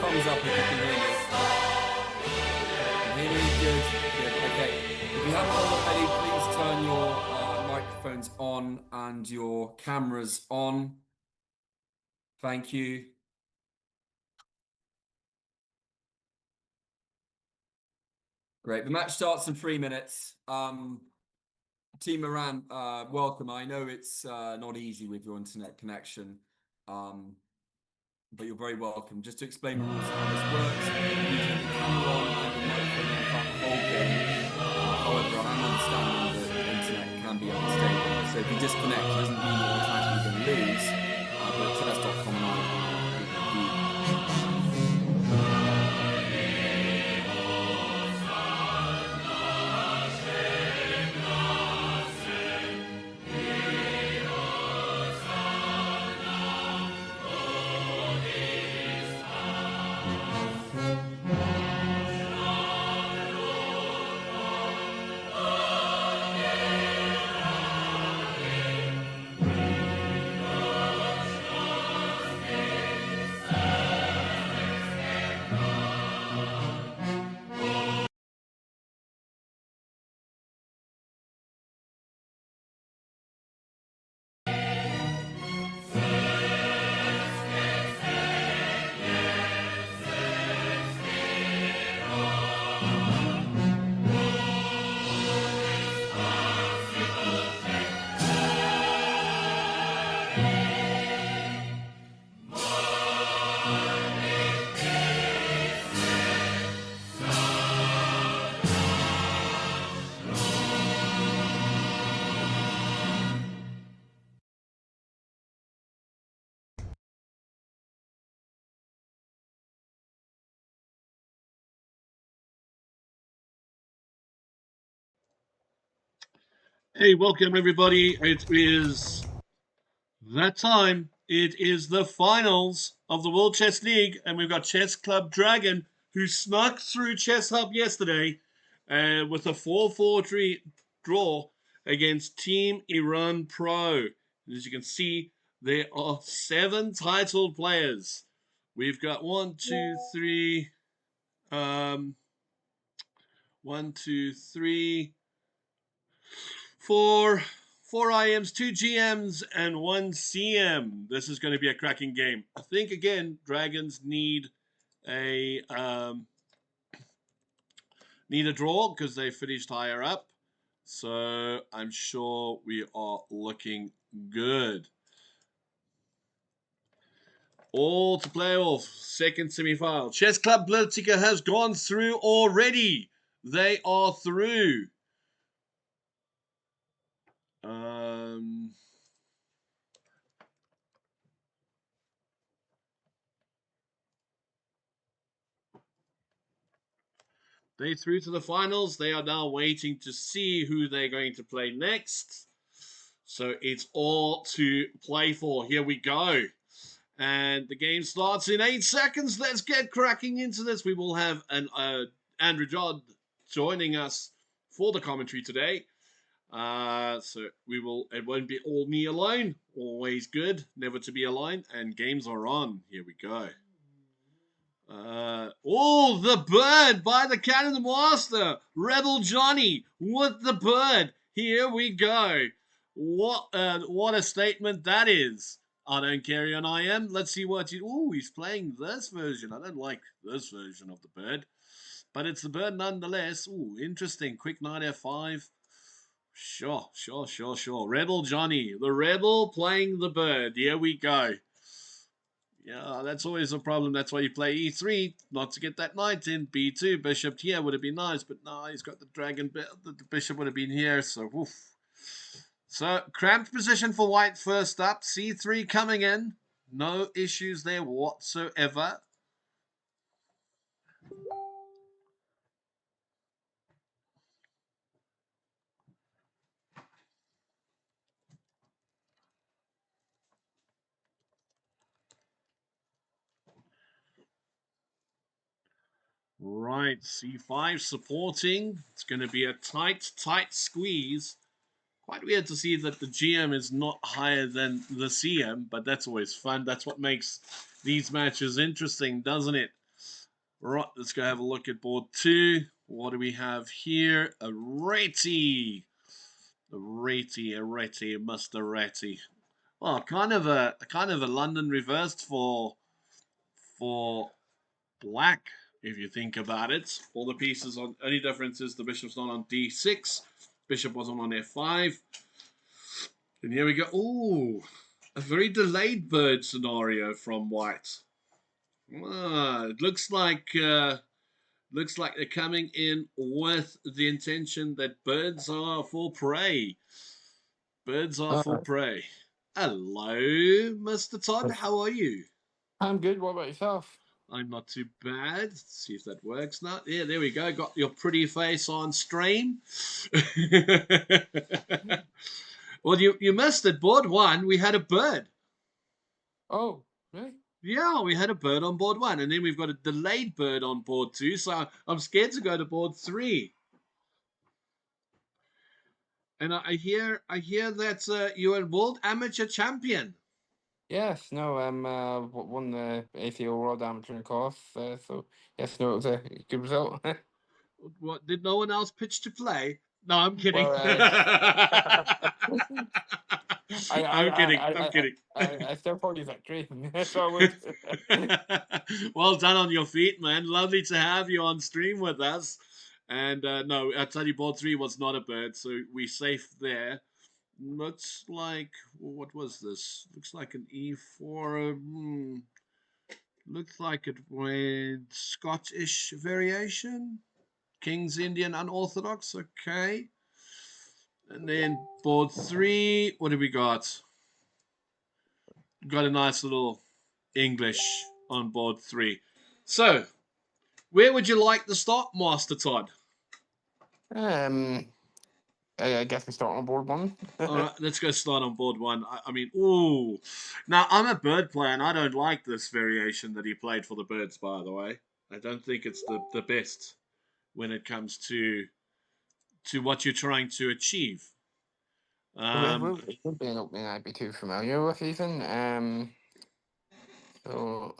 thumbs up if you can hear me. Can you hear me? Good. Good. Okay. If you haven't already, please turn your microphones on and your cameras on. Thank you. Great. The match starts in 3 minutes. Team Iran, welcome. I know it's not easy with your internet connection, but you're very welcome. Just to explain the rules of how this works, you turn the camera on and the microphone on throughout the whole game. However, I'm understanding that the internet can be unstable. So if you disconnect, it doesn't mean you're automatically going to lose. But chess.com and I will Hey, welcome everybody. It is that time. It is the finals of the World Chess League, and we've got Chess Club Dragon, who snuck through Chess Hub yesterday with a 4-4 draw against Team Iran Pro. And as you can see, there are 7 titled players. We've got 1, 2, 3, 4 IMs, 2 GMs, and 1 CM. This is going to be a cracking game. I think again, Dragons need a draw because they finished higher up. So I'm sure we are looking good. All to play off. Second semi-final. Chess Club Blitziger has gone through already. They are through. They through to the finals. They are now waiting to see who they're going to play next. So it's all to play for. Here we go. And the game starts in 8 seconds. Let's get cracking into this. We will have Andrew Judd joining us for the commentary today. So it won't be all me alone. Always good, never to be alone. And games are on. Here we go. The bird by the Cannon Master, Rebel Johnny with the bird. Here we go. What a statement that is. I don't carry an IM. Let's see what he's playing this version. I don't like this version of the bird, but it's the bird nonetheless. Interesting. Quick knight F5. Sure. Rebel Johnny, the rebel playing the bird. Here we go. Yeah, that's always a problem. That's why you play E3, not to get that knight in. B2, bishop here would have been nice, but no, he's got the dragon. The bishop would have been here, so woof. So, cramped position for white first up. C3 coming in. No issues there whatsoever. Right, C5 supporting. It's going to be a tight squeeze. Quite weird to see that the GM is not higher than the CM, but that's always fun. That's what makes these matches interesting, doesn't it? Right, let's go have a look at board 2. What do we have here? A Ratty. A Mr. Ratty. Well, kind of a London reversed for black, if you think about it. All the pieces on only difference is the bishop's not on d6. Bishop wasn't on f5. And here we go. Ooh, a very delayed bird scenario from white. It looks like they're coming in with the intention that birds are for prey. Birds are for prey. Hello, Mr. Todd. How are you? I'm good. What about yourself? I'm not too bad. Let's see if that works now. Yeah, there we go. Got your pretty face on stream. Well, you missed it. Board 1, we had a bird. Oh, really? Yeah, we had a bird on board 1, and then we've got a delayed bird on board 2. So I'm scared to go to board 3. And I hear that you're a world amateur champion. Yes. No. Won the ACO World Amateur course. So yes. No. It was a good result. What, did no one else pitch to play? No, I'm kidding. Well, I'm kidding. I still call you victory. So I would. Well done on your feet, man. Lovely to have you on stream with us. And no, I tell you, board 3 was not a bird, so we safe there. Looks like, what was this? Looks like an E4. Looks like it went Scottish variation. King's Indian unorthodox. Okay. And then board 3. What do we got? Got a nice little English on board 3. So, where would you like to start, Master Todd? I guess we start on board 1. All right, let's go start on board 1. I mean, ooh. Now, I'm a bird player, and I don't like this variation that he played for the birds, by the way. I don't think it's the best when it comes to what you're trying to achieve. It would be an opening I'd be too familiar with, even. So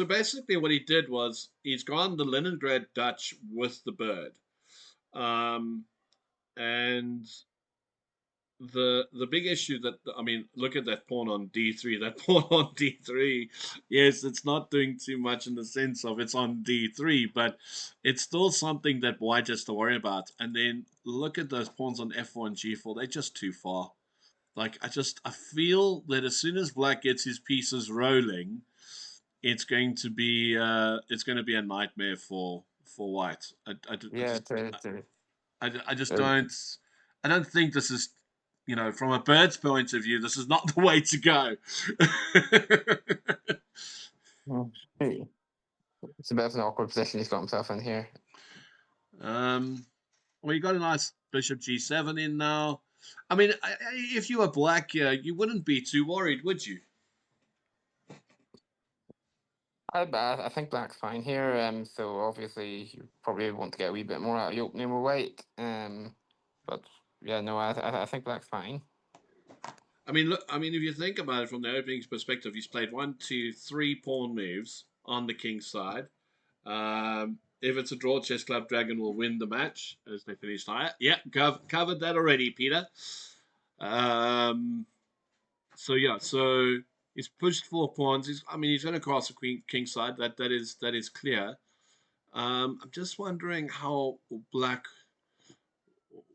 basically, what he did was he's gone the Leningrad Dutch with the bird, and the big issue that, I mean, look at that pawn on d3. That pawn on d3, yes, it's not doing too much in the sense of it's on d3, but it's still something that white has to worry about. And then look at those pawns on f4 and g4. They're just too far. Like, I feel that as soon as black gets his pieces rolling, it's going to be a nightmare for white. I just don't. I don't think this is, from a bird's point of view, this is not the way to go. It's a bit of an awkward position he's got himself in here. Well, you got a nice bishop g7 in now. I mean, if you were black, you wouldn't be too worried, would you? I think black's fine here. So obviously you probably want to get a wee bit more out of the opening with white. But yeah, no, I think black's fine. I mean, look. I mean, if you think about it from the opening's perspective, he's played 1, 2, 3 pawn moves on the king's side. If it's a draw, Chess Club Dragon will win the match as they finish higher. Yeah, covered that already, Peter. So yeah, so he's pushed 4 pawns. He's going to cross the king side. That is clear. I'm just wondering how black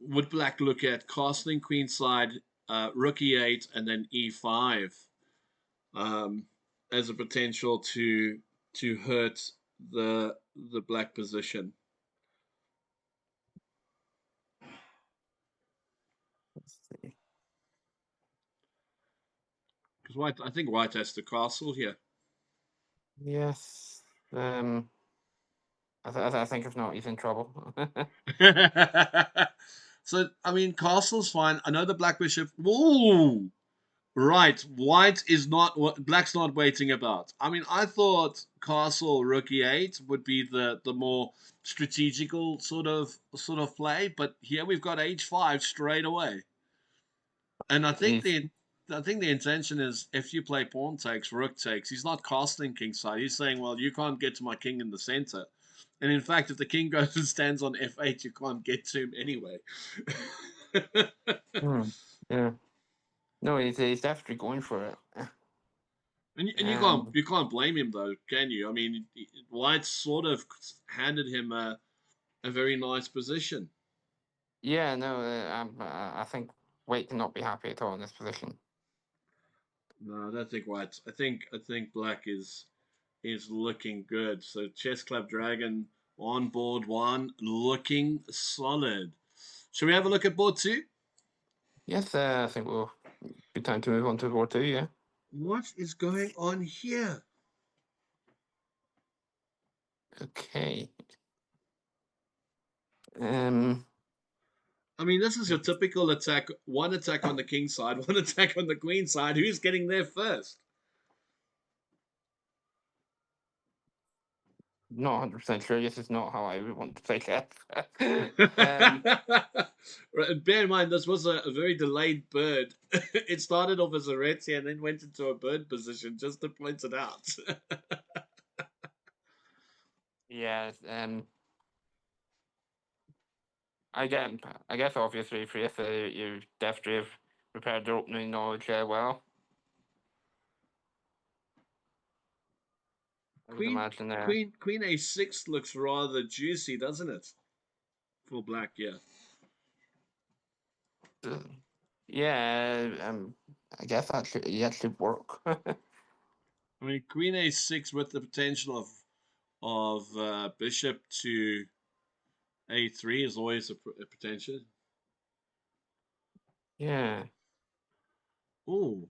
would look at castling queen side, rook e8, and then e5 as a potential to hurt the black position. Let's see. Because I think white has the castle here. Yes. I think if not, he's in trouble. So I mean, castle's fine. I know the black bishop. Ooh, right. White is not. Black's not waiting about. I mean, I thought castle rook e8 would be the more strategical sort of play, but here we've got h5 straight away. And I think I think the intention is if you play pawn takes, rook takes, he's not casting kingside. He's saying, well, you can't get to my king in the center. And in fact, if the king goes and stands on f8, you can't get to him anyway. Hmm. Yeah. No, he's definitely going for it. And Um, you can't blame him though, can you? I mean, White sort of handed him a very nice position. yeah, no, I think White cannot be happy at all in this position. No, I don't think White. I think Black is looking good. So Chess Club Dragon on board one, looking solid. Should we have a look at board two? Yes, I think we'll be time to move on to board 2, yeah. What is going on here? Okay. Um, I mean, this is your typical attack. One attack on the king side, one attack on the queen side. Who's getting there first? Not 100% sure. This is not how I would want to play chess. Bear in mind, this was a very delayed bird. It started off as a Retzi and then went into a bird position, just to point it out. Yeah, I guess obviously for this, you definitely have prepared your opening knowledge well. I would imagine Queen A6 looks rather juicy, doesn't it? For black, yeah. Yeah, I guess that should work. I mean, Queen A6 with the potential of Bishop to A3 is always a potential. Yeah. Oh.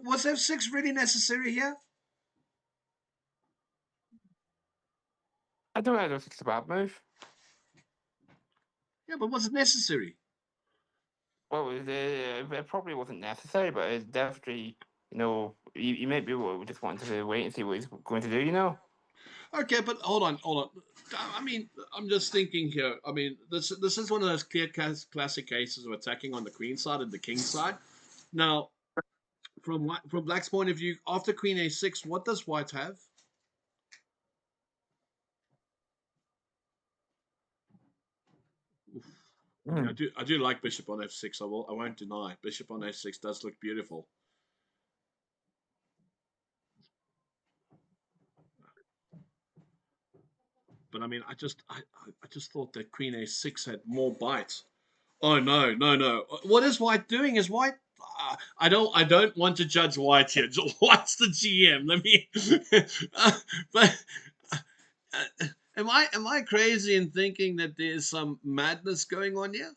Was F6 really necessary here? I don't know if it's a bad move. Yeah, but was it necessary? Well, it probably wasn't necessary, but it's definitely, you maybe just wanted to wait and see what he's going to do. Okay, but hold on. I mean, I'm just thinking here. I mean, this is one of those clear classic cases of attacking on the queen side and the king side. Now, from Black's point of view, after Queen A6, what does White have? I mean, I do like Bishop on F6. I won't deny. Bishop on F6 does look beautiful. But I mean, I just thought that Queen A6 had more bites. Oh no, no, no! What is White doing? Is White? I don't want to judge White here. White's the GM. Let me. But am I crazy in thinking that there's some madness going on here?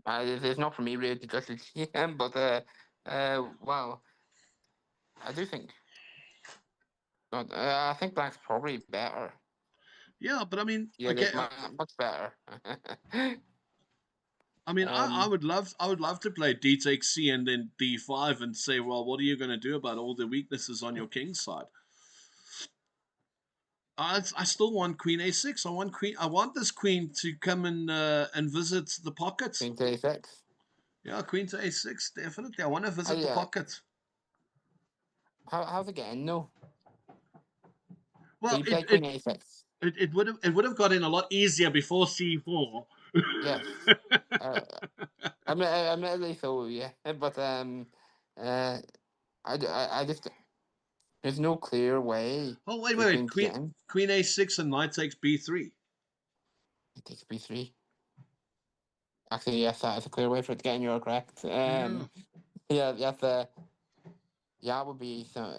It's not for me really to judge the GM, but well, I do think. I think Black's probably better. Yeah, but I mean, Yeah, okay. much better. I mean, I would love to play D takes C and then D5 and say, well, what are you going to do about all the weaknesses on your king side? I still want Queen A6. I want this queen to come and visit the pockets. Queen to A6. Yeah, Queen to A6, definitely. I want to visit the pocket. How's it getting? No. Well, So you play Queen A6. It would have gotten a lot easier before C4. Yes. Admittedly so, yeah. But I just there's no clear way. Oh wait. Queen A6 and knight takes B3. It takes B3. Actually, yes, that is a clear way for it to get in. You're correct. Yeah, that's yeah, it would be so.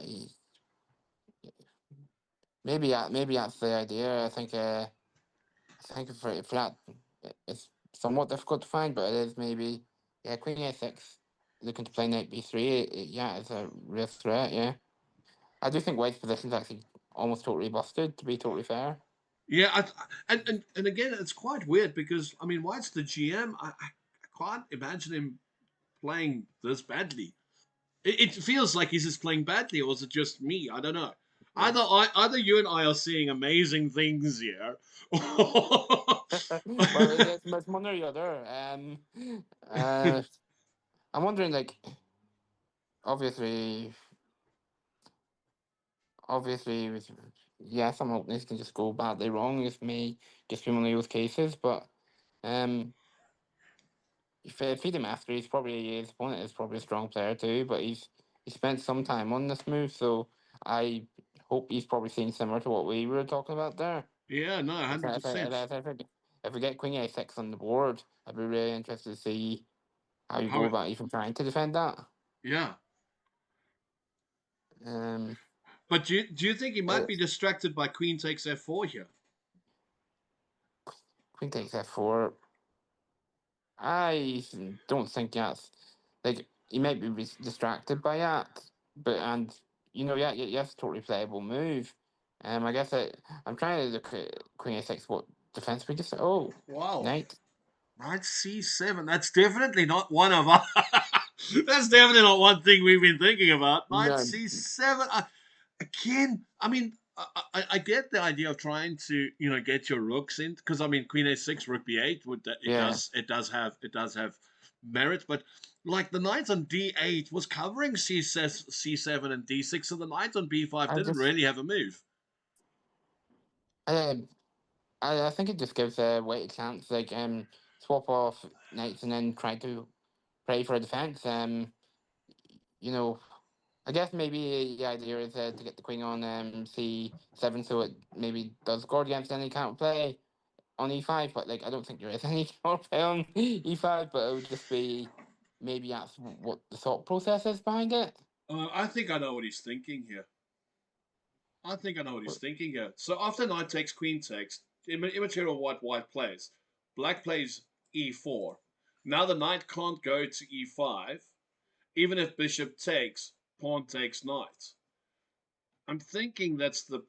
Maybe that's the idea. I think for that it's somewhat difficult to find, but it is maybe Queen A6 looking to play knight B3. Yeah, it's a real threat. Yeah, I do think White's position is actually almost totally busted. To be totally fair. Yeah, and again, it's quite weird because I mean, White's the GM. I can't imagine him playing this badly. It feels like he's just playing badly, or is it just me? I don't know. Either you and I are seeing amazing things here. Well, it's one or the other. Uh, I'm wondering, like, obviously, obviously, yeah, some openings can just go badly wrong. This may just be one of those cases, but um, if he'd a master, his opponent is probably a strong player too. But he spent some time on this move, so I hope he's probably seen similar to what we were talking about there. Yeah, no, 100%. If we get Queen A6 on the board, I'd be really interested to see how you How go it, about even trying to defend that. yeah. Um, But do you think he might uh, be distracted by Queen takes F4 here? Queen takes F4. I don't think that's like he might be distracted by that, but yeah, that's a totally playable move. I guess I'm trying to look at Queen A6. What defense we just? Oh, Wow. knight. Knight C7. That's definitely not one of us. That's definitely not one thing we've been thinking about. Knight No, C7. Again, I mean, I get the idea of trying to get your rooks in because I mean Queen A6, Rook B8 yeah. it does have merit, but like the knight on D8 was covering C7 and D6, so the knight on B5 I didn't just really have a move. I I think it just gives a weight a chance. Like swap off knights and then try to pray for a defense. You know, I guess maybe the idea is to get the queen on C7 so it maybe does guard against any counterplay on E5, but like I don't think there is any counterplay on E5, but it would just be maybe that's what the thought process is behind it. I think I know what he's thinking here. I think I know what he's thinking here. So after knight takes, queen takes, immaterial white plays. Black plays e4. Now the knight can't go to e5. Even if bishop takes, pawn takes knight. I'm thinking that's the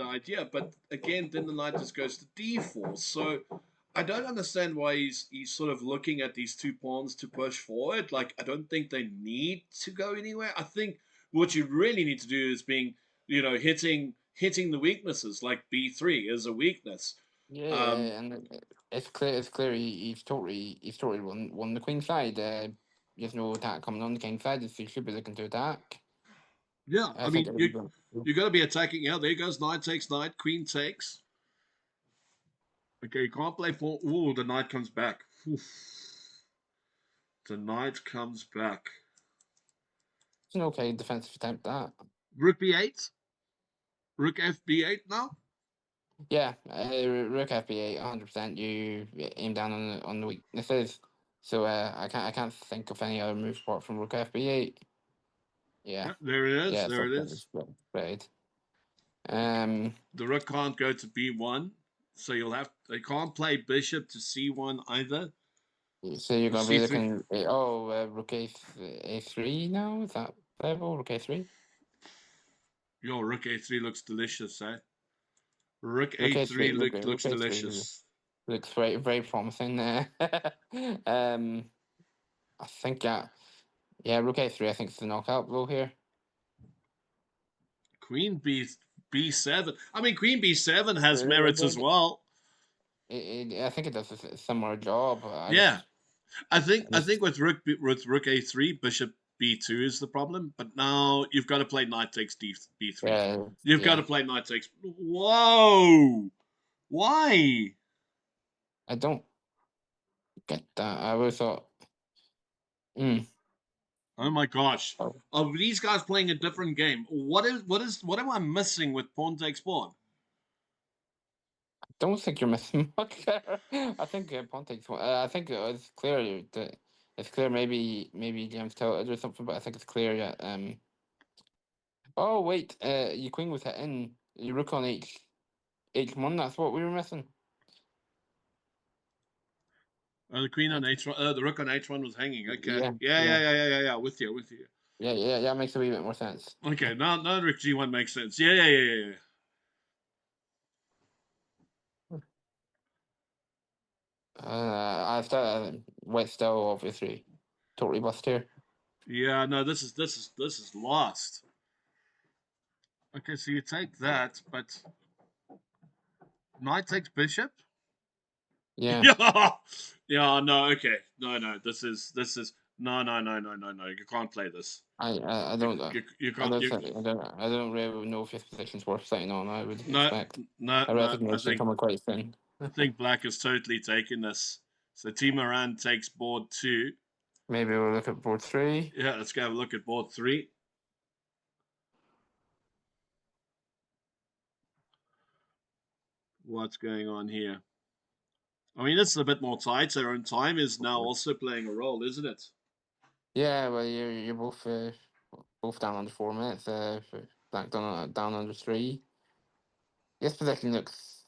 idea, but again, then the knight just goes to d4. So I don't understand why he's sort of looking at these two pawns to push forward. Like I don't think they need to go anywhere. I think what you really need to do is being hitting the weaknesses. Like b3 is a weakness. Yeah, and it's clear he's totally won the queen side. There's no attack coming on the king side, so he should be looking to attack. Yeah, I I think mean it'll be you got to be attacking. Yeah, there goes knight takes knight, queen takes. Okay, you can't play for. Ooh, the knight comes back. Oof. The knight comes back. it's an okay defensive attempt that. Rook b8. Rook fb8 now. Yeah, Rook FB8, 100%. You aim down on the weaknesses. So I can't think of any other moves apart from Rook FB8. Yeah, Yeah, there it is. yeah, There so it that is is. right. Um, The rook can't go to b1, so they can't play bishop to c1 either. so you're Or gonna be c3. looking. Rook A3 now. Is that playable? Rook A3. Yo, rook a3 looks delicious, eh? Rook Rook a3 A3. Rook looks A3 delicious. looks very very promising. Um, I think yeah, Rook A3. I think it's the knockout blow here. Queen b7. I mean, queen b7 has It, merits as it, well. I think it does a similar job. Yeah, I Just think with rook a3, bishop b2 is the problem. But now you've got to play knight takes b3. You've got yeah. to play knight takes. Whoa! Why? I don't get that. I always thought, mm, Oh my gosh! oh, Are these guys playing a different game? What am I missing with pawn takes pawn? I don't think you're missing much there. I think Pontic's. I think it's clear that it's clear. Maybe James tilted or something, but I think it's clear. Yeah. Oh wait. Your queen was hitting. Your rook on H1. That's what we were missing. The queen on Right? h1, the rook on h1 was hanging. Okay, Yeah. yeah, Yeah. yeah, yeah, yeah, yeah, yeah. With you, with you. Yeah. Yeah. Yeah. Makes a wee bit more sense. Okay, now rook g1 makes sense. Yeah, yeah, yeah, yeah. I still White still obviously totally bust here. Yeah, no, this is lost. Okay, so you take that, but knight takes bishop. Yeah, Yeah, yeah. No, okay, no. This is no. You can't play this. I You don't you can't. You I don't really know if his position's worth sitting on. I would no expect no a no. resignation coming quite soon. I think black is totally taking this. So Team Moran takes board 2. Maybe we'll look at board 3. Yeah, let's go have a look at board 3. What's going on here? I mean, this is a bit more tighter, and time is now also playing a role, isn't it? Yeah, well, you're both down under 4 minutes. Black down under 3. This position looks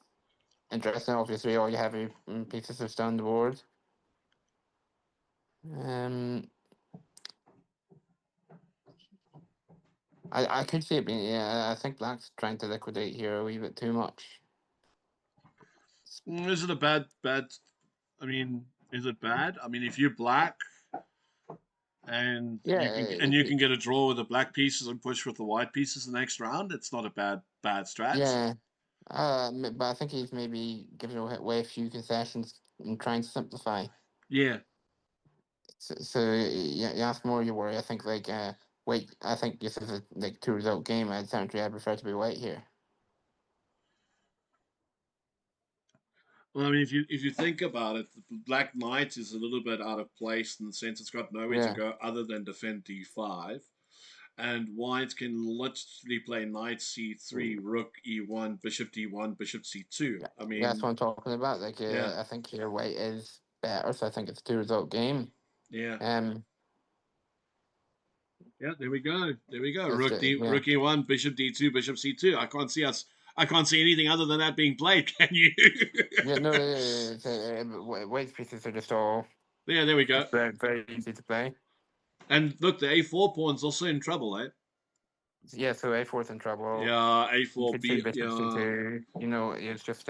interesting. Obviously, all your heavy pieces are still on the board. I could see it being. Yeah, I think Black's trying to liquidate here a wee bit too much. Is it a bad? I mean, is it bad? I mean, if you're black and Yeah, you can get a draw with the black pieces and push with the white pieces the next round, it's not a bad strat. yeah. But I think he's maybe giving away a few concessions and trying to simplify. Yeah. So yeah, that's more your worry. I think wait. I think this is a like 2-result game. I prefer to be white here. Well, I mean, if you think about it, the Black Knight is a little bit out of place in the sense it's got nowhere to Yeah, go other than defend d5, and White can literally play Knight c3, Rook e1, Bishop d1, Bishop c2. yeah. I That's mean, what I'm talking about. yeah, I think here white is better. So I think it's a 2-result game. yeah, Um, yeah. There we go. There we go. just yeah. Rook e1, Bishop d2, Bishop c2. I can't see anything other than that being played. Can you? Yeah, no, white's pieces are just all Yeah, there we go. very easy to play. And look, the a4 pawn's also in trouble, eh? Yeah, so A4's in trouble. Yeah, You a4, could see b. bishop Yeah, C2. It's just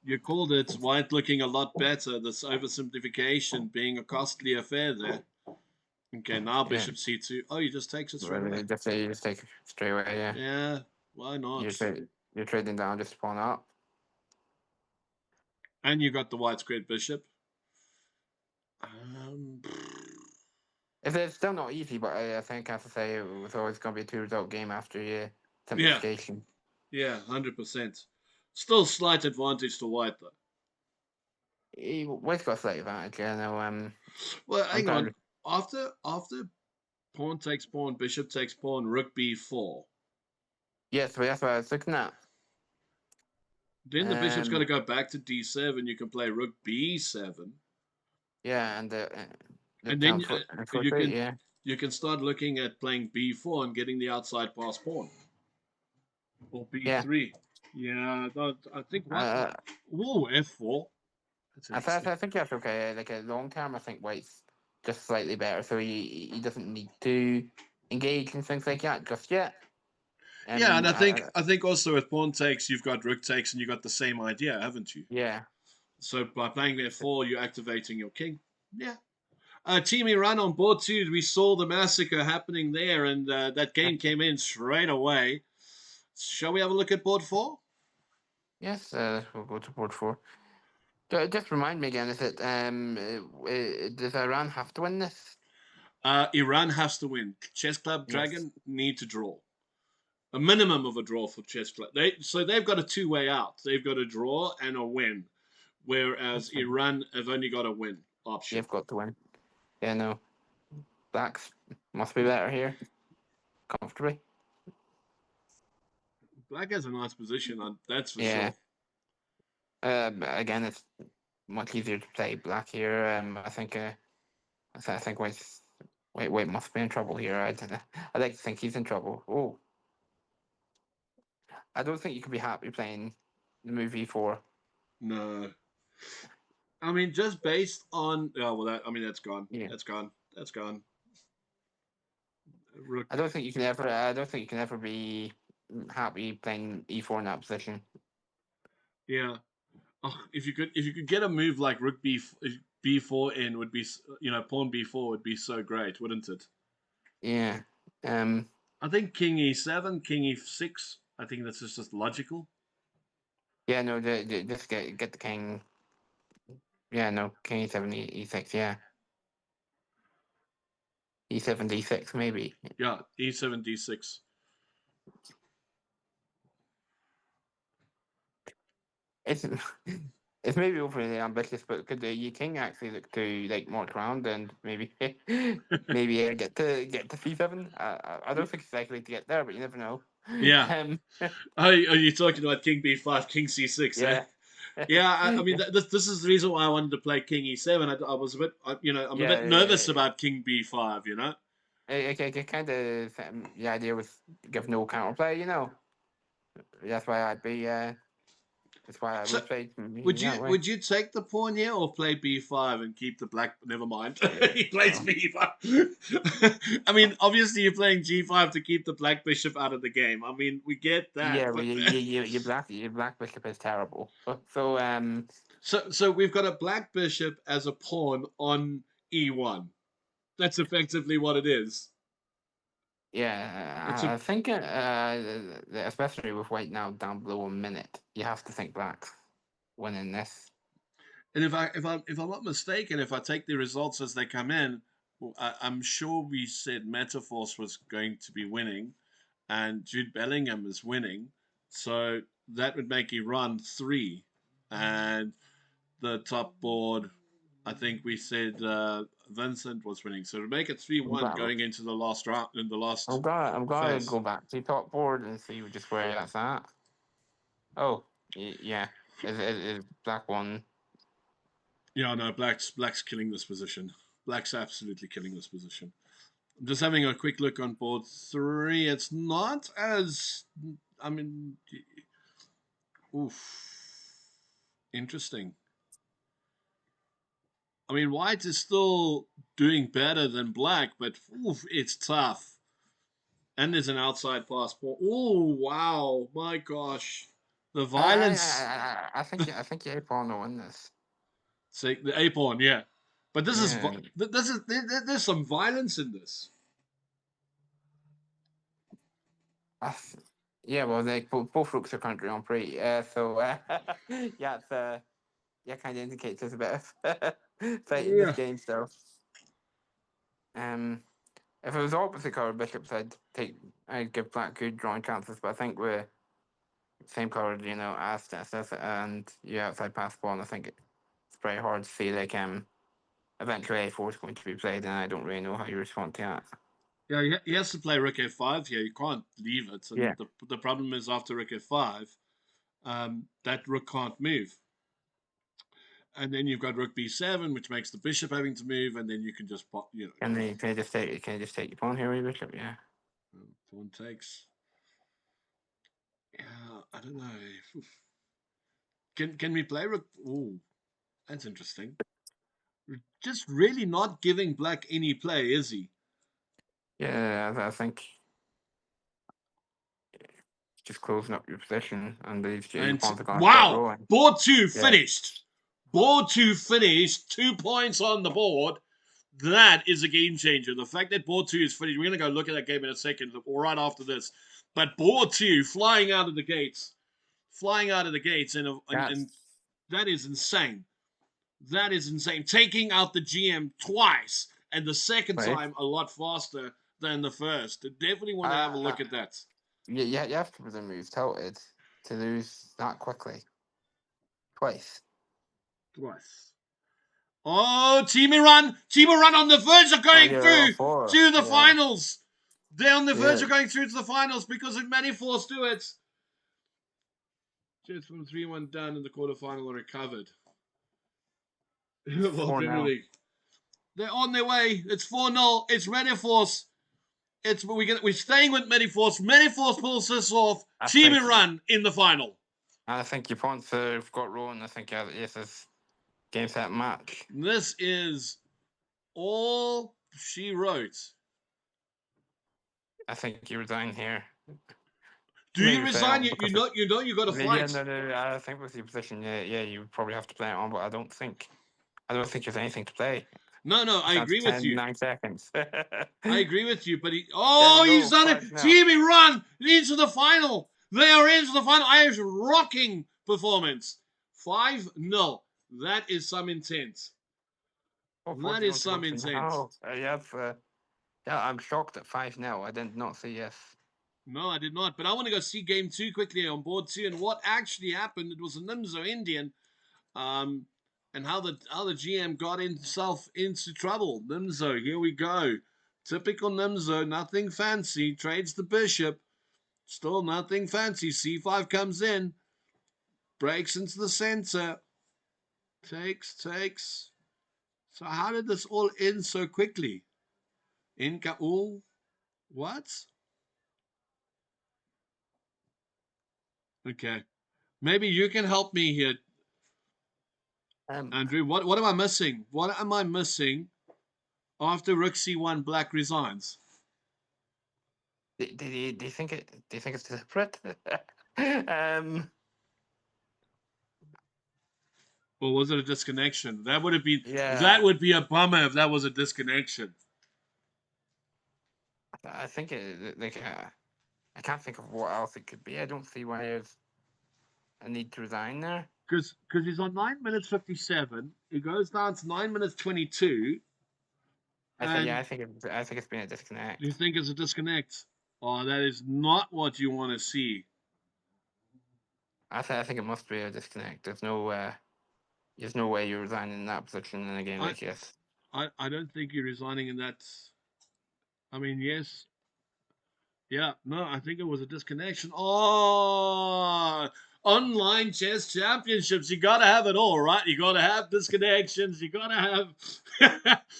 you called it. White looking a lot better. This oversimplification being a costly affair there. Okay, now yeah. Bishop c2. Oh, he just takes it straight away. You just take it straight away. Yeah, Yeah, why not? you're trading down just pawn up. And you got the white squared bishop. Um, It's still not easy, but I think I have to say it was always going to be a 2-result game after your yeah, simplification. yeah, 100%. Still slight advantage to white though. White's got a slight advantage. Yeah, no. Well, I'm hang on. trying. After pawn takes pawn, bishop takes pawn, rook b4. Yes, but that's what I was looking at. Then the bishop's got to go back to d7. You can play rook b7. Yeah, and And then yeah. you can start looking at playing b4 and getting the outside pass pawn, or Yeah. b3. Yeah, I think what. Uh, Whoa, f4. That's interesting. I think that's okay. Like a long term, I think White's just slightly better, so he doesn't need to engage in things like that just yet. Yeah, and I think also with pawn takes, you've got rook takes, and you got the same idea, haven't you? Yeah. So by playing f4, you're activating your king. Yeah. Team Iran on board 2. We saw the massacre happening there, and that game came in straight away. Shall we have a look at board 4? Yes, we'll go to board 4. Just remind me again, is it does Iran have to win this? Iran has to win. Chess Club Yes. Dragon need to draw. A minimum of a draw for Chess Club. They've got a two-way out. They've got a draw and a win, whereas Iran have only got a win option. You've got to win. Yeah, no. Blacks must be better here. Comfortably. Black has a nice position, that's for Yeah. sure. Again, it's much easier to play black here. I think White must be in trouble here. I like to think he's in trouble. Oh, I don't think you could be happy playing the move e4. No. I mean, just based on that's gone. Yeah. That's gone. That's gone. Rook. I don't think you can ever. I don't think you can ever be happy playing e4 in that position. Yeah. Oh, if you could get a move like rook b4 would be pawn b4 would be so great, wouldn't it? Yeah. I think king e7, king e6. I think that's just logical. Yeah, no, just get the king. Yeah, no, king e7, e6. Yeah, e7, d6 maybe. Yeah, e7, d6. It's it's maybe overly ambitious, but could the your king actually look to like march around and maybe maybe get to c7? I don't think it's likely to get there, but you never know. Yeah. Um, Are you talking about king b5, king c6? Eh? yeah. Yeah, I mean, this is the reason why I wanted to play king e7. I was a bit, I'm a bit nervous Yeah, about king b5. I kind of the idea was give no counterplay. That's why I'd be. That's why I So, would play would that you way. would you take the pawn here or play b5 and keep the black? Never mind, Yeah. he plays Oh. b5. I mean, obviously you're playing g5 to keep the black bishop out of the game. I mean, we get that, Yeah, well, but your black bishop is terrible. So so we've got a black bishop as a pawn on e1. That's effectively what it is. It's yeah, a I think especially with white now down below a minute, you have to think black's winning this. And if I'm not mistaken, if I take the results as they come in, I'm sure we said Metaforce was going to be winning, and Jude Bellingham is winning, so that would make Iran 3, and the top board, I think we said Vincent was winning, so to make it I'm 3-1 glad. going into the last round in the last I'm gonna phase. go back to top board and see just where that's at. Oh, yeah, is black one? Yeah, no, black's killing this position. Black's absolutely killing this position. I'm just having a quick look on board 3. It's not as, I mean, oof, interesting. I mean, white is still doing better than black, but oof, it's tough. And there's an outside passport. Oh wow, my gosh, the I I violence. I, I think you pawn will win this. Say the a pawn, yeah. But this is Yeah. there's some violence in this. I th- yeah, well, they both rooks are country on pre, so yeah, it's yeah, kind of indicates there's a bit of fight in this Yeah. game still. Um, if it was opposite colored bishops, I'd give black good drawing chances, but I think we're same colored, as and yeah, outside pass ball, and I think it's very hard to see like eventually a4 is going to be played, and I don't really know how you respond to that. Yeah, he has to play rook a5 here. You can't leave it. Yeah, And the problem is after rook a5, that rook can't move. And then you've got rook b7, which makes the bishop having to move, and then you can just can you just take your pawn here, with your bishop? Yeah. pawn takes. Yeah, I don't know. Can we play rook? Oh, that's interesting. Just really not giving black any play, is he? Yeah, I think just closing up your position and these your And pawns are going to start wow, rolling. board 2 Yeah, finished. Board 2 finished. 2 points on the board. That is a game changer. The fact that board 2 is finished, we're going to go look at that game in a second, or right after this. But board 2 flying out of the gates. Flying out of the gates, and that's that is insane. That is insane. Taking out the GM twice, and the second right. time a lot faster than the first. Definitely want to have a Uh, look at that. yeah, you have to presume he was tilted to lose that quickly twice. Twice. Oh, Team Iran! Team Iran on the verge of Oh going yeah, on through four. to the Yeah, finals. They're on the verge yeah. of going through to the finals because of many forced to it. Jets from 3-1 down in the quarterfinal are recovered. Well, 4-0. Premier they're on their way. It's 4-0. It's Mediforce. We're staying with Mediforce. Mediforce pulls this off. I Team think Iran in the final. I think your pawns have got rolling. I think this is game set match. This is all she wrote. I think you resign here. Do you Maybe play resign? on You because know you got to yeah, fight. no, I think with your position, yeah, you probably have to play it on, but I don't think there's anything to play. No, I agree with you. 9 seconds. I agree with you, but There we he's go, done it. 5-0. Teamy run into the final. They are into the final. Irish rocking performance. 5-0. That is some intent. Oh, That is some 41 to intent. oh, yes. Yeah, I'm shocked at 5-0. I did not say yes. No, I did not. But I want to go see game 2 quickly on board 2 and what actually happened. It was a Nimzo Indian. And how the GM got himself into trouble. Nimzo, here we go. Typical Nimzo, nothing fancy. Trades the bishop. Still nothing fancy. C5 comes in. Breaks into the center. Takes. So how did this all end so quickly? Inca. What? Okay. Maybe you can help me here, Um, Andrew. What am I missing? What am I missing after Rook C1 Black resigns? do you think it? Do you think it's separate? um, Or was it a disconnection? That would yeah, be a bummer if that was a disconnection. I think it. Like, I can't think of what else it could be. I don't see why there's a need to resign there. Because he's on 9 minutes 57. He goes down to 9 minutes 22. I And think it's been a you disconnect. think it's a disconnect? Oh, that is not what you want to see. I think it must be a disconnect. There's no way you're resigning in that position in a game like this. I don't think you're resigning in that. I mean, yes. Yeah, no, I think it was a disconnection. Oh, online chess championships. You gotta have it all, right? You gotta have disconnections. You gotta have,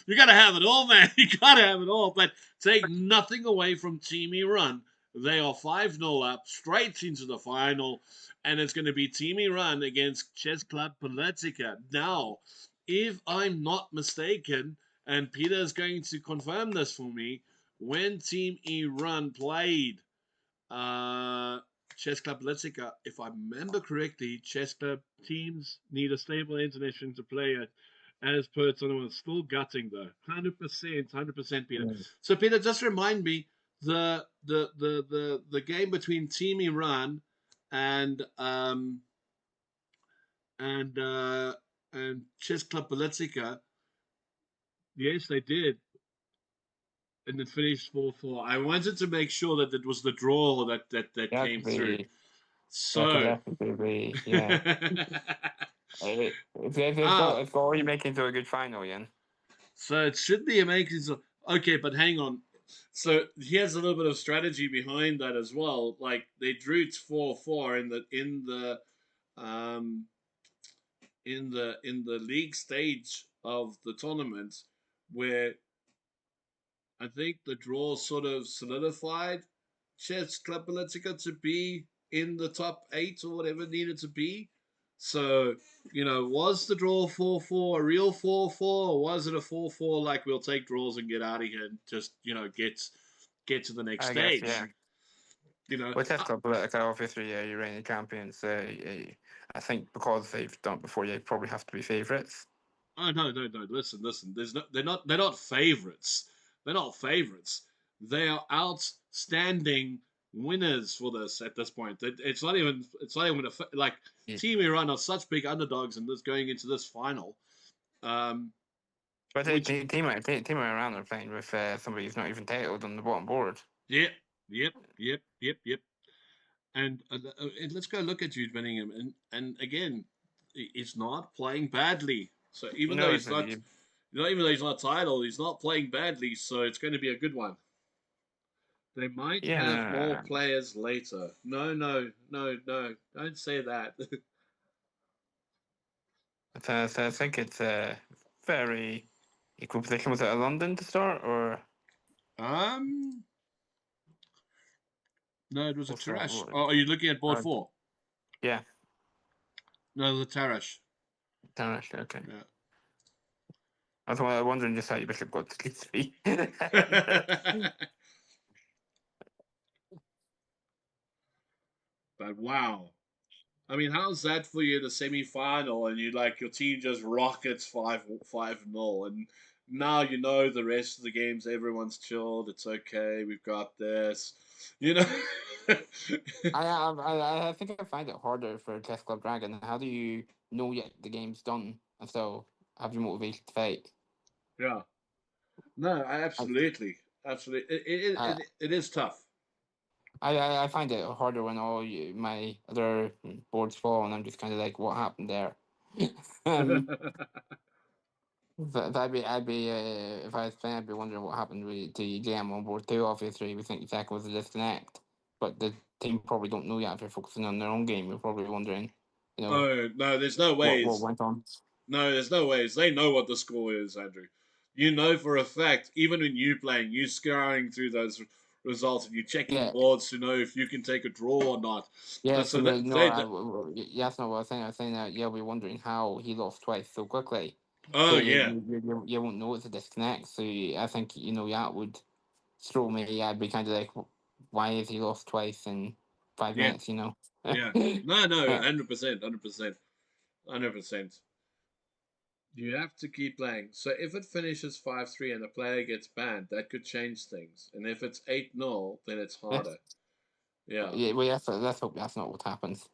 you gotta have it all, man. You gotta have it all. But take nothing away from Teamy Run. They are 5-0 up, straight into the final, and it's going to be Teamy Run against Chess Club Politica. Now, if I'm not mistaken, and Peter is going to confirm this for me, when Team Iran played Chess Club Politica, if I remember correctly, Chess Club teams need a stable internet to play it. As per tournament, still gutting though, 100%, Peter. Mm. So Peter, just remind me the game between Team Iran and and uh, and Chess Club Politica. Yes, they did. And it finished 4-4. I wanted to make sure that it was the draw that That came could through. be. That could So, definitely be. Yeah. It's already making to a good final, Ian. so it should be amazing. Okay, but hang on. So here's a little bit of strategy behind that as well. Like they drew 4-4 um in the league stage of the tournament, where I think the draw sort of solidified Chess Club Politica to be in the top 8 or whatever it needed to be. So, was the draw 4-4 a real 4-4, or was it a 4-4 like we'll take draws and get out of here and just, get to the next I guess, stage? yeah. You know, Well, Chess Club Politica, obviously, you're reigning champions. I think because they've done it before, you probably have to be favourites. oh no. Listen. They're not favorites. They're not favorites. They are outstanding winners for this at this point. It's not even like Yeah. Team Iran are such big underdogs in this going into this final. But Which team around are playing with somebody who's not even titled on the bottom board. yep. And let's go look at Jude Bellingham, and again, he's not playing badly. So even though he's not, even though he's not titled, he's not playing badly. So it's going to be a good one. They might have more Yeah, players later. No, don't say that. so I think it's a very equal position. Was it a London to start or um, no, it was a what's that Tarash. board? Oh, are you looking at board 4? Yeah, No, the Tarash. Danish. Okay. Yeah. I was wondering just how your bishop got to d3. But wow. I mean, how's that for you, the semi-final, and you like your team just rockets 5-0, and now you know the rest of the games. Everyone's chilled. It's okay. We've got this. You know. I think I find it harder for Chess Club Dragon. How do you know yet the game's done and still have your motivation to fight? Yeah. No, I absolutely, absolutely. I It is tough. I find it harder when my other boards fall and I'm just kind of like, what happened there? um, I'd be if I was playing, I'd be wondering what happened to GM on board two. Obviously, we think the second was a disconnect, but the team probably don't know yet. If they're focusing on their own game, you're probably wondering, Oh no, there's no what ways. went on. No, there's no ways. They know what the score is, Andrew. You know for a fact, even when you playing, you scouring through those results and you checking Yeah, boards to know if you can take a draw or not. yeah. So So that no, they, that's not what I was saying. I was saying that we're wondering how he lost twice so quickly. So oh yeah, you won't know it's a disconnect. So I think that would throw me. I'd be kind of like, why has he lost twice in five yeah, minutes? yeah. No, Yeah. 100%, 100%, 100%. You have to keep playing. So if it finishes 5-3 and a player gets banned, that could change things. And if it's 8-0, then it's harder. Yeah. Yeah, well, let's hope that's not what happens.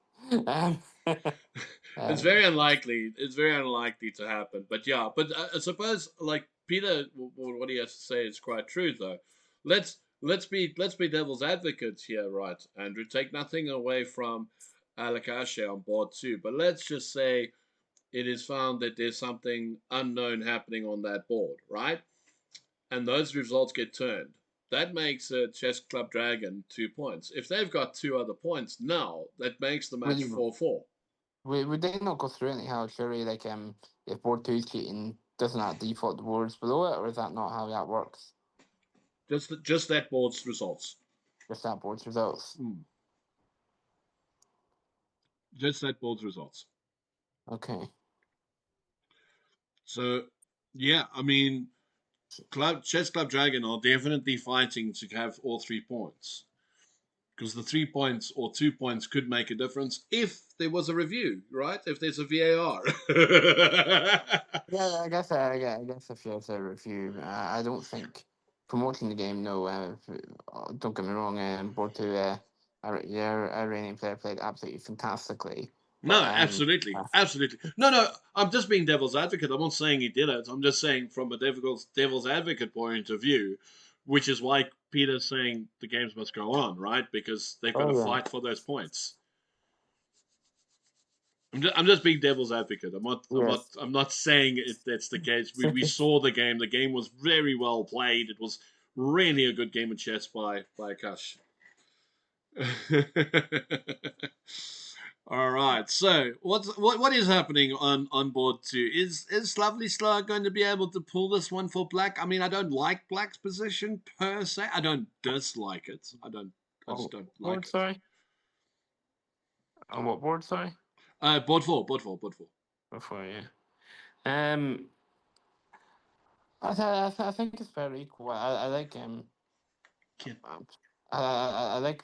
Um, It's uh, very unlikely. It's very unlikely to happen. But yeah, but I suppose like Peter, what he has to say is quite true though. Let's be devil's advocates here, right, Andrew? Take nothing away from Alakasha on board too, but let's just say it is found that there's something unknown happening on that board, right? And those results get turned. That makes a Chess Club Dragon 2 points. If they've got two other points now, that makes the match would, 4-4. would they not go through anyhow? Surely, like if board two cheating, doesn't that default the boards below it, or is that not how that works? Just that board's results. Just that board's results. Just that board's results. Okay. So, yeah, I mean, Chess Club Dragon are definitely fighting to have all 3 points because the 3 points or 2 points could make a difference if there was a review, right? If there's a VAR. Yeah, I guess if you have a review, I don't think promoting the game. No, don't get me wrong. Board two, Iranian player played absolutely fantastically, No, but absolutely, absolutely. No. I'm just being devil's advocate. I'm not saying he did it. I'm just saying from a devil's advocate point of view, which is why Peter's saying the games must go on, right? Because they've got to oh yeah, fight for those points. I'm just being devil's advocate. I'm not. I'm not. yes. I'm not saying that's the case. We saw the game. The game was very well played. It was really a good game of chess by Akash. All right. So what is happening on board two? Is Lovely Star going to be able to pull this one for Black? I mean, I don't like Black's position per se. I don't dislike it. I don't. I just Oh, don't like board, it. sorry. On what board, sorry? Board four. Board four. Board four. Before, yeah. I think it's very equal. I like Kid. I like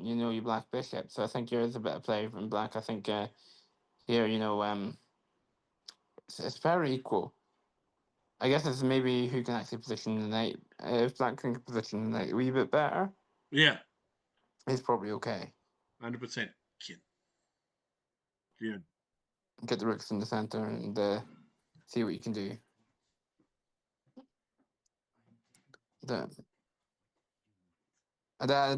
your black bishop. So I think there is a better play from black. I think here it's very equal. I guess it's maybe who can actually position the knight. If black can position the knight a wee bit better, Yeah. it's probably okay. 100%. Kid. Yeah. Get the rooks in the center and see what you can do. The,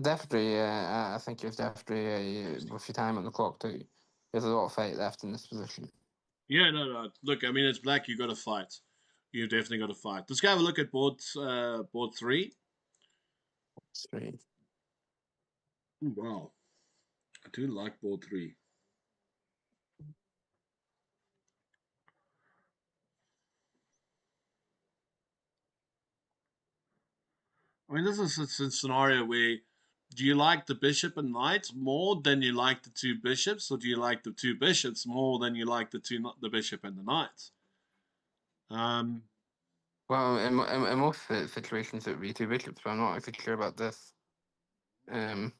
definitely, I think you've definitely with your time on the clock too. There's a lot of fight left in this position. Yeah. No. Look, I mean, it's Black. You got to fight. You definitely got to fight. Let's go have a look at board three. Straight. Wow. I do like board three. I mean, this is a scenario where do you like the bishop and knight more than you like the two bishops, or do you like the two bishops more than you like the bishop and the knight? Well, in most situations it would be two bishops, but I'm not actually sure about this. Um,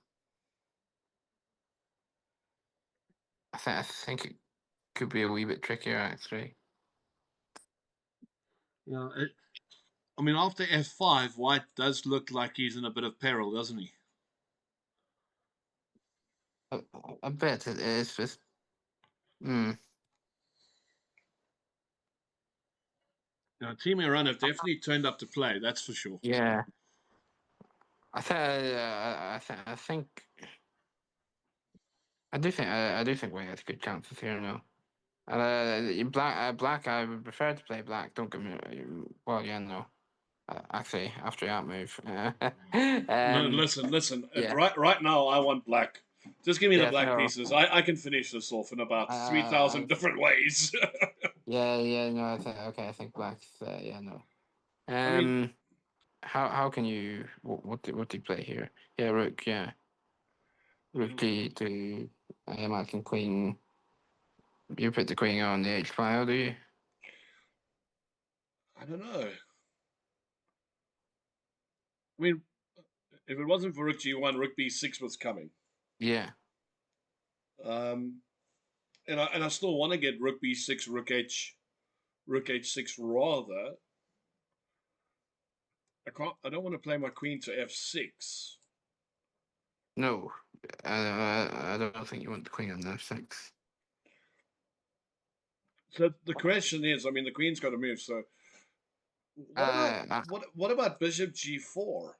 I think it could be a wee bit trickier actually. Yeah, I mean, after f5, White does look like he's in a bit of peril, doesn't he? I bet it is just. Hmm. Now, Team Iran have definitely turned up to play, that's for sure. Yeah. I think. I do think White has good chances here now. Black. I would prefer to play black. Don't get me. Well, yeah, no. Actually, after that move. No, listen. Yeah. Right now, I want black. Just give me the Yes. black No. pieces. I can finish this off in about 3,000 different ways. Yeah. No. Okay. I think black's. Yeah. No. I mean, How can you what do you play here? Yeah, rook. Yeah, rook g to. I imagine queen. You put the queen on the h file, do you? I don't know. I mean, if it wasn't for rook g1, rook b6 was coming. Yeah. And I still want to get rook b6, rook h6 rather. I don't want to play my queen to f6. No, I don't think you want the queen on f6. So the question is, I mean, the queen's got to move. So Uh, what about bishop g4?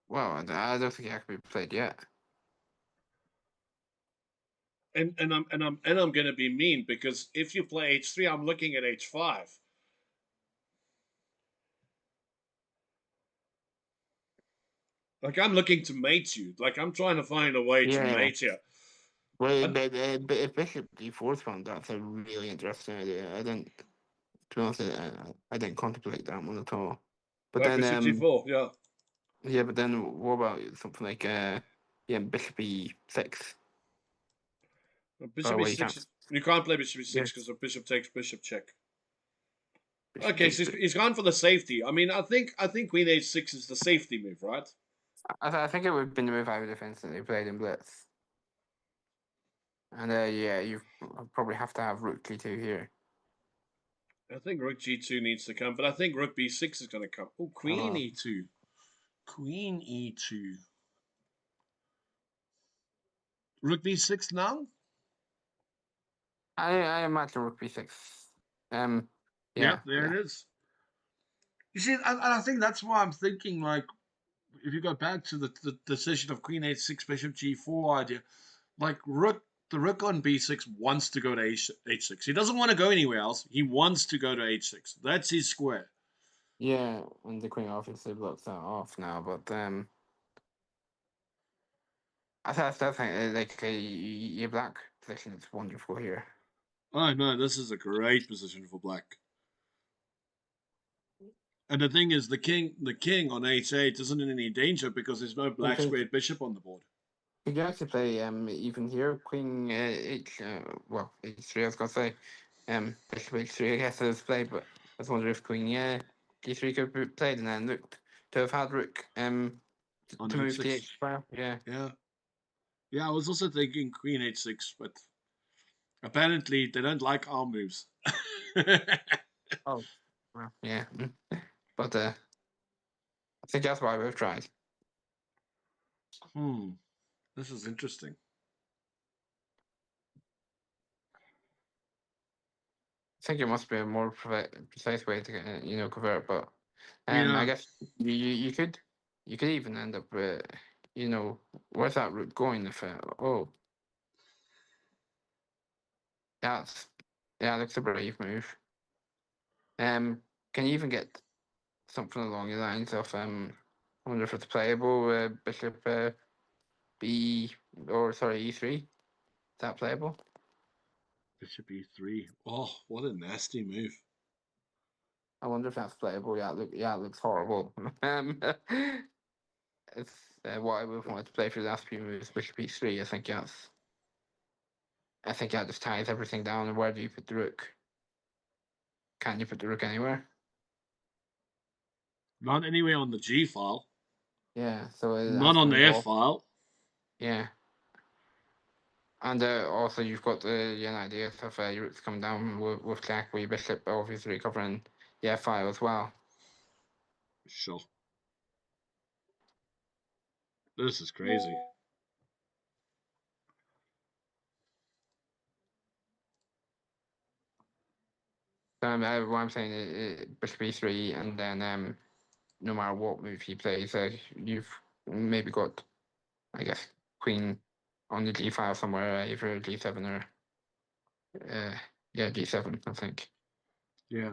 well, I don't think that can be played yet. And I'm going to be mean because if you play h3, I'm looking at h5. Like I'm looking to mate you. Like I'm trying to find a way to Yeah. mate you. Well, I, but if bishop d4 is found, that's a really interesting idea. I didn't, to be honest, I didn't contemplate that one at all. But like then, bishop g4, yeah. yeah, but then what about something like yeah, bishop e6? Bishop Oh, well, you e6. can't. You can't play bishop e6 Yes, because the bishop takes bishop check. bishop Okay, takes. so he's gone for the safety. I mean, I think queen h6 is the safety move, right? I think it would have been the move I would have instantly played in blitz. And yeah, you probably have to have rook g2 here. I think rook g2 needs to come, but I think rook b6 is going to come. Oh, queen Oh, e2. Queen e2. Rook b6 now? I imagine rook b6. Yep, Yeah, there yeah. it is. You see, and I think that's why I'm thinking, like, if you go back to the decision of queen h6, bishop g4 idea, like the rook on b6 wants to go to h6. He doesn't want to go anywhere else. He wants to go to h6. That's his square. Yeah, and the queen obviously blocks that off now, but I still think like your black position is wonderful here. Oh no, this is a great position for black. And the thing is, the king on h8 isn't in any danger because there's no black squared bishop on the board. You can actually play even here queen h well h3 I was gonna say bishop h3 I guess is played, but I was wondering if queen g3 could be played and then looked to have had rook On to move to h6. h file. Yeah. Yeah, I was also thinking queen h6, but apparently they don't like our moves. Oh. Well, yeah. But I think that's why we've tried. This is interesting. I think it must be a more precise way to convert, but I Yeah, guess you could even end up with where's that route going if oh that's that's a brave move. Can you even get something along the lines of I wonder if it's playable bishop b or sorry e3 is that playable? bishop e3. Oh, what a nasty move. I wonder if that's playable. It looks horrible. It's what I would want to play for the last few moves, bishop e3. I think that just ties everything down. And where do you put the rook? Can you put the rook anywhere? Not anywhere on the G file. Yeah, so it has Not to on the move F off. file. Yeah, And also, you've got the idea of your rooks come down with Jack, where your bishop obviously recovering the f-file as well. Sure. This is crazy. What I'm saying is bishop e3, and then no matter what move he plays, you've maybe got, I guess, queen on the g file somewhere, either g7 or g7, I think. Yeah.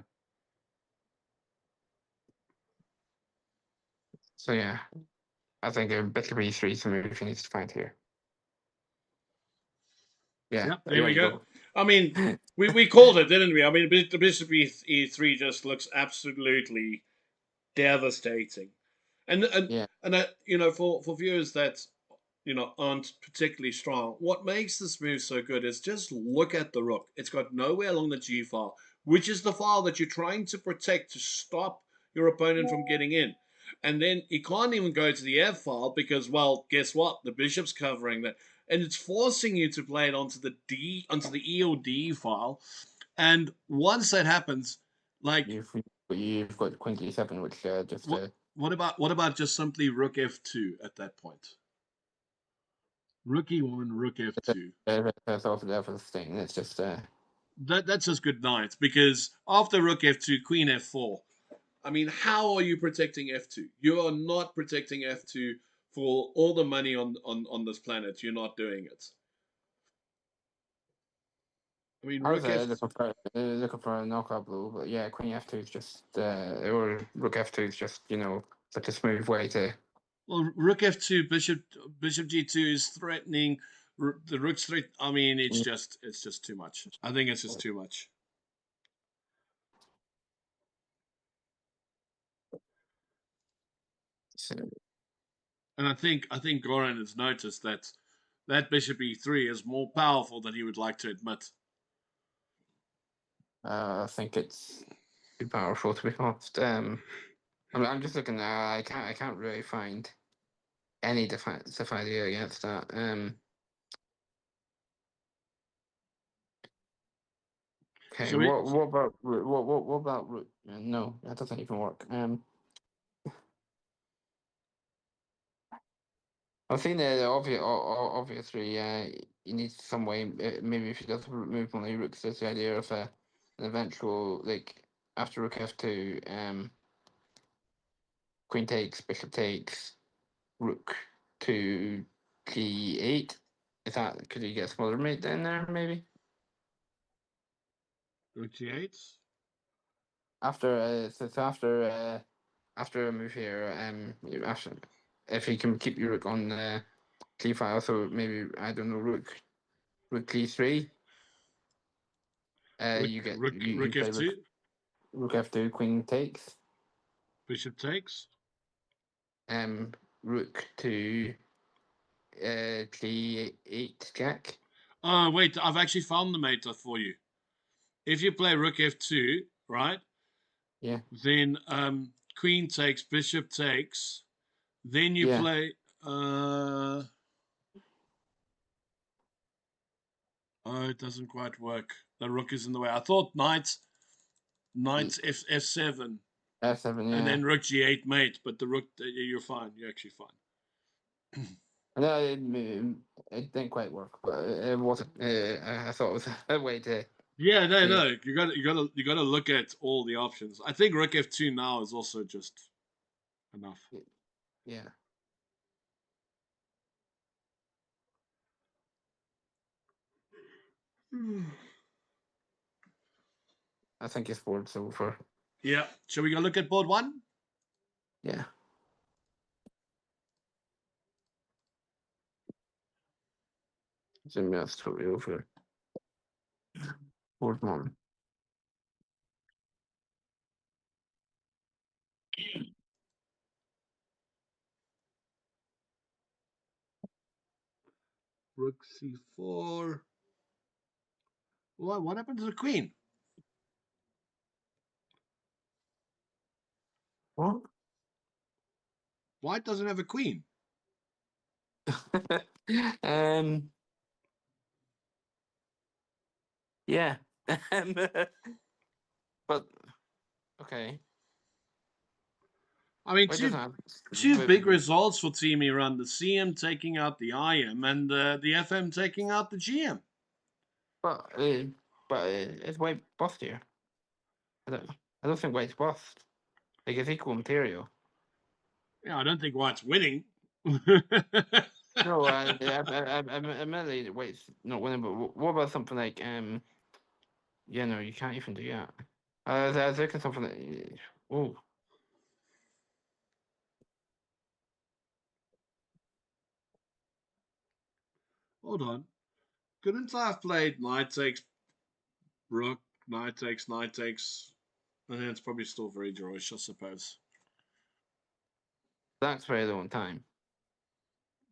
So yeah, I think bishop e3 is the move he needs to find here. Yeah, Yep, there we go. I mean, we called it, didn't we? I mean, the bishop e3 just looks absolutely devastating, and Yeah. for viewers that aren't particularly strong, what makes this move so good is just look at the rook. It's got nowhere along the g file, which is the file that you're trying to protect to stop your opponent from getting in. And then he can't even go to the f file because, well, guess what? The bishop's covering that, and it's forcing you to play it onto the e or d file. And once that happens, like you've got queen g7, which just what about just simply rook f2 at that point? Rook e1, rook f2. that's also devastating. It's just That's just good night, because after rook f2, queen f4. I mean, how are you protecting f2? You are not protecting f2 for all the money on this planet. You're not doing it. I mean, I was rook f2. looking for a knockout blow, but yeah, queen f2 is just or rook f2 is just such a smooth way to. Well, rook f2, bishop g2 is threatening. The rook's threat. I mean, it's just too much. I think it's just too much. So, And I think Goran has noticed that bishop e3 is more powerful than he would like to admit. I think it's too powerful, to be honest. I'm just looking now. I can't really find any defensive idea against that. Okay, what about what about root? No, that doesn't even work. I think that obviously, you need some way. Maybe if you just move one of your rooks, there's the idea of an eventual, like, after rook f2, queen takes, bishop takes, rook to g8. Could you get a smaller mate in there maybe? Rook g8. After a move here, if you can keep your rook on the g file, so maybe I don't know, rook g3. You play f2. rook f2, queen takes. Bishop takes. Rook to g8 jack. Oh wait, I've actually found the mate for you. If you play rook f2, right? Yeah. Then queen takes, bishop takes. Then you play. Oh, it doesn't quite work. The rook is in the way. I thought knight f7. f7, yeah. And then rook g8 mate, but the rook, you're fine. You're actually fine. No, it didn't quite work, but it wasn't. I thought it was a way to. Yeah, no. You gotta look at all the options. I think rook f2 now is also just enough. Yeah. I think it's board's over. Yeah. Shall we go look at board one? Yeah. That's totally over. Board one. Rook c4. What happened to the queen? What? White doesn't have a queen. um. Yeah. But okay. I mean, Wait, two doesn't have, two but, big results for Team Iran: the CM taking out the IM and the FM taking out the GM. but, uh, it's white bust here. I don't think white's bust. Like it's equal material. Yeah, I don't think White's winning. No, admittedly, white's not winning. But what about something like Yeah, no, you can't even do that. I was looking something like, oh, Hold on. Couldn't I have played knight takes rook, knight takes, and then it's probably still very drawish, I suppose. that's very low on time.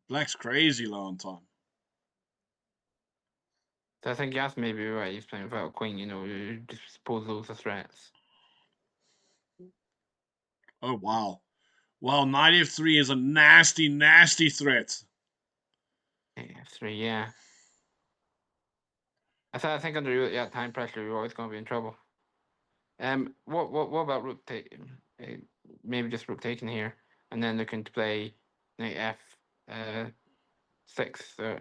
Black's crazy low on time. So I think that's maybe right. He's playing without a queen. You just pose those as threats. Oh wow. Well, knight f3 is a nasty, nasty threat. F3, yeah. I think under that time pressure, you're always going to be in trouble. What about rook take? Maybe just rook taking here, and then looking to play knight f6.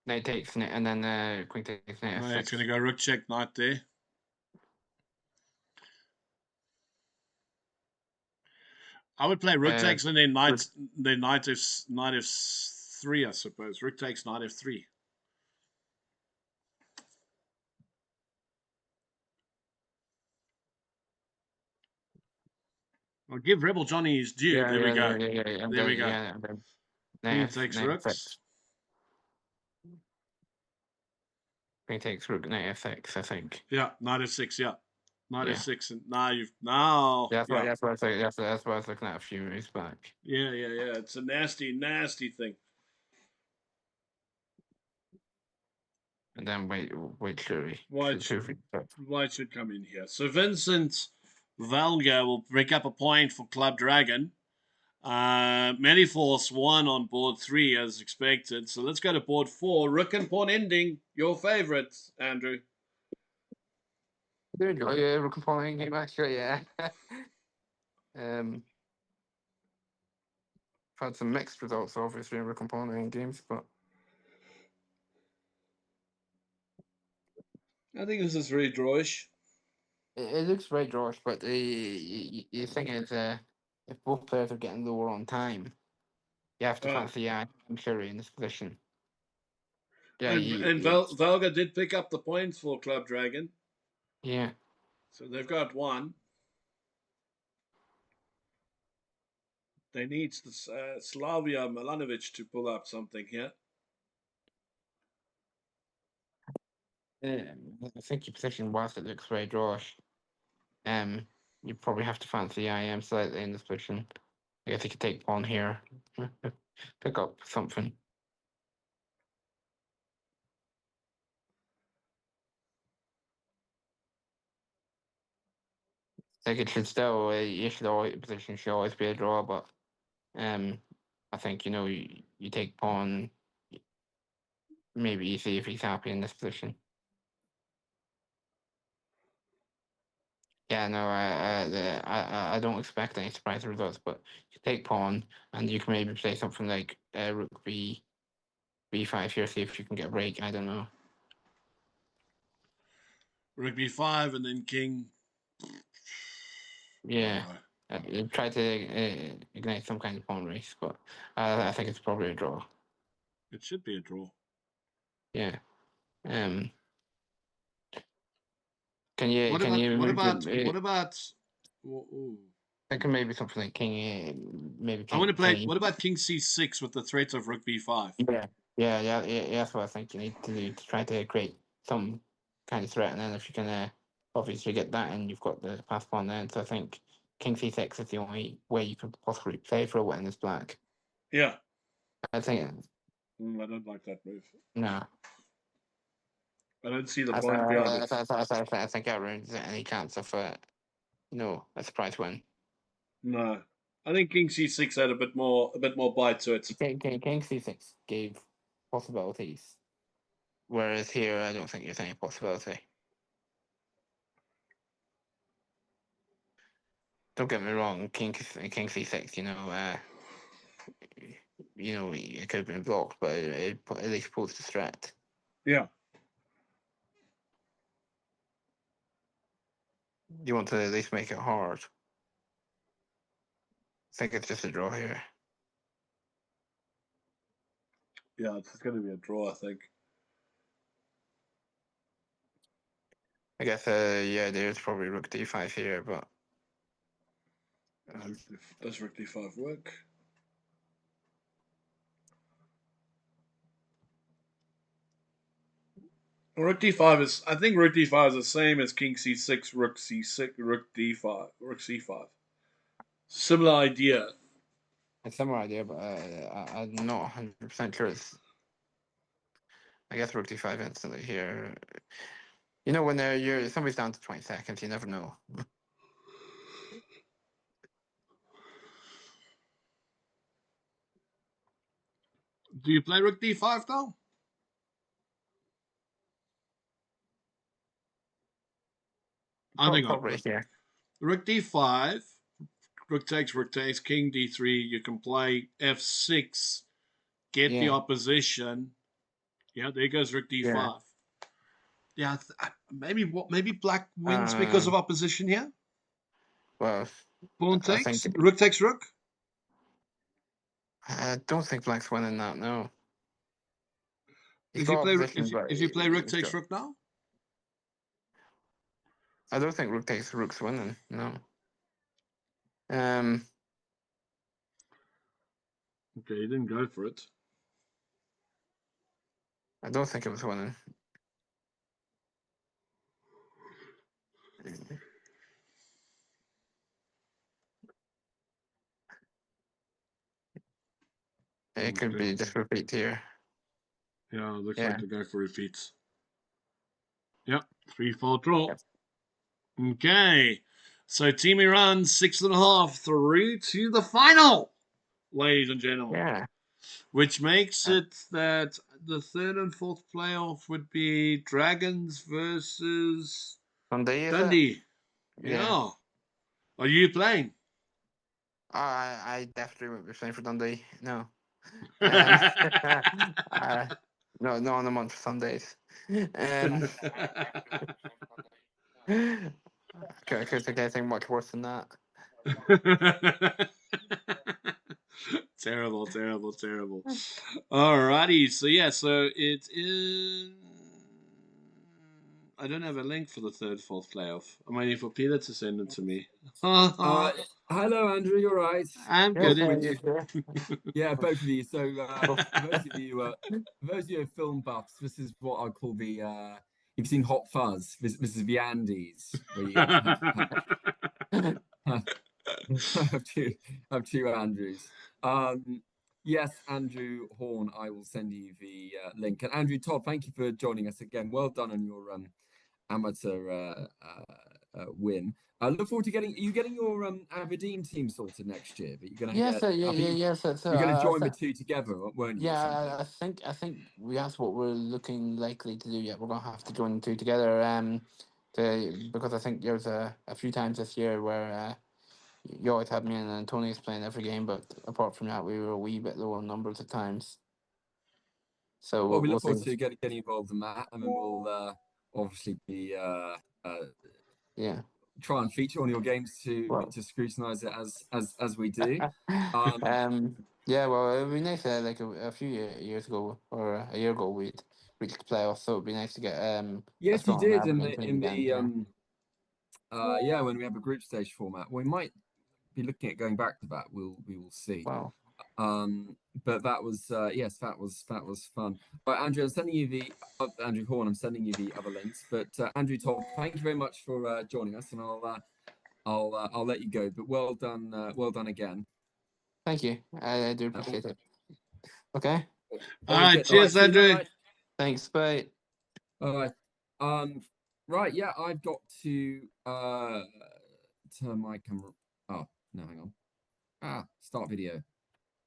Knight takes, and then queen takes knight No, f6. it's going to go rook check knight there. I would play rook takes and then knight f3, I suppose. Rook takes knight f3. I'll give Rebel Johnny his due. Yeah, There we go. yeah. There we go. Yeah, Queen takes knight rooks. f6. Queen takes rook, knight f6, I think. Yeah, knight f6, yeah. Knight Yeah. f6, and now. That's what I was looking at a few moves back. Yeah. It's a nasty, nasty thing. And then wait, Shuri. White should come in here. So Vincent Valga will pick up a point for Club Dragon. Manyforce 1 on board 3 as expected. So let's go to board 4. Rook and pawn ending. Your favorite, Andrew. There you go. Yeah, we're compiling game actually. Yeah. I've had some mixed results, obviously, in compiling games, but I think this is very drawish. it looks very drawish. But the thing is, if both players are getting lower on time, you have to fancy I'm sure in this position. Yeah, and Valga did pick up the points for Club Dragon. Yeah. So they've got one. They need Slavia Milanovic to pull up something here. I think your position, whilst it looks very drawish, you probably have to fancy IM slightly in this position. I guess you could take pawn here, pick up something. Like it should still, position should always be a draw, but I think you take pawn. Maybe you see if he's happy in this position. Yeah, no, I don't expect any surprise results, but you take pawn, and you can maybe play something like rook b5 here, see if you can get a break. I don't know. Rook b5 and then king. Yeah, try to ignite some kind of pawn race, but I think it's probably a draw. It should be a draw. Yeah. What about? Thinking maybe something like king. Maybe king, I want to play. king. What about king c6 with the threat of rook b5? Yeah. That's what I think you need to do to try to create some kind of threat, and then if you can obviously get that in, you've got the pass pawn then. So I think king c6 is the only way you can possibly play for a win is black. Yeah. I think. I don't like that move. No. I don't see the point behind it. I think that ruins any chance of a surprise win. No, I think king c6 had a bit more bite to it. King c6 gave possibilities. Whereas here, I don't think there's any possibility. Don't get me wrong, king c6. It could have been blocked, but it at least pulls the threat. Yeah. You want to at least make it hard. I think it's just a draw here. Yeah, it's going to be a draw, I think. I guess, there's probably rook d5 here, but... Does rook d5 work? Rook d5 is, I think rook d5 is the same as king c6, rook c6, rook d5, rook c5. Similar idea. A similar idea, but I'm not 100% sure it's... I guess rook d5 instantly here. When somebody's down to 20 seconds, you never know. Do you play rook d5 now? I think I'd Probably here. rook d5, rook takes, king d3. You can play f6, get the Yeah. opposition. Yeah, there goes rook d5. Yeah, maybe black wins because of opposition here. Well, Pawn I takes, think rook takes rook. I don't think black's winning that. No. If you play rook takes rook now. I don't think rook takes rook's winning. No. Okay, he didn't go for it. I don't think it was winning. It could be just repeat here. Yeah, looks like to go for repeats. Yep, 3-4 draw. Yep. Okay, so Team Iran 6.5 through to the final, ladies and gentlemen. Yeah. Which makes it that the third and fourth playoff would be Dragons versus Dundee. Yeah. Are you playing? I definitely won't be playing for Dundee. No. No, not on a month for Sundays. Could think anything much worse than that. Terrible. Alrighty, so it is. I don't have a link for the third, fourth playoff. I'm waiting for Peter to send it to me. Hello, Andrew. You're right. I'm good. Yeah, both of you. So for those of you who are film buffs, this is what I call the. You've seen Hot Fuzz. This is the Andes, where you have two Andrews. Yes, Andrew Horn. I will send you the link. And Andrew Todd, thank you for joining us again. Well done on your amateur win. I look forward to getting your Aberdeen team sorted next year. But you're going to you're going to join the two together, weren't you? Yeah, I think that's what we're looking likely to do. Yeah, we're gonna have to join the two together. Because I think there's a few times this year where you always had me and Antonius playing every game, but apart from that, we were a wee bit low on numbers at times. So well, we look forward to getting involved in that, and then we'll obviously be try and feature on your games to scrutinize it as we do. Yeah, well, it would be nice. Like a few years ago or a year ago, we'd reached the playoffs, so it'd be nice to get Yes, you did in the when we have a group stage format. We might be looking at going back to that. We will see. Wow. But that was yes, that was fun. But Andrew, I'm sending you the Andrew Horn. I'm sending you the other links. But Andrew Todd, thank you very much for joining us, and I'll let you go. But well done again. Thank you. I do appreciate it. Okay. All right. Cheers, Andrew. Thanks. Bye. All right. Right. Yeah, I've got to turn my camera. Oh no, hang on. Start video.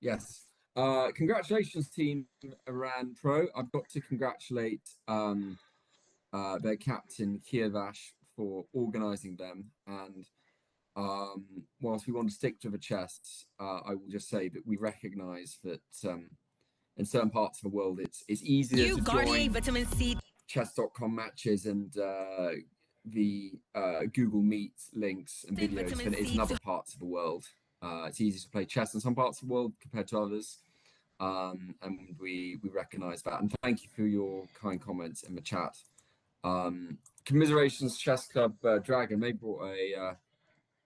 Yes. Congratulations, Team Iran Pro. I've got to congratulate their captain Kievash for organising them. And whilst we want to stick to the chess, I will just say that we recognise that in certain parts of the world, it's easier to join vitamin C. chess.com matches and the Google Meet links and videos than it is in other parts of the world. It's easy to play chess in some parts of the world compared to others. And we recognise that. And thank you for your kind comments in the chat. Commiserations, Chess Club Dragon. They brought a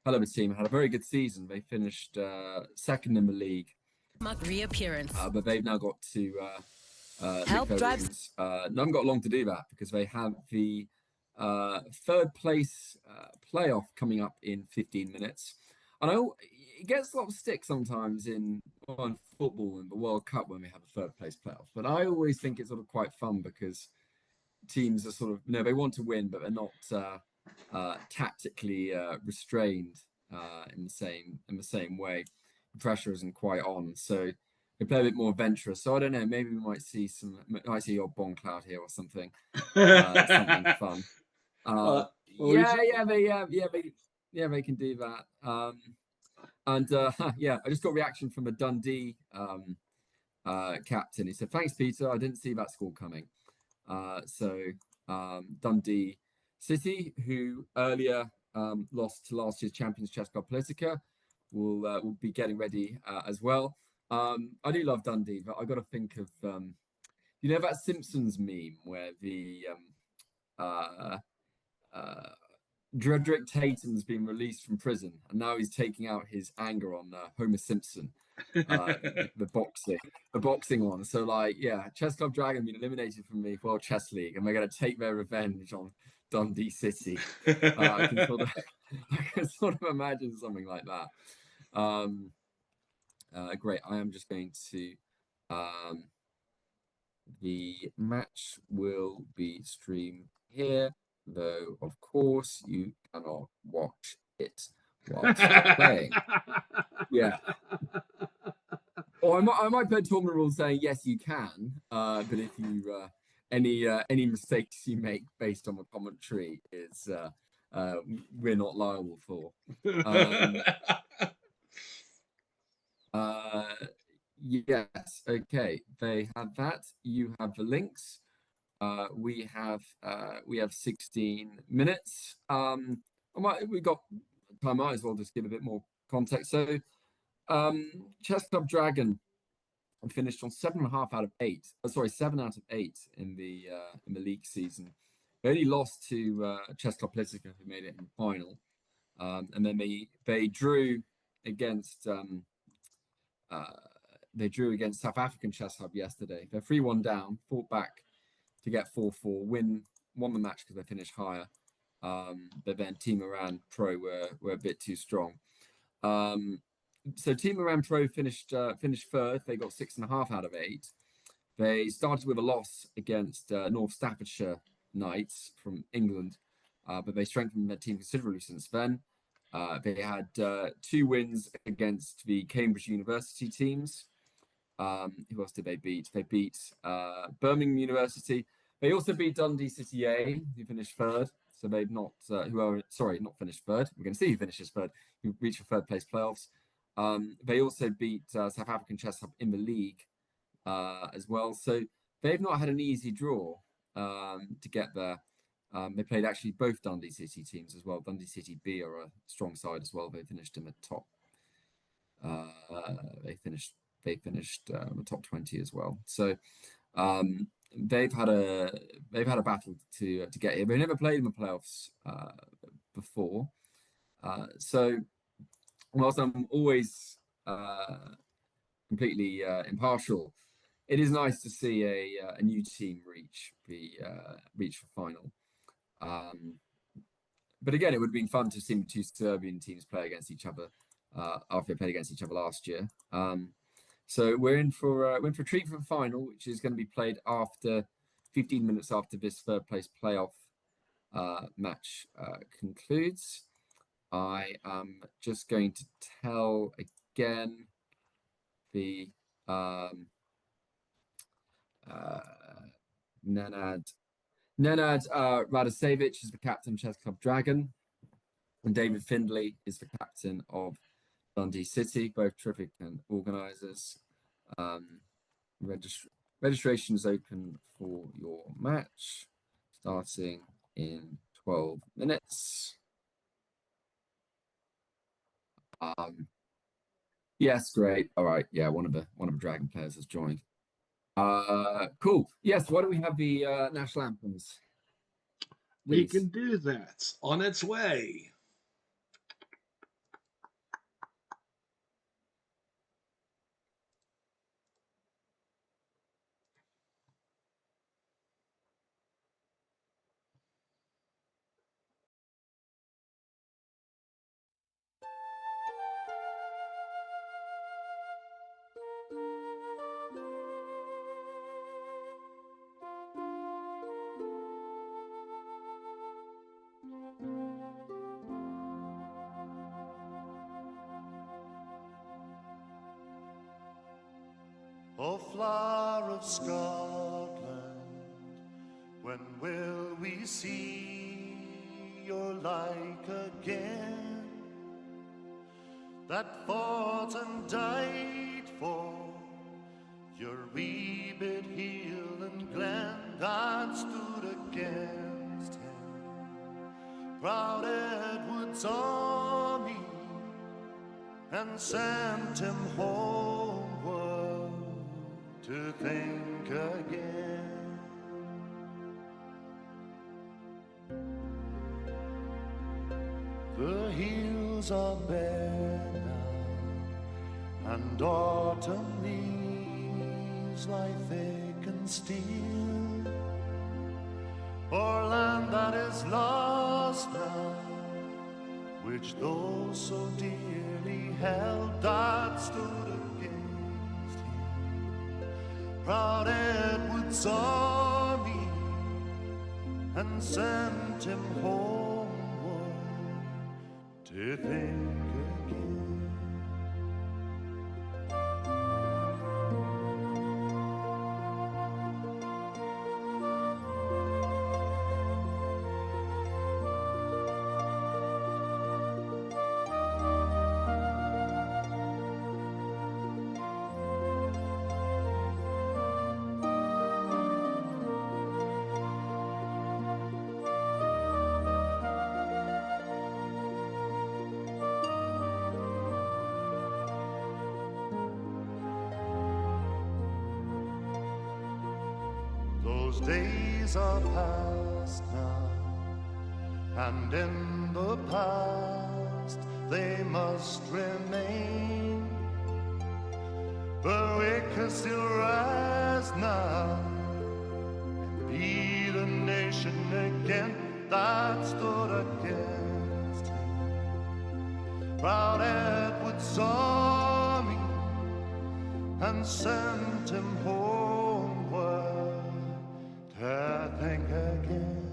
hell of a team. Had a very good season. They finished second in the league. Reappearance. But they've now got to Help drive. haven't got long to do that because they have the third place playoff coming up in 15 minutes. I know it gets a lot of stick sometimes in football and the World Cup when we have a third place playoff, but I always think it's sort of quite fun because teams are sort of, they want to win, but they're not tactically restrained in the same way. The pressure isn't quite on, so they play a bit more adventurous. So I don't know, maybe we might see your Bon Cloud here or something, something fun. They can do that. And yeah, I just got a reaction from a Dundee captain. He said, "Thanks, Peter. I didn't see that score coming." Dundee City, who earlier lost to last year's champions Chess Club Politica, will be getting ready as well. I do love Dundee, but I got to think of that Simpsons meme where the Dredrick Tatum's been released from prison, and now he's taking out his anger on Homer Simpson, the boxing one. So, like, yeah, Chess Club Dragon been eliminated from the World Chess League, and they're going to take their revenge on Dundee City. I can sort of imagine something like that. Great. I am just going to. The match will be streamed here, though of course you cannot watch it whilst playing. Yeah. Or I might put a tournament rule saying yes you can, but if you any mistakes you make based on the commentary is we're not liable for. Yes, okay. They have that. You have the links. We have 16 minutes. We got time. Might as well just give a bit more context. So, Chess Club Dragon finished on 7.5 out of 8. Sorry, 7 out of 8 in the league season. They only lost to Chess Club Politica, who made it in the final, and then they drew against South African Chess Hub yesterday. They're 3-1 down, fought back to get 4-4, won the match because they finished higher. But then Team Iran Pro were a bit too strong. So Team Iran Pro finished third. They got 6.5 out of 8. They started with a loss against North Staffordshire Knights from England, but they strengthened their team considerably since then. They had 2 wins against the Cambridge University teams. Who else did they beat? They beat Birmingham University. They also beat Dundee City A, who finished third. So they've not not finished third. We're going to see who finishes third, who reached the third place playoffs. They also beat South African Chess Hub in the league as well. So they've not had an easy draw to get there. They played actually both Dundee City teams as well. Dundee City B are a strong side as well. They finished in the top. They finished the top 20 as well. So they've had a battle to get here. They've never played in the playoffs before. So whilst I'm always completely impartial, it is nice to see a new team reach the final. But again, it would have been fun to see the 2 Serbian teams play against each other after they played against each other last year. So we're in for a treat for the final, which is going to be played after 15 minutes after this third place playoff match concludes. I am just going to tell again the Um, uh, Nenad Radosevich is the captain of Chess Club Dragon, and David Findlay is the captain of Dundee City, both terrific and organisers. Registration is open for your match, starting in 12 minutes. Yes, great. All right, yeah, one of the Dragon players has joined. Cool. Yes, why don't we have the national anthems? We Please. can do that. On its way. O flower of Scotland, when will we see your like again? That fought and died for your wee bit hill and glen, that stood against him. Proud Edward's army, and sent him homeward to think again. The hills are bare now, and autumn leaves lie thick and still. O'er land that is lost now, which those so dearly held, that stood against him. Proud Edward's army, and sent him homeward to think again. Those days are past now, and in the past they must remain. But we can still rise now and be the nation again that stood against him. Proud Edward's army, and sent him homeward to think again.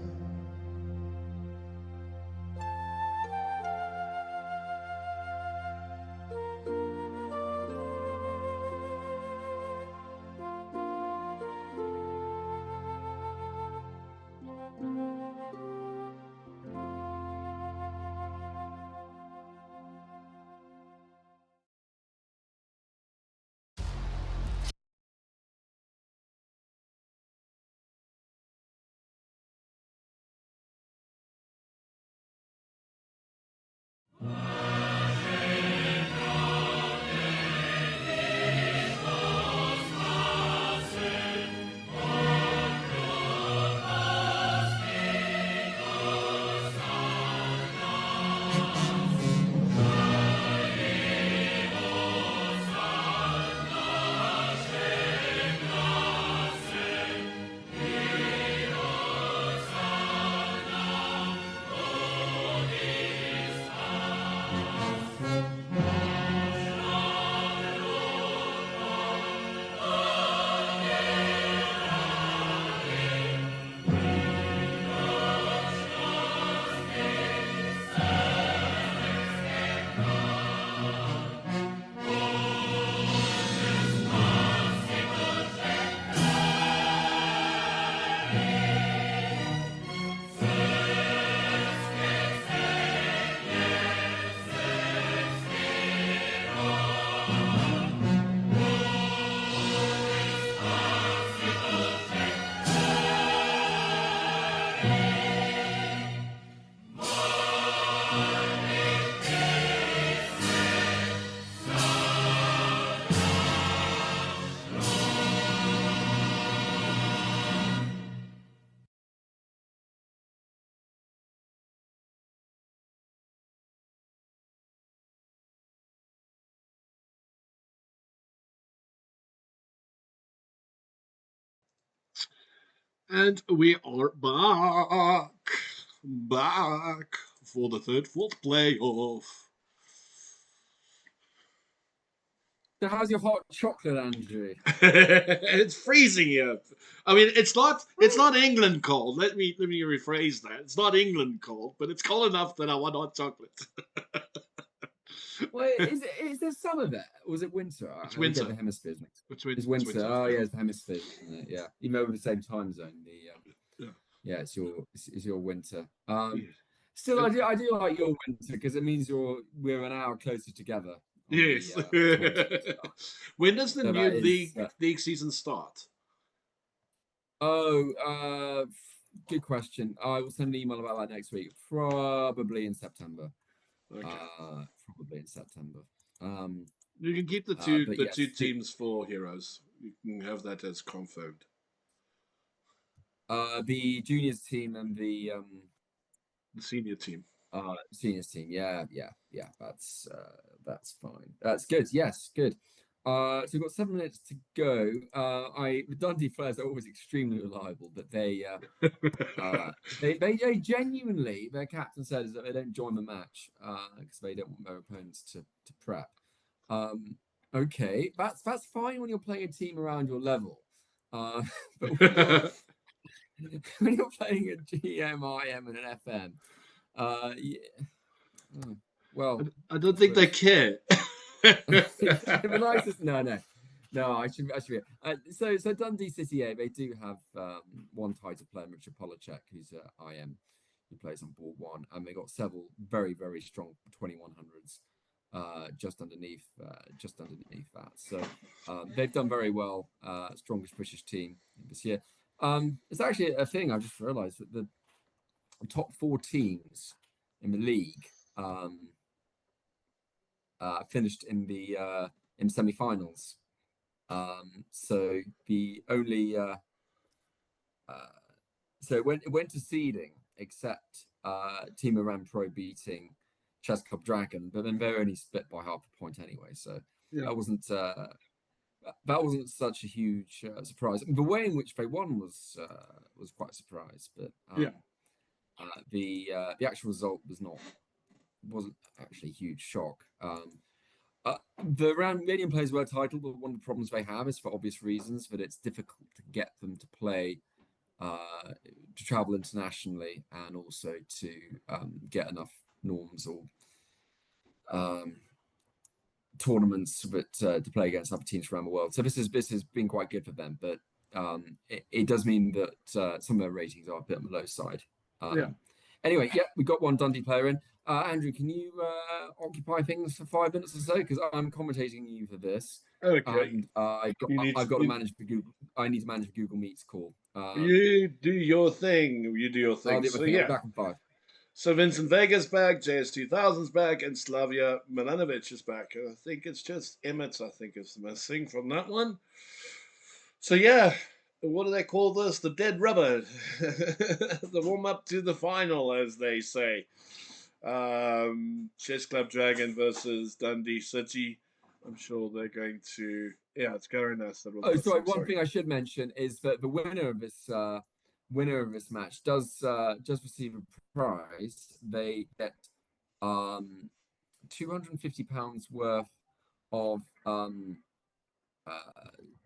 And we are back for the fourth playoff. So how's your hot chocolate, Andrew? It's freezing here. I mean, it's not England cold. Let me rephrase that. It's not England cold, but it's cold enough that I want hot chocolate. Well, is there summer there? Or was it winter? It's I get winter. the hemispheres mixed. It's It's winter. winter. Oh yeah, it's the hemispheres, isn't it? Yeah, even though we're the same time zone. Yeah. It's your winter. Yes. Still, I do like your winter because it means we're an hour closer together. Yes. When does the So new that is, league season start? good question. I will send an email about that next week. Probably in September. Okay. Probably in September. You can keep the two teams for heroes. You can have that as confirmed. The juniors team and the senior team. Seniors team. Yeah. That's fine. That's good. Yes, good. So we've got 7 minutes to go. The Dundee players are always extremely reliable, but they genuinely, their captain says that they don't join the match because they don't want their opponents to prep. Okay, that's fine when you're playing a team around your level. But when you're playing a GM, IM, and an FM, yeah. Well, I don't think they care. The nicest, no. I should. So Dundee City A, they do have one title player, Richard Polacek, who's IM, who plays on board 1, and they got several very, very strong 2100s just underneath that. So they've done very well. Strongest British team this year. It's actually a thing I just realised that the top 4 teams in the league finished in the semi-finals. So the only so it went to seeding, except Team Iran Pro beating Chess Club Dragon, but then they're only split by half a point anyway. So that wasn't such a huge surprise. The way in which they won was quite a surprise, but the actual result wasn't actually a huge shock. The Romanian players were titled, but one of the problems they have is, for obvious reasons, that it's difficult to get them to play, to travel internationally, and also to get enough norms or tournaments to play against other teams around the world. So this has been quite good for them, but it does mean that some of their ratings are a bit on the low side. Anyway, we got one Dundee player in. Andrew, can you occupy things for 5 minutes or so? Because I'm commentating you for this. Okay. And I need to manage the Google Meets call. You do your thing. I'll So be back in 5. So Vincent Vega's back, JS2000's back, and Slavia Milanovic is back. I think it's just Emmett, I think, is missing from that one. So what do they call this? The dead rubber. The warm-up to the final, as they say. Chess Club Dragon versus Dundee City. I'm sure they're going to... Yeah, it's Garanas. Sorry. One thing I should mention is that the winner of this match does receive a prize. They get £250 worth of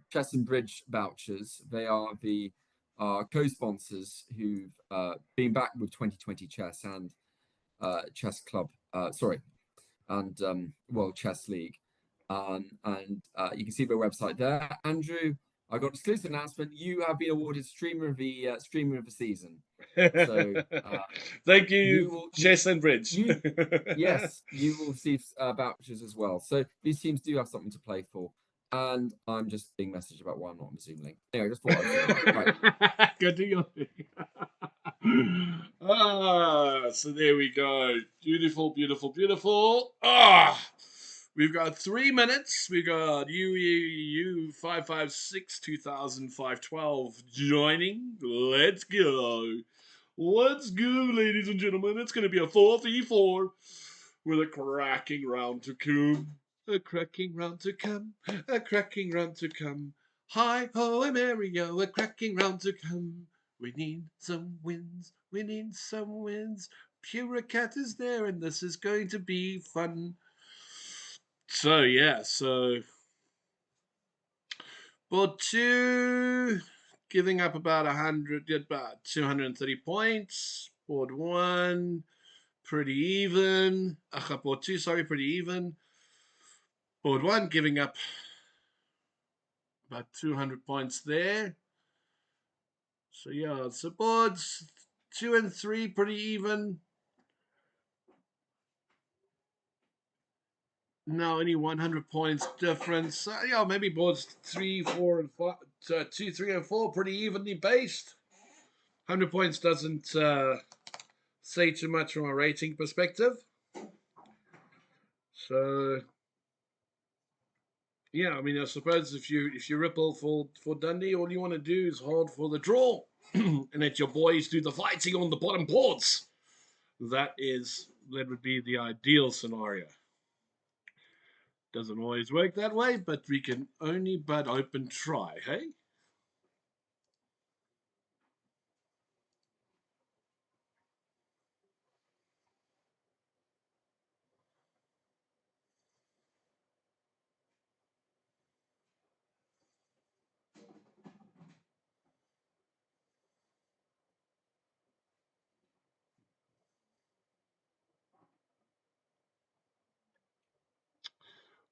chess and bridge vouchers. They are the co-sponsors who've been back with 2020 Chess and Chess Club, and World Chess League. And you can see their website there. Andrew, I got an exclusive announcement. You have been awarded streamer of the season. So thank you, Chess and Bridge. Yes, you will receive vouchers as well. So these teams do have something to play for. And I'm just being messaged about why I'm not on the Zoom link. Anyway, just thought I'd say that. Right. Good to your thing. So there we go. Beautiful, beautiful, beautiful. We've got 3 minutes. We got UEU 556 2005-12 joining. Let's go. Let's go, ladies and gentlemen. It's going to be a 4v4 with a cracking round to come. A cracking round to come. A cracking round to come. Hi ho, Mario, a cracking round to come. We need some wins. We need some wins. Puricat is there, and this is going to be fun. So yeah, so board 2 giving up about 230 points. Board 1 pretty even. Board 2, sorry, pretty even. Board 1 giving up about 200 points there. So yeah, so boards 2 and 3 pretty even. No, only 100 points difference. Yeah, maybe boards 3, 4, and 5, 2, 3, and 4 pretty evenly based. 100 points doesn't say too much from a rating perspective. So yeah, I mean, I suppose if you ripple for Dundee, all you want to do is hold for the draw, and let your boys do the fighting on the bottom boards. That would be the ideal scenario. Doesn't always work that way, but we can only but hope and try, hey?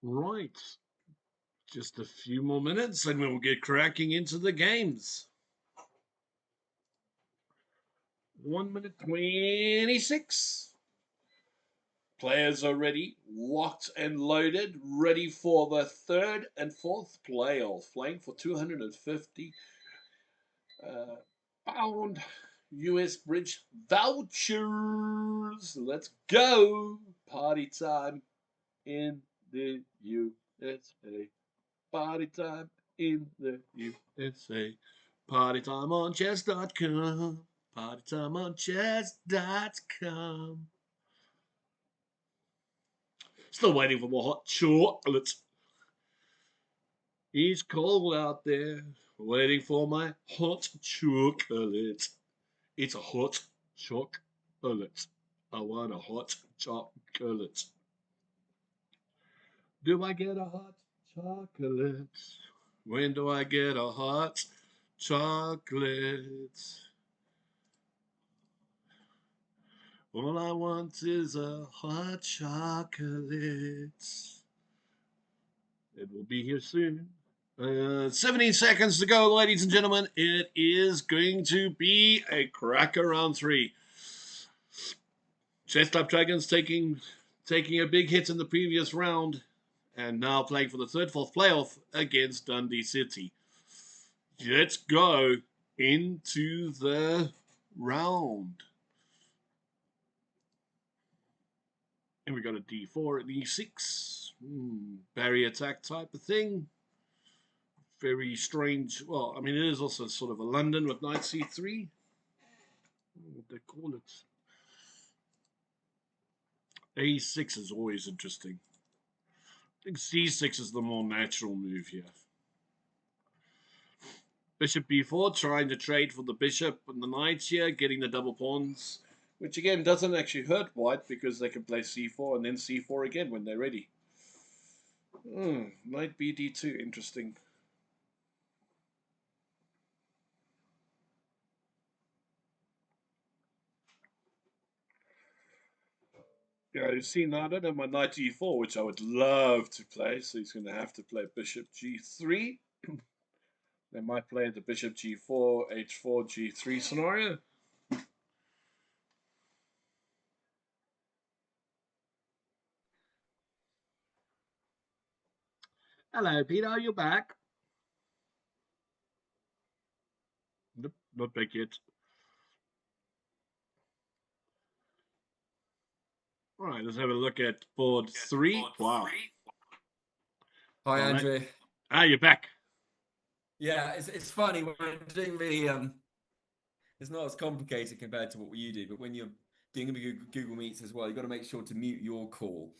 Right. Just a few more minutes and we'll get cracking into the games. 1 minute 26. Players are ready, locked and loaded, ready for the third and fourth playoff, playing for 250 pound US bridge vouchers. Let's go. Party time in the USA. Party time in the USA. Party time on chess.com. Party time on chess.com. Still waiting for more hot chocolate. It's cold out there. Waiting for my hot chocolate. It's a hot chocolate. I want a hot chocolate. Do I get a hot chocolate? When do I get a hot chocolate? All I want is a hot chocolate. It will be here soon. 17 seconds to go, ladies and gentlemen. It is going to be a cracker round 3. Chess Club Dragons taking a big hit in the previous round and now playing for the third, fourth playoff against Dundee City. Let's go into the round. And we got a d4 and e6. Barrier attack type of thing. Very strange. Well, I mean, it is also sort of a London with knight c3. What they call it. a6 is always interesting. I think c6 is the more natural move here. Bishop b4, trying to trade for the bishop and the knight here, getting the double pawns. Which again doesn't actually hurt white because they can play c4 and then c4 again when they're ready. Knight bd2, interesting. Yeah, you've seen I don't have my knight e4, which I would love to play, so he's going to have to play bishop g3. They might play the bishop g4, h4, g3 scenario. Hello, Peter, are you back? Nope, not back yet. All right, let's have a look at board 3. Wow. Hi, Andre. You're back. Yeah, it's funny when we're doing the it's not as complicated compared to what you do, but when you're doing Google Meets as well, you've got to make sure to mute your call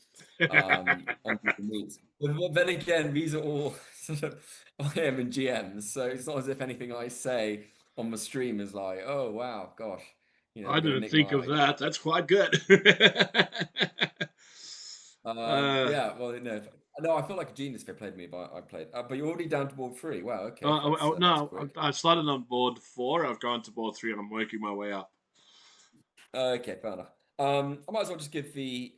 on Google Meets. But then again, these are all sort of IM and GMs, so it's not as if anything I say on the stream is like, oh wow, gosh, you know, I they're gonna didn't nick my think of idea. that. That's quite good. Yeah, well, no, I feel like a genius if I played me, but I played. But you're already down to board 3. Wow, okay, that's No, quick. I started on board 4. I've gone to board 3, and I'm working my way up. Okay, fair enough. I might as well just give them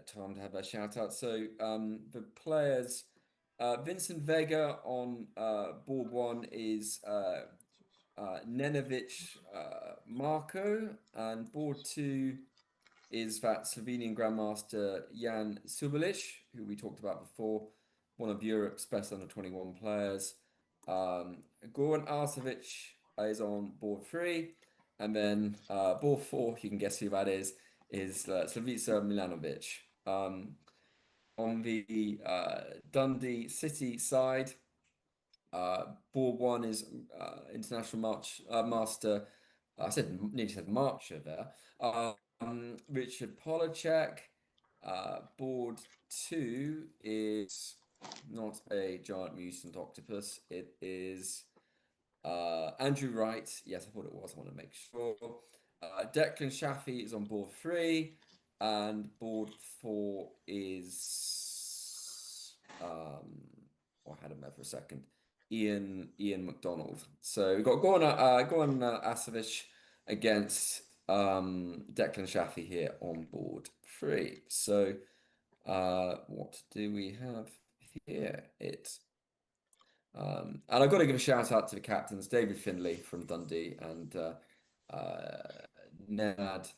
time to have a shout out. So the players, Vincent Vega on board 1 is Nenevich Marco, and board 2 is that Slovenian Grandmaster Jan Subilic, who we talked about before, one of Europe's best under 21 players. Goran Arsevic is on board 3, and then board 4, you can guess who that is Slavica Milanovic. On the Dundee City side, board 1 is international master. Nearly said Marcher there. Richard Polacek. Board 2 is not a giant mutant octopus. It is Andrew Wright. Yes, I thought it was. I want to make sure. Declan Shafi is on board 3, and board 4 is I had him there for a second. Ian McDonald. So we've got Goran Asovic against Declan Shafi here on board 3. So what do we have here? And I've got to give a shout out to the captains, David Finlay from Dundee and Nenad.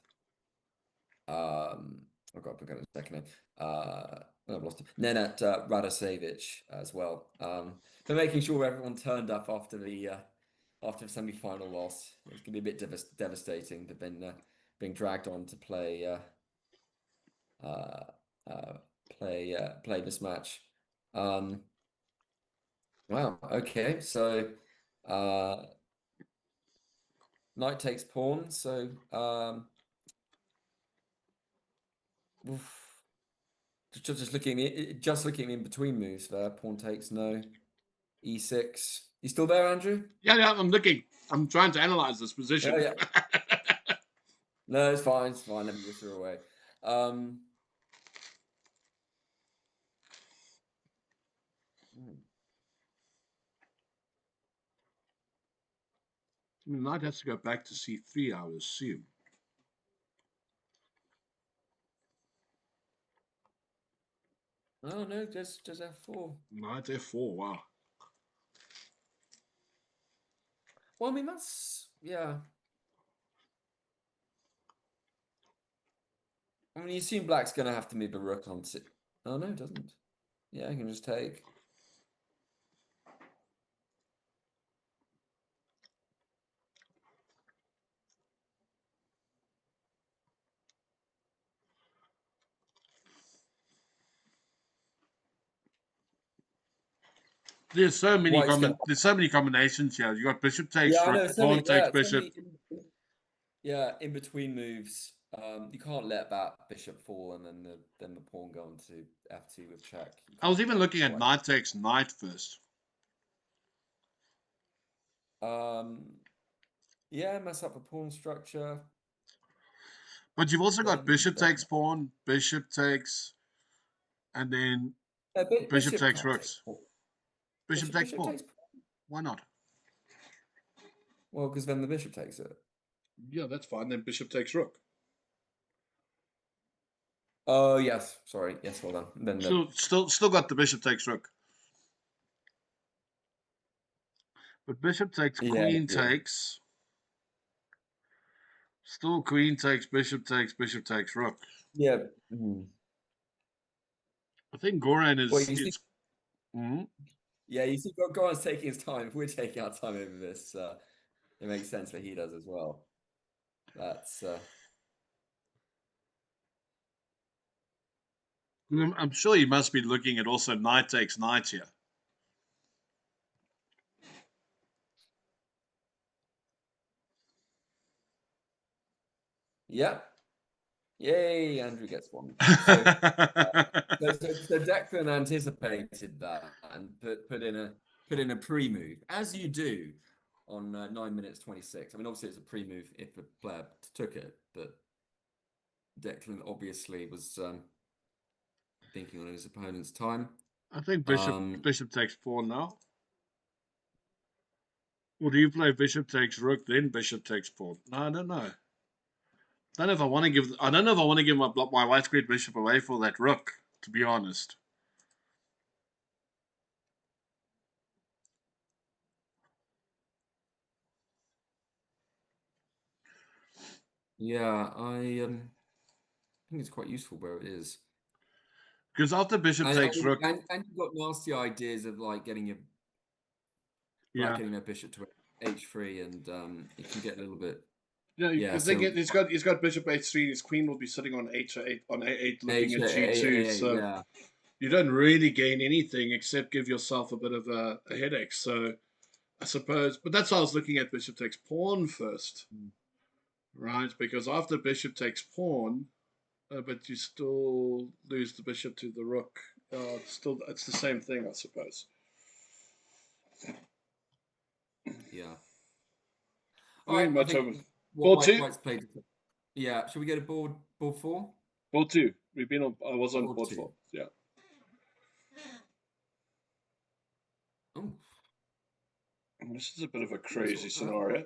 I've got to get a second name. I've lost it. Nenad Radosevich as well. For making sure everyone turned up after the semi-final loss. It's going to be a bit devastating. They've been being dragged on to play this match. Wow. Okay. So knight takes pawn. So just looking in between moves there. Pawn takes no. E6. You still there, Andrew? Yeah, I'm looking. I'm trying to analyze this position. Yeah. No, it's fine. It's fine. Let me whisker away. Knight has to go back to C3, I would assume. Oh no, just F4. Knight F4. Wow. Well, I mean that's yeah. I mean, you assume black's going to have to move a rook onto. Oh no, it doesn't. Yeah, I can just take. There's so many combinations here. You got bishop takes, Yeah, I know. pawn takes bishop. In between moves, you can't let that bishop fall and then the pawn go into F2 with check. I was even looking at knight takes knight first. Yeah, mess up the pawn structure. But you've also got bishop takes pawn, bishop takes, and then bishop takes rooks. Bishop takes pawn. Why not? Well, because then the bishop takes it. Yeah, that's fine. Then bishop takes rook. Oh yes, sorry. Yes, hold on. Then still got the bishop takes rook. But bishop takes queen takes. Still queen takes bishop takes rook. Yeah. I think Goran is. Yeah, you see, Goran's taking his time. If we're taking our time over this, it makes sense that he does as well. That's. I'm sure you must be looking at also knight takes knight here. Yeah. Yay, Andrew gets one. So Declan anticipated that and put in a pre-move, as you do on 9 minutes 26. I mean, obviously it's a pre-move if the player took it, but Declan obviously was thinking on his opponent's time. I think bishop takes pawn now. Or do you play bishop takes rook, then bishop takes pawn? No, I don't know. I don't know if I want to give my white squared bishop away for that rook, to be honest. Yeah, I think it's quite useful where it is. Because after bishop takes rook, and you've got nasty ideas of like getting your getting their bishop to h3, and it can get a little bit. Yeah, he's got bishop h3. His queen will be sitting on h8 on a8, looking at g2. So you don't really gain anything except give yourself a bit of a headache. So I suppose, but that's why I was looking at bishop takes pawn first, right? Because after bishop takes pawn, but you still lose the bishop to the rook. It's the same thing, I suppose. Yeah. All right, I think board 2. White's played. Yeah. Should we go to board 4? Board 2. I was on board 4. Yeah. Oh. This is a bit of a crazy scenario.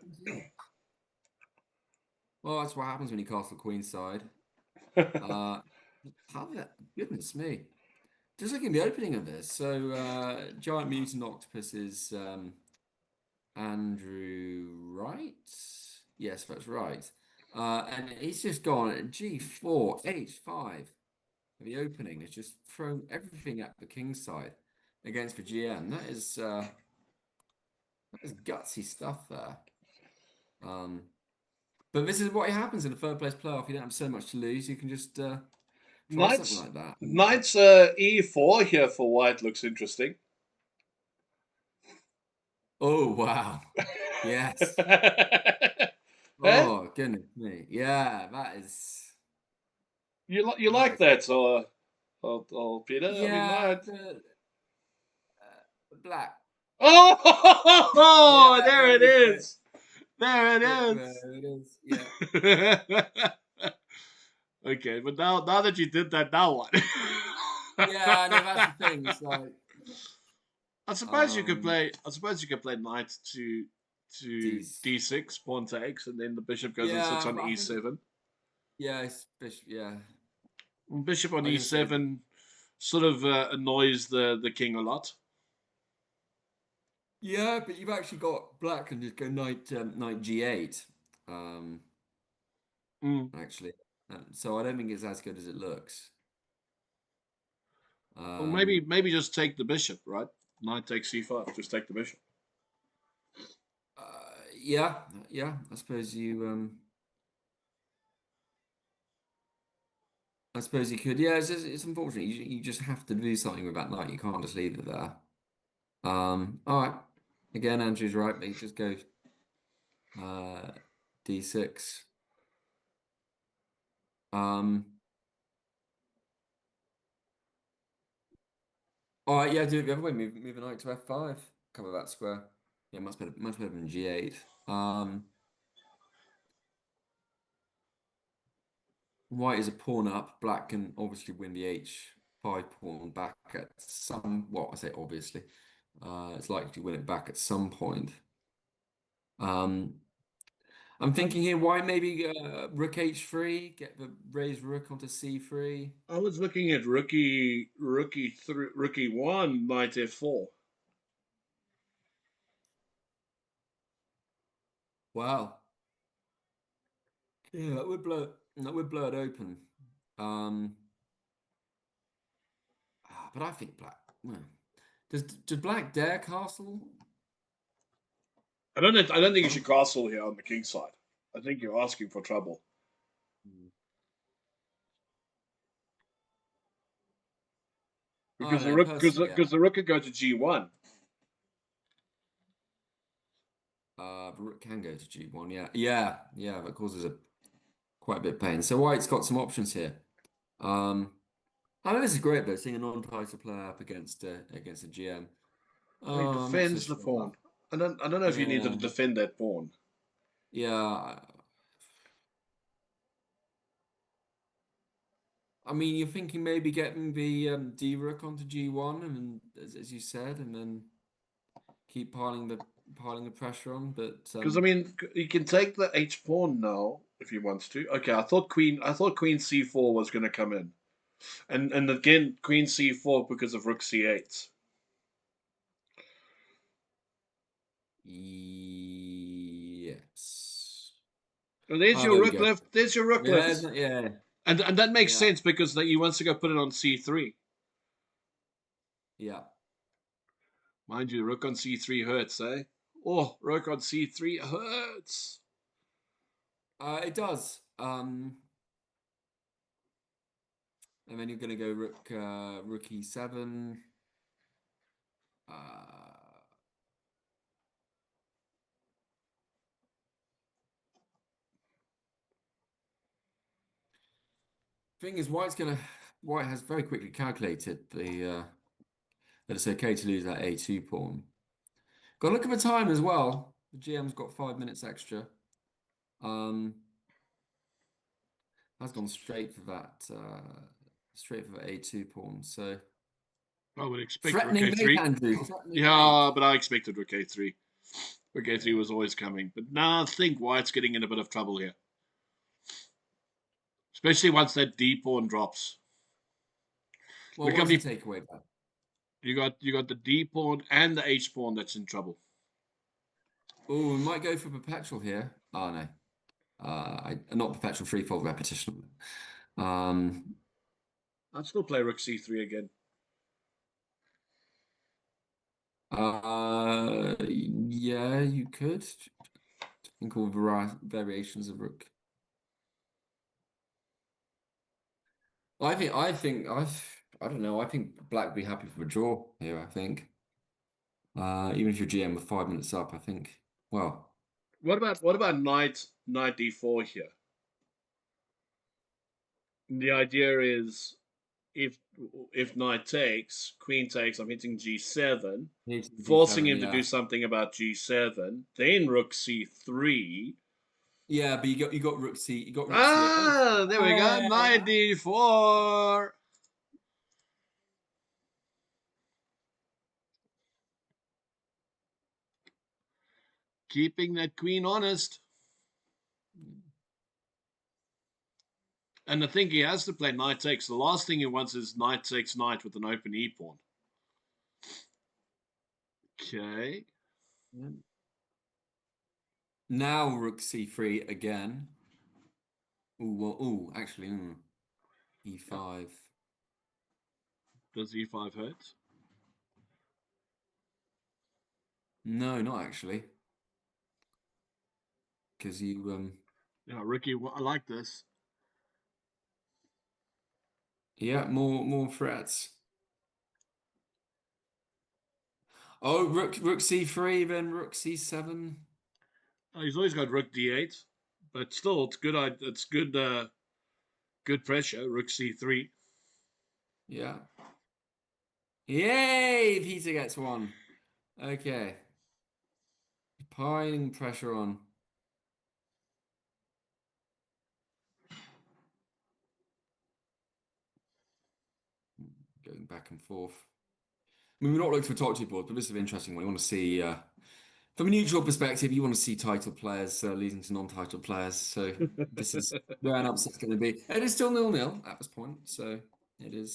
Well, that's what happens when you castle queenside. Goodness me. Just looking at the opening of this. So, Giant Mutant Octopus is Andrew Wright? Yes, that's right. And he's just gone at G4, H5. The opening has just thrown everything at the king side against the GM. That is gutsy stuff there. But this is what happens in a third place playoff. You don't have so much to lose. You can just try something like that. Knight's E4 here for white looks interesting. Oh, wow. Yes. Oh, goodness me. Yeah, that is... You like that, so, Peter? Yeah, black. Oh, yeah, there it is. There it is. There it is, yeah. Okay, but now that you did that, now what? Yeah, no, that's the thing. It's like... I suppose you could play knight to d6, pawn takes, and then the bishop goes and sits on e7. Yeah, Bishop on e7 sort of annoys the king a lot. Yeah, but you've actually got black and just go knight g8. Actually, so I don't think it's as good as it looks. Well, maybe just take the bishop, right? Knight takes c5. Just take the bishop. Yeah. I suppose you. I suppose you could. Yeah, it's unfortunate. You just have to do something with that knight. You can't just leave it there. All right. Again, Andrew's right. But you just go d6. All right, yeah, do it the other way. Move a knight to f5. Cover that square. Yeah, much better than g8. White is a pawn up. Black can obviously win the h5 pawn back at some. Well, I say obviously. It's likely to win it back at some point. I'm thinking here, White maybe rook h3, get the raised rook onto c3. I was looking at rook e1, knight f4. Wow. Yeah, that would blow it open. But I think black. Well, does black dare castle? I don't think you should castle here on the king side. I think you're asking for trouble. Because the rook could go to g1. The rook can go to g1. Yeah. That causes quite a bit of pain. So White's got some options here. I know this is great though, seeing a non-title player up against a GM. He defends the pawn. I don't know if you need to Yeah. defend that pawn. Yeah. I mean, you're thinking maybe getting the D rook onto G1, and as you said, and then keep piling the pressure on. But Because I mean, you can take the H pawn now if he wants to. Okay, I thought Queen C4 was going to come in, and again Queen C4 because of Rook C8. yes. And there's Oh, your there we rook go. left. There's your rook Yeah, left. yeah, And that makes yeah, sense because he wants to go put it on C3. yeah. Mind you, rook on C3 hurts, eh? Oh, rook on C3 hurts. It does. And then you're going to go rook E7. Thing is, White has very quickly calculated that it's okay to lose that A2 pawn. Got to look at the time as well. The GM's got 5 minutes extra. Has gone straight for that A2 pawn. So I would expect rook threatening late, A3. Andrew. Threatening late. Yeah, but I expected rook A3. Rook A3 was always coming. But now I think White's getting in a bit of trouble here. Especially once that D pawn drops. Well, Look what how does he many take away that? you got the D pawn and the H pawn that's in trouble. Oh, we might go for perpetual here. Oh no. Not perpetual freefold repetition. I'd still play rook C3 again. Yeah, you could. Think all variations of rook. I don't know. I think Black would be happy for a draw here, I think. Even if your GM with 5 minutes up, I think. Well, What about knight D4 here? The idea is if knight takes, queen takes, I'm hitting G7, needs to forcing D7, him to do yeah. something about G7, then rook C3. Yeah, but you got rook C, you got rook C8. Ah, there we go. Knight D4. Keeping that queen honest. And I think he has to play knight takes. The last thing he wants is knight takes knight with an open e pawn. Okay. Now rook C3 again. Actually, E5. Does E5 hurt? No, not actually. Because Yeah, Ricky, I like this. yeah, more threats. Oh, rook C3, then rook C7. Oh, he's always got rook D8, but still, it's good. It's good. Good pressure. Rook C3. Yeah. Yay! Peter gets one. Okay. Piling pressure on. Going back and forth. I mean, we're not looking for top two boards, but this is an interesting one. You want to see, from a neutral perspective, you want to see title players losing to non-title players. So this is where an upset's going to be. It is still 0-0 at this point, so it is.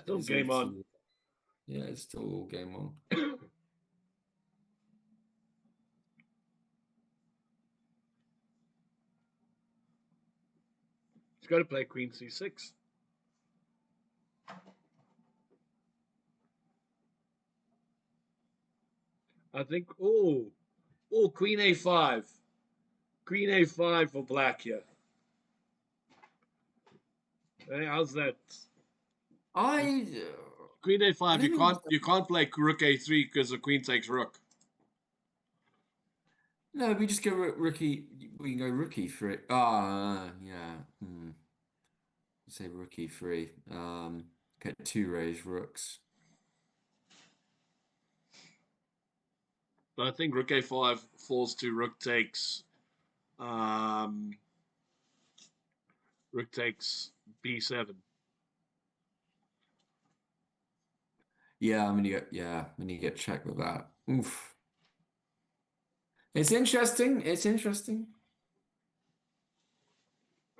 Still game on. Yeah, it's still all game on. He's got to play Queen C6. I think. Queen A5. Queen A5 for black here. Hey, how's that? Queen A5. You can't play rook A3 because the queen takes rook. No, we just go rookie. We can go rookie for it. Yeah. Say rookie free. Get two raised rooks. But I think rook a5 falls to rook takes b7. Yeah, I'm gonna get checked with that. Oof. It's interesting. It's interesting.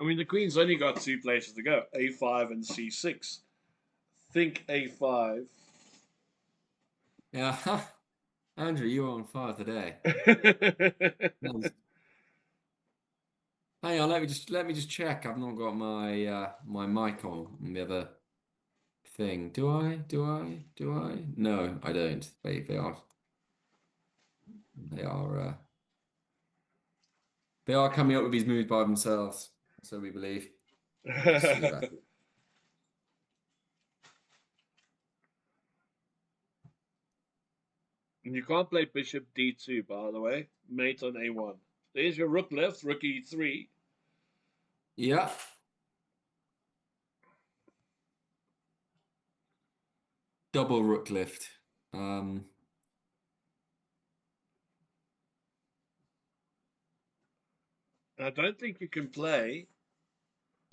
I mean, the queen's only got 2 places to go, a5 and c6. Think a5. Yeah. Andrew, you're on fire today. Nice. Hang on, let me just check. I've not got my my mic on the other thing. Do I? Do I? Do I? No, I don't. They are coming up with these moves by themselves, so we believe. Just leave that. And you can't play bishop d2, by the way. Mate on a1. There's your rook left, rook e3. Yeah. Double rook lift. I don't think you can play.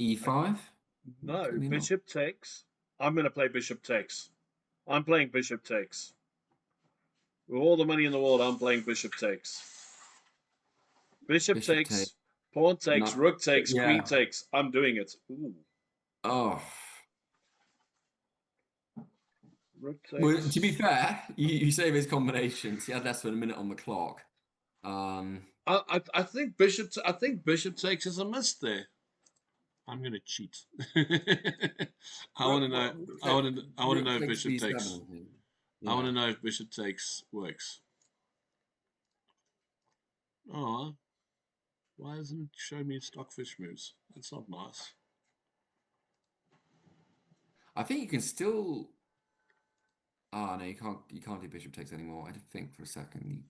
E5? No, Can he not? bishop takes. I'm going to play bishop takes. I'm playing bishop takes. With all the money in the world, I'm playing bishop takes. Bishop Bishop takes, take. pawn takes, Not, rook takes, queen yeah. takes. I'm doing it. Ooh. Oh. Rook Well, takes. to be fair, you say those combinations. He had less than a minute on the clock. I think bishop. I think bishop takes is a miss there. I'm gonna cheat. I want to know. I want to. I want to know if takes bishop B7, takes. I think. I want Yeah. to know if bishop takes works. Oh, why doesn't it show me stockfish moves? That's not nice. I think you can still. Ah, no, you can't. You can't do bishop takes anymore. I did think for a second.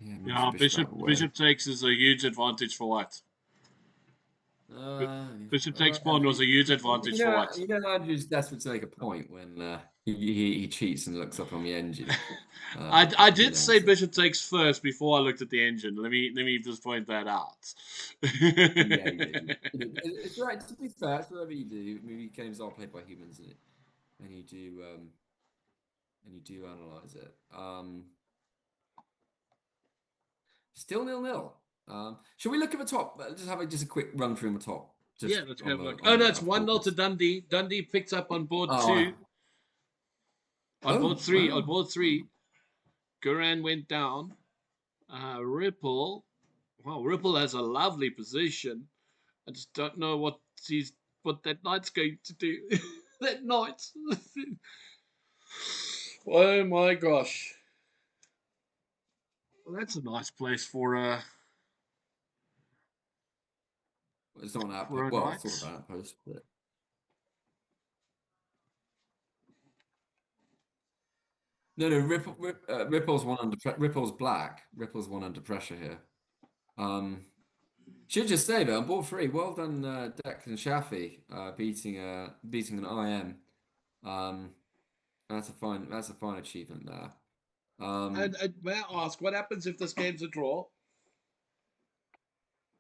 Yeah, moves Yeah, the bishop out of the way. bishop takes is a huge advantage for white. Bishop takes pawn was a huge advantage for white. You know, Andrew's desperate to make a point when he cheats and looks up on the engine. I did so. say bishop takes first before I looked at the engine. Let me just point that out. Yeah, you did. It's right. To be fair, it's whatever you do. Movie games are played by humans, and you do analyze it. Still 0-0. Shall we look at the top? Just have just a quick run through on the top. Just Yeah, let's on have a the, look. on Oh no, the it's 1-0 to Dundee. Dundee picked up on board two. On board three. Wow. On board three. Guran went down. Ripple. Well, Ripple has a lovely position. I just don't know what that knight's going to do. That knight. Oh my gosh. Well, that's a nice place for a. It's not an outpost. For a Well, knight. it's sort of an outpost, but no. Ripple's one under Ripple's black. Ripple's one under pressure here. Should just say though, on board three, well done, Declan Shafi, beating an IM. That's a fine achievement there. And may I ask, what happens if this game's a draw?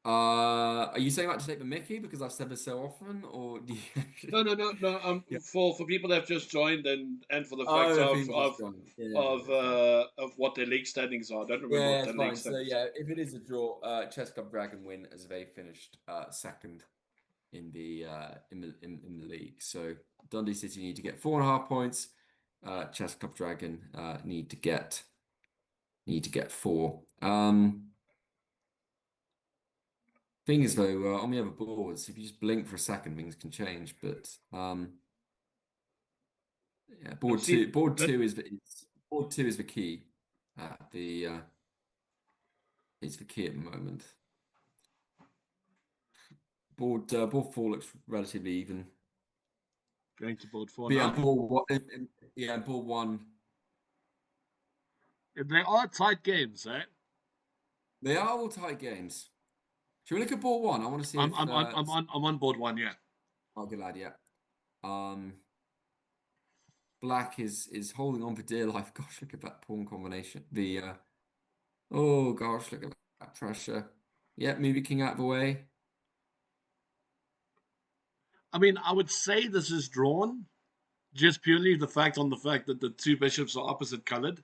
Are you saying that to take the Mickey because I've said this so often, or do you actually... No. Yeah. For people that have just joined and for the fact of what their league standings are. I don't remember what it's their fine. league So standings. yeah, if it is a draw, Chess Club Dragon win as they finished second in the league. So Dundee City need to get 4.5 points. Chess Club Dragon need to get 4. Thing is though, on the other boards, if you just blink for a second, things can change. But yeah, board two is the key. Is the key at the moment. Board 4 looks relatively even. Going to board 4 But now. Board 1. They are tight games, eh? They are all tight games. Should we look at board 1? I want to see I'm on board 1, yeah. Oh, good lad, yeah. Black is holding on for dear life. Gosh, look at that pawn combination. Oh gosh, look at that pressure. Yeah, move your king out of the way. I mean, I would say this is drawn just purely the fact that the two bishops are opposite colored.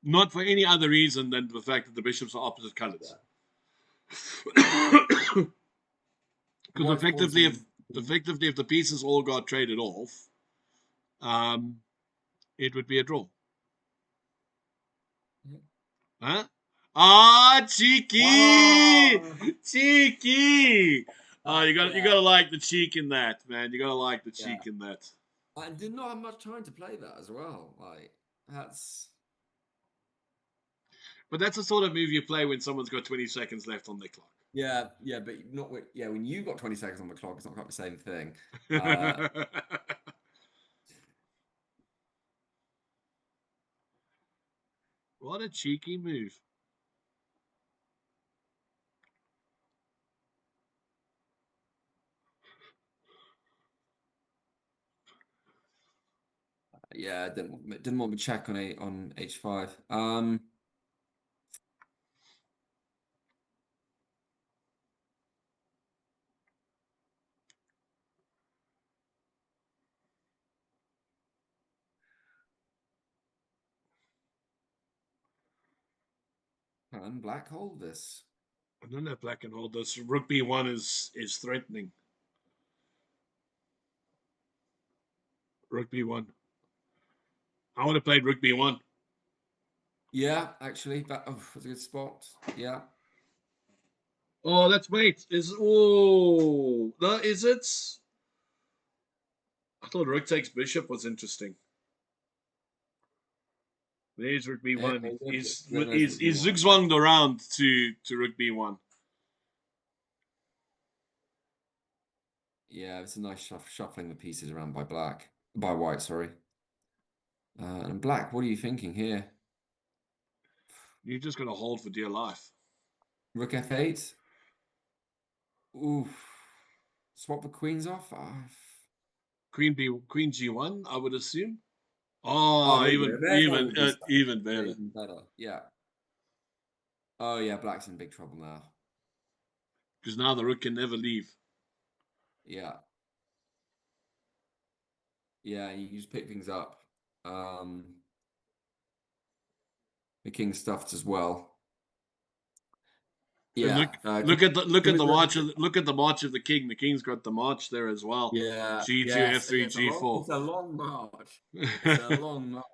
Not for any other reason than the fact that the bishops are opposite colors. Because White pawns in. effectively, if the pieces all got traded off, it would be a draw. Yeah. Huh? Ah, cheeky, Ah! cheeky. Oh, you Yeah. gotta like the cheek in that, man. You gotta like the cheek Yeah. in that. I did not have much time to play that as well. Like that's But that's the sort of move you play when someone's got 20 seconds left on their clock. yeah, but not when when you got 20 seconds on the clock, it's not quite the same thing. What a cheeky move. Yeah, didn't want me to check on H5. Can Black hold this? I don't know if Black can hold this. Rook B1 is threatening. Rook B1. I would have played Rook B1. Yeah, actually, that's a good spot. Yeah. Oh, that's mate. Is it? I thought Rook takes Bishop was interesting. There's Rook B1. He's zigzagged around to Rook B1. Yeah, it's a nice shuffling the pieces around by White, sorry. And Black, what are you thinking here? You're just gonna hold for dear life. Rook F8. Oof. Swap the queens off. Queen G1, I would assume. Oh, even better. Even better. Yeah. Oh yeah, Black's in big trouble now. Because now the rook can never leave. Yeah. Yeah, you just pick things up. The king's stuffed as well. Yeah. Look at the march of the king. The king's got the march there as well. Yeah. G2, Yes, F3, G4. It's a long march. It's a long march.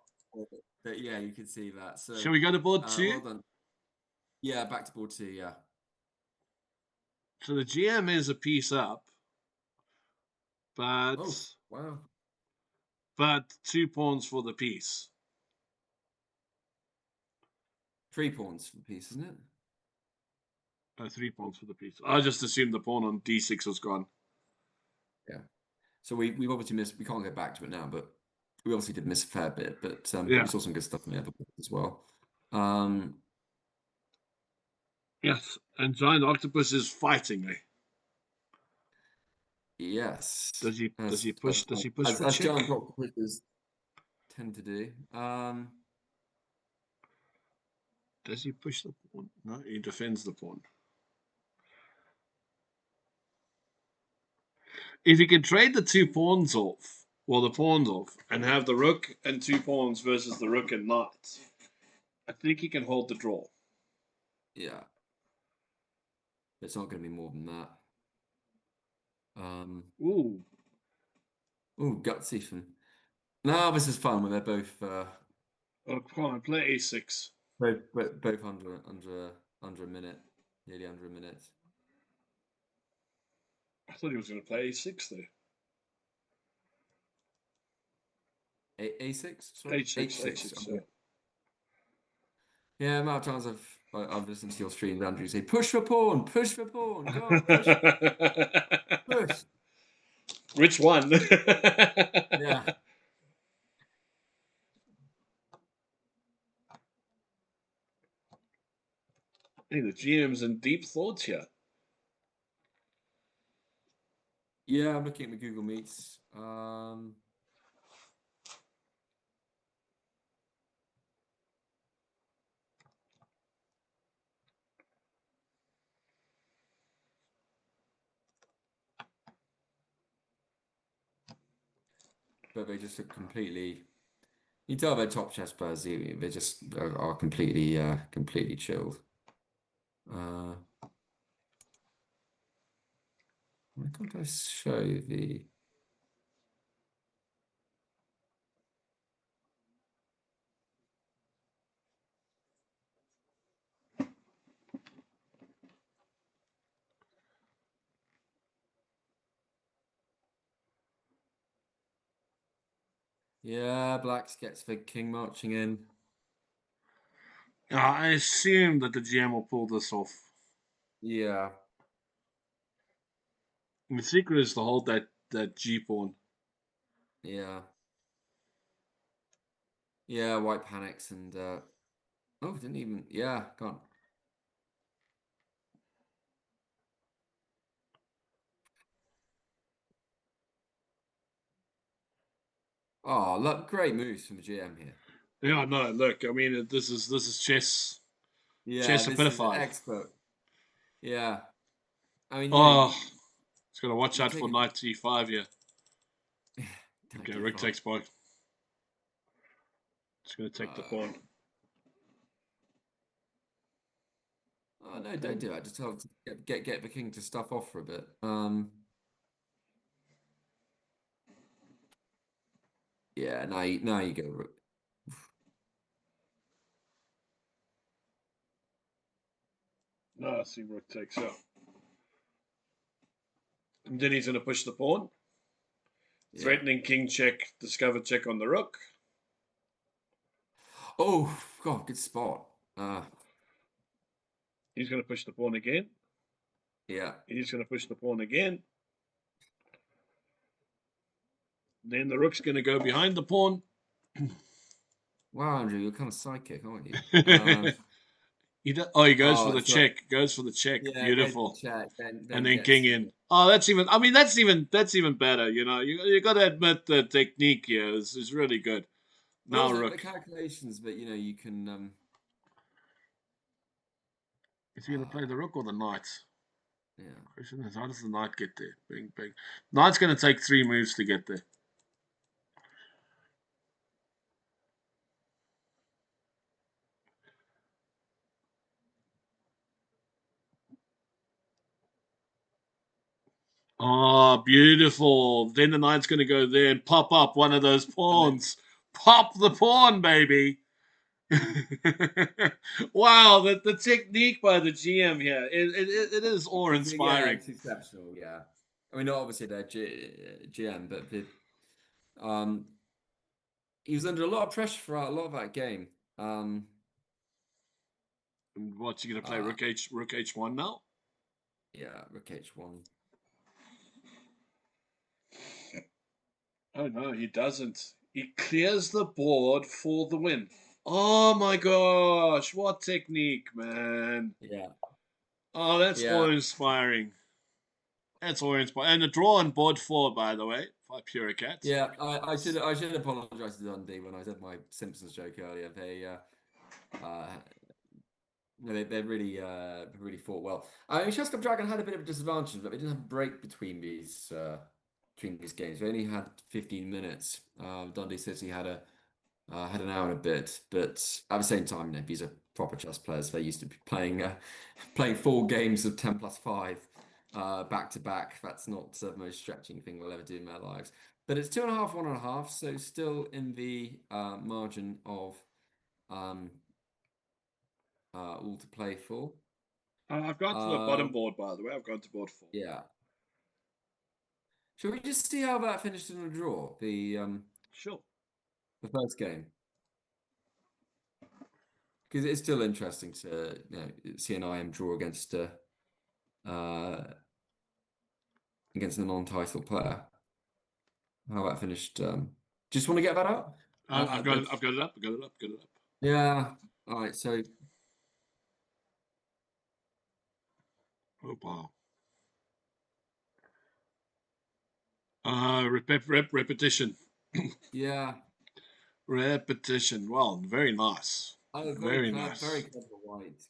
But yeah, you can see that. So shall we go to board 2? Well done. Yeah, back to board 2, yeah. So the GM is a piece up. But wow. But 2 pawns for the piece. 3 pawns for the piece, isn't it? 3 pawns for the piece. I just assumed the pawn on D6 was gone. Yeah. So we've obviously missed. We can't get back to it now, but we obviously did miss a fair bit. But we saw some good stuff in the other board as well. Yes, and Giant Octopus is fighting me. Yes. Does he push for as check? Giant Octopuses tend to do. Does he push the pawn? No, he defends the pawn. If he can trade the 2 pawns off, the pawns off, and have the rook and 2 pawns versus the rook and knight, I think he can hold the draw. Yeah. It's not going to be more than that. Ooh, gutsy from. No, this is fun when they're both. oh, come on, play A6. Both under a minute, nearly under a minute. I thought he was going to play A6 there. A6? Sorry? H6. Yeah. Yeah, amount of times I've listened to your streams, Andrew, say push for pawn, go on, push. Which one? Yeah. Hey, the GM's in deep thoughts here. Yeah, I'm looking at the Google Meets. but they just look completely. You tell they're top chess players. They just are completely chilled. Why can't I show the? Yeah, Blacks gets the king marching in. I assume that the GM will pull this off. Yeah. And the secret is to hold that G pawn. Yeah. Yeah, white panics and oh, didn't even. Yeah, can't. Oh, look, great moves from the GM here. Yeah, no, look, I mean, this is chess. Yeah, Chess this is certified. expert. Yeah. I mean, Oh, it's gonna watch you out take for a- knight c5 here. Don't Okay, give rook up. takes point. It's gonna take the pawn. Oh no, don't do that. Just tell to get the king to stuff off for a bit. Yeah, now you go rook. No, I see rook takes out. And then he's gonna push the pawn. Yeah. Threatening king check, discover check on the rook. Oh God, good spot. He's gonna push the pawn again. Yeah. He's gonna push the pawn again. Then the rook's gonna go behind the pawn. Wow, Andrew, you're kind of psychic, aren't you? He goes for the So check. Goes for the check. yeah, goes for the Beautiful. check, And then then gets king in. Oh, that's even. I mean, that's even better. You know, you got to admit the technique here is really good. well, Now the rook. calculations, but you can Is he gonna play the rook or the knight? yeah. Question is, how does the knight get there? Bing, bing. Knight's gonna take 3 moves to get there. Oh, beautiful. Then the knight's going to go there and pop up one of those pawns. Pop the pawn, baby. Wow, the technique by the GM here, it is Yeah, awe-inspiring. it's exceptional. Yeah, I mean, obviously they're GM, but he was under a lot of pressure for a lot of that game. What's he going to play? Rook H1 now? Yeah, Rook H1. Oh, no, he doesn't. He clears the board for the win. Oh, my gosh. What technique, man. Yeah. Oh, that's Yeah. awe-inspiring. That's awe-inspiring. And a draw on board 4, by the way, by Pure Cats. Yeah, I should apologize to Dundee when I said my Simpsons joke earlier. They really fought well. I mean, Chess Club Dragon had a bit of a disadvantage, but they didn't have a break between these games. They only had 15 minutes. Dundee City had an hour and a bit, but at the same time, these are proper chess players. They used to be playing 4 games of 10+5 back to back. That's not the most stretching thing we'll ever do in our lives. But it's 2.5, 1.5, so still in the margin of all to play for. I've gone to the bottom board, by the way. I've gone to board 4. Yeah. Shall we just see how that finished in a draw? Sure. The first game, because it's still interesting to see an IM draw against a non-title player. How that finished? Just want to get that up. I've got it up. Yeah. All right. So. Oh, wow. Repetition. Yeah. Repetition. Well, very nice. Oh, very nice. Very clever white.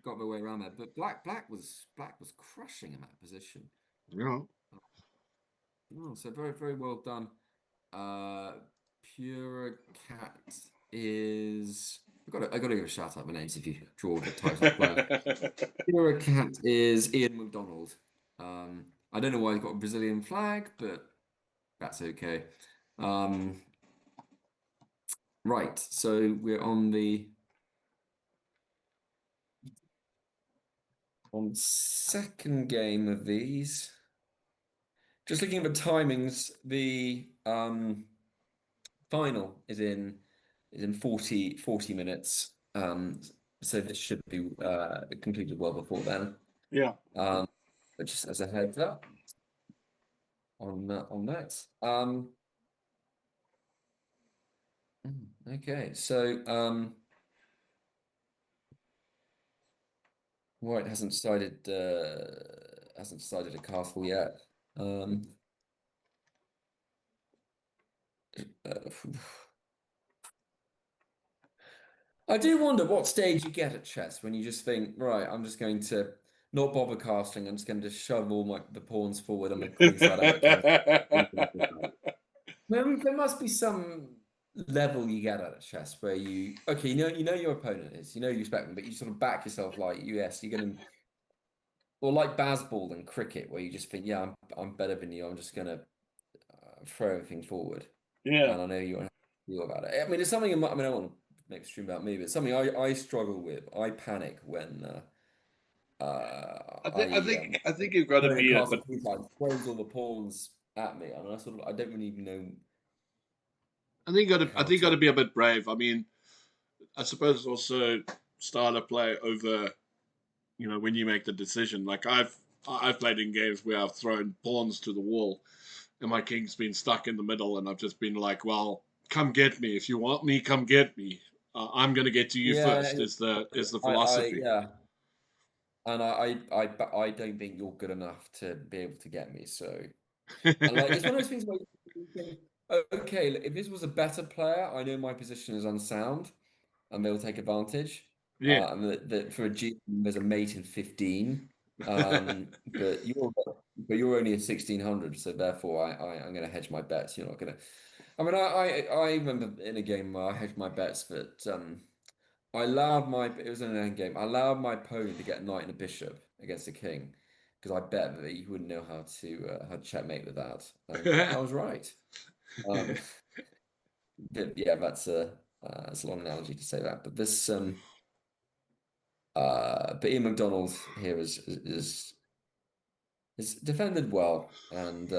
Got my way around that. But black was crushing in that position. Yeah. Oh, so very, very well done Pure Cat is. I gotta give a shout out my names if you draw the title of the player. Pure Cat is Ian McDonald. I don't know why he's got a Brazilian flag, but that's okay. Right, so we're on the second game of these. Just looking at the timings, the final is in 40 minutes. So this should be concluded well before then. Yeah. But just as a heads up on that. Okay, so White hasn't decided a castle yet. I do wonder what stage you get at chess when you just think, right, I'm just going to not bother castling. I'm just going to shove all the pawns forward on the queenside out. There must be some level you get at chess where you know your opponent is, you expect them, but you sort of back yourself like, yes, you're going to, or like baseball and cricket where you just think, yeah, I'm better than you. I'm just going to throw everything forward. Yeah. And I know you won't feel about it. I mean, it's something. I mean, I don't want to make a stream about me, but it's something I struggle with. I panic when I think you've got to be it, but throws all the pawns at me, and I don't really even know. I think you got to be a bit brave. I mean, I suppose also start a play over, when you make the decision. Like I've played in games where I've thrown pawns to the wall, and my king's been stuck in the middle, and I've just been like, well, come get me if you want me. Come get me. I'm going to get to you first. Is the philosophy? Yeah. And I don't think you're good enough to be able to get me. So, and like it's one of those things where you think, okay, if this was a better player, I know my position is unsound, and they'll take advantage. Yeah. And that for a G, there's a mate in 15. But you're only at 1600, so therefore I'm going to hedge my bets. You're not going to. I mean, I remember in a game where I hedged my bets, but it was an end game. I allowed my opponent to get a knight and a bishop against a king because I bet that he wouldn't know how to checkmate with that. And I was right. But yeah, that's a long analogy to say that. But this but Ian McDonald here is defended well, and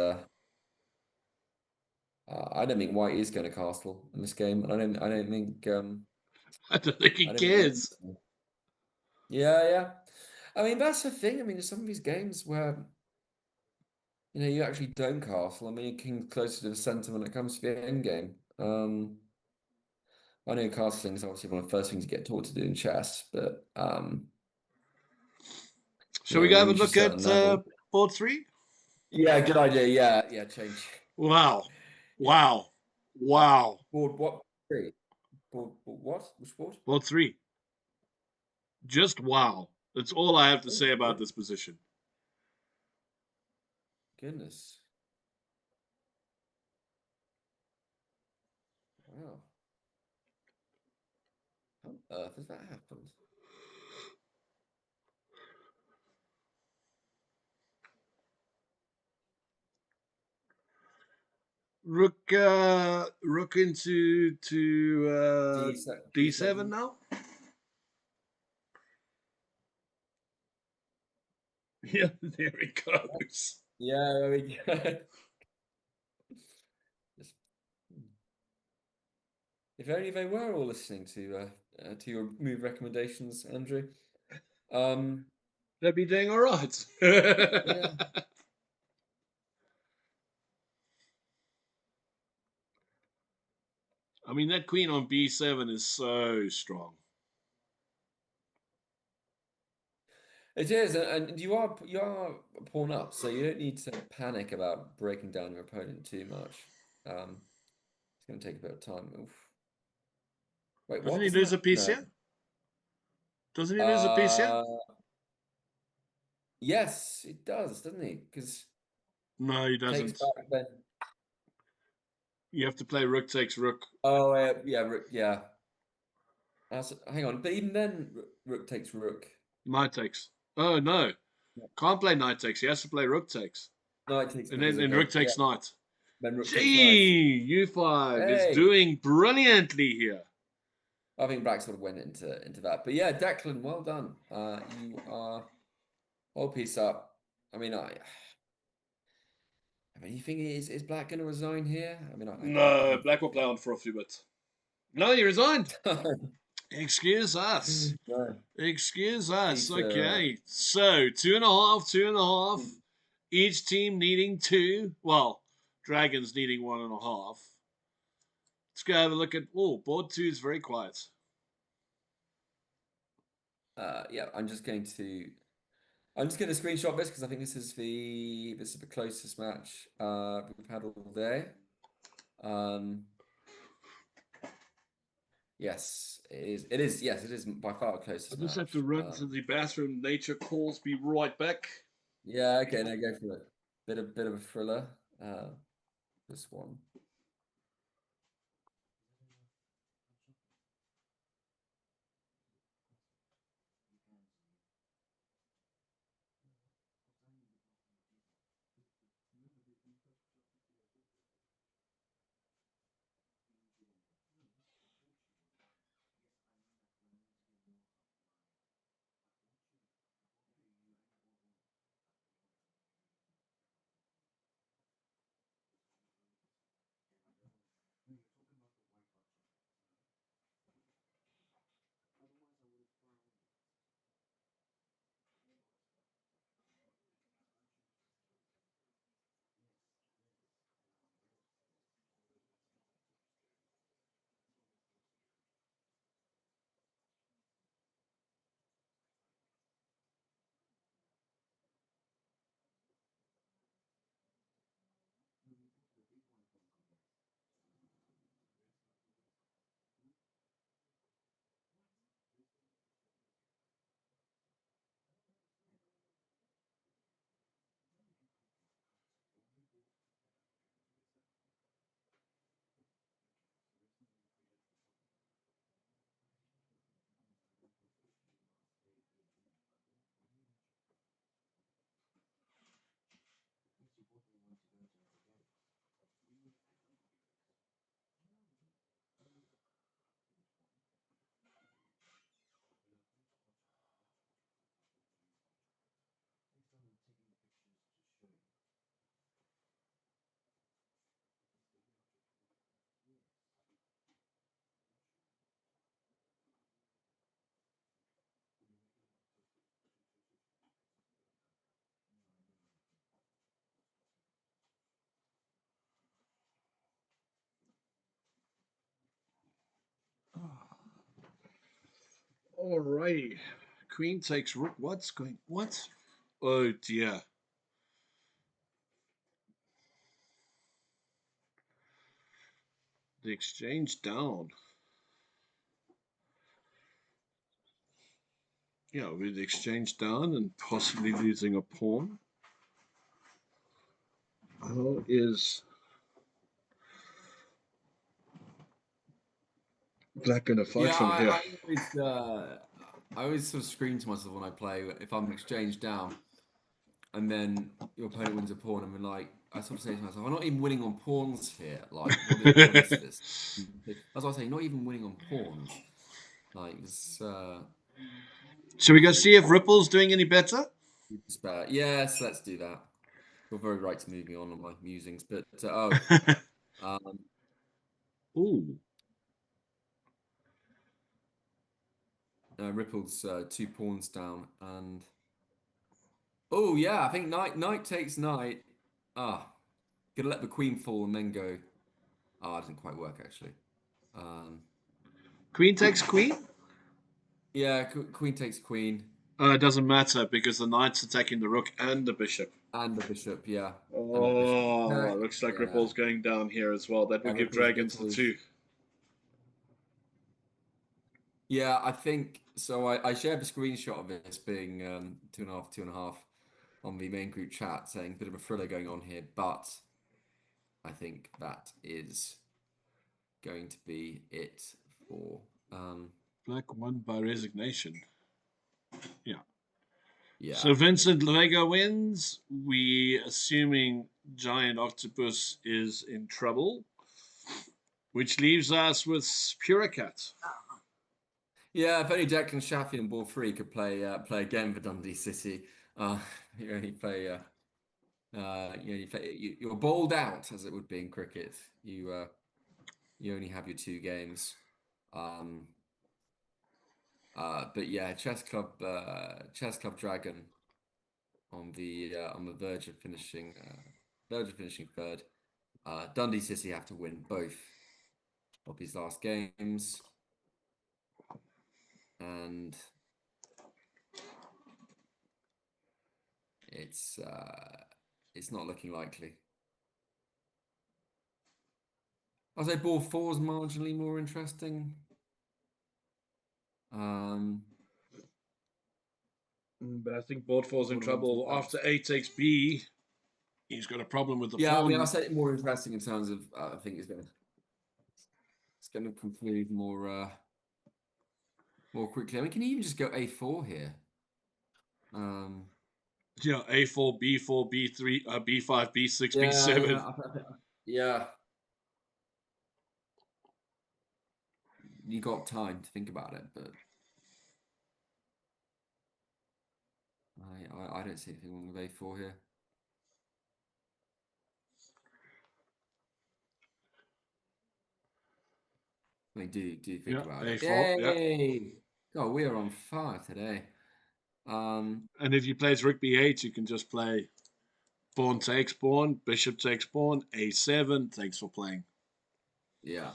I don't think White is going to castle in this game, and I don't think I don't think he cares. Yeah. I mean, that's the thing. I mean, there's some of these games where you actually don't castle. I mean, King's closer to the center when it comes to the end game. I know castling is obviously one of the first things you get taught to do in chess, but shall we go have a look at board 3? Yeah, good idea. Yeah, change. Wow. Board what? 3? Board what? Which board? Board 3. Just wow. That's all I have to say about this position. Goodness. Wow. How on earth has that happened? Rook into D7 now. Yeah, there it goes. Yeah, there we go. If only they were all listening to your move recommendations, Andrew. They'd be doing all right. Yeah. I mean, that queen on B7 is so strong. It is, and you are pawn up, so you don't need to panic about breaking down your opponent too much. It's going to take a bit of time. Oof. Wait, Doesn't he lose a piece here? Doesn't he lose a piece here? Yes, it does, doesn't he? Because no, he doesn't. takes back then. You have to play rook takes rook. Oh, yeah, rook, yeah. Hang on, but even then, rook takes rook. Knight takes. Oh, no. Yeah. Can't play knight takes. He has to play rook takes. Knight takes And because then of rook the takes knight. then rook takes knight. Gee, U5 is Hey, doing brilliantly here. I think Black sort of went into that, but yeah, Declan, well done. You are all piece up. I mean, you think is Black going to resign here? I mean, No, Black will play on for a few bits. No, he resigned. I Excuse us. no. Excuse us. He's, Okay. So 2.5, 2.5. Each team needing 2. Well, Dragons needing 1.5. Let's go have a look at. Oh, board 2 is very quiet. yeah, I'm just going to screenshot this because I think this is the closest match we've had all day. Yes, it is. It is. Yes, it is by far the closest I just match. have to run to the bathroom. Nature calls. Be right back. Yeah. Okay. Now go for it. Bit of a thriller. This one. Alrighty. Queen takes rook. What's going? What? Oh dear. The exchange down. Yeah, with the exchange down and possibly losing a pawn. How is Black going to fight Yeah, from here? I always sort of scream to myself when I play if I'm exchanged down, and then your opponent wins a pawn, and I sort of say to myself, I'm not even winning on pawns here. Like, what is this? That's what I say, not even winning on pawns. Like, it's Should we go see if Ripple's doing any better? yes, let's do that. You're very right to move me on my musings, but Ooh. Ripple's 2 pawns down, and oh yeah, I think knight takes knight. Gonna let the queen fall and then go. It didn't quite work actually. Queen takes queen? Yeah, queen takes queen. It doesn't matter because the knight's attacking the rook and the bishop. And the bishop, yeah. Oh, looks like Yeah. Ripple's going down here as well. That would give Dragons the 2. Yeah, I think so. I shared a screenshot of this being 2.5 on the main group chat, saying a bit of a thriller going on here, but I think that is going to be it for Black won by resignation. Yeah. yeah. So Vincent Lego wins. We assuming Giant Octopus is in trouble, which leaves us with Puricat. Yeah, if only Declan Shafi and Ball 3 could play again for Dundee City. You only play you're bowled out, as it would be in cricket. You only have your 2 games. But yeah, Chess Club Dragon on the verge of finishing third. Dundee City have to win both of these last games, and it's not looking likely. I'd say Ball 4 is marginally more interesting. But I think board 4's in trouble after A takes B. He's got a problem with the Yeah, I pawn. mean, I said it more interesting in terms of I think it's going to conclude more quickly. I mean, can you even just go A4 here? Yeah, A4, B4, B3, B5, B6, Yeah, B7. yeah. You got time to think about it, but I don't see anything wrong with A4 here. I mean, do think about it. A4, Yay! God, we are on fire today. And if he plays Rook B8, you can just play pawn takes pawn, bishop takes pawn, A7. Thanks for playing. Yeah.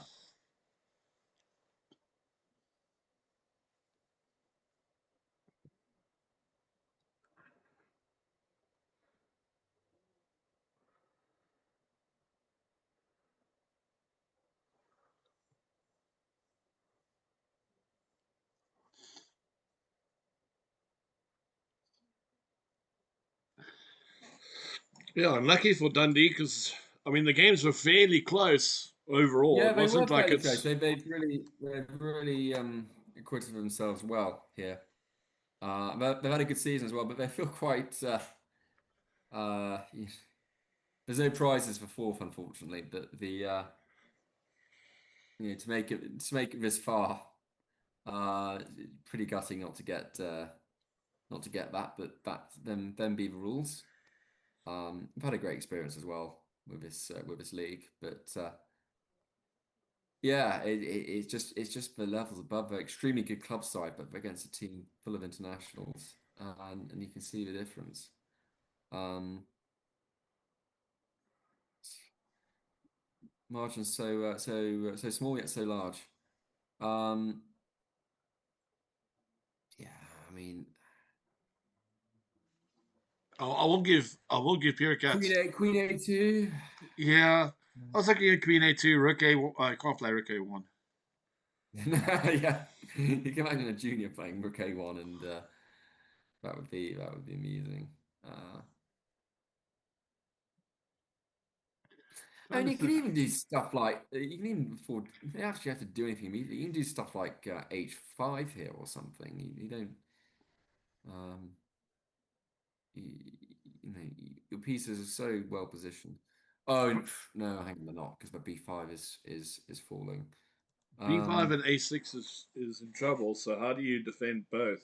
Yeah, unlucky for Dundee because I mean the games were fairly close overall. Yeah, It they were wasn't like fairly it's close. They've really acquitted themselves well here. They've had a good season as well, but they feel quite. There's no prizes for fourth, unfortunately. But to make it this far, pretty gutting not to get that. But them be the rules. I've had a great experience as well with this league, but. Yeah, it's just the levels above. They're extremely good club side, but against a team full of internationals, and you can see the difference. Margins so small yet so large. Yeah, I mean, I will give Puricat. Queen A2. Yeah, I was looking at Queen A2, Rook A1. I can't play Rook A1. Yeah, you can imagine a junior playing Rook A1, and that would be amusing. I mean, you can even do stuff like you can even afford. You don't actually have to do anything immediately. You can do stuff like H5 here or something. You don't. Um, you know, your pieces are so well positioned. Oh no, hang on, they're not because my B5 is falling. B5 and A6 is in trouble. So how do you defend both?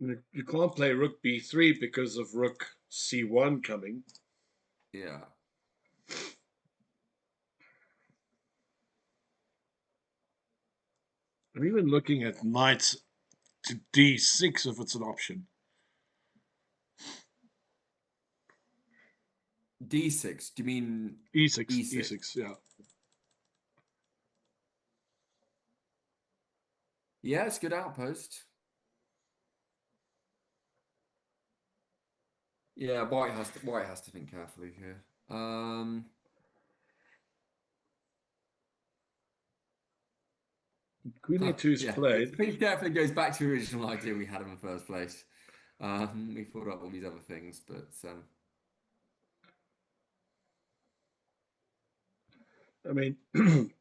You can't play Rook B3 because of Rook C1 coming. Yeah. I'm even looking at knight to D6 if it's an option. D6. Do you mean E6, E6? E6, yeah. Yeah, it's good outpost. Yeah, White has to think carefully here. Queen A2 is Yeah, played. think carefully goes back to the original idea we had in the first place. We thought up all these other things, but I mean,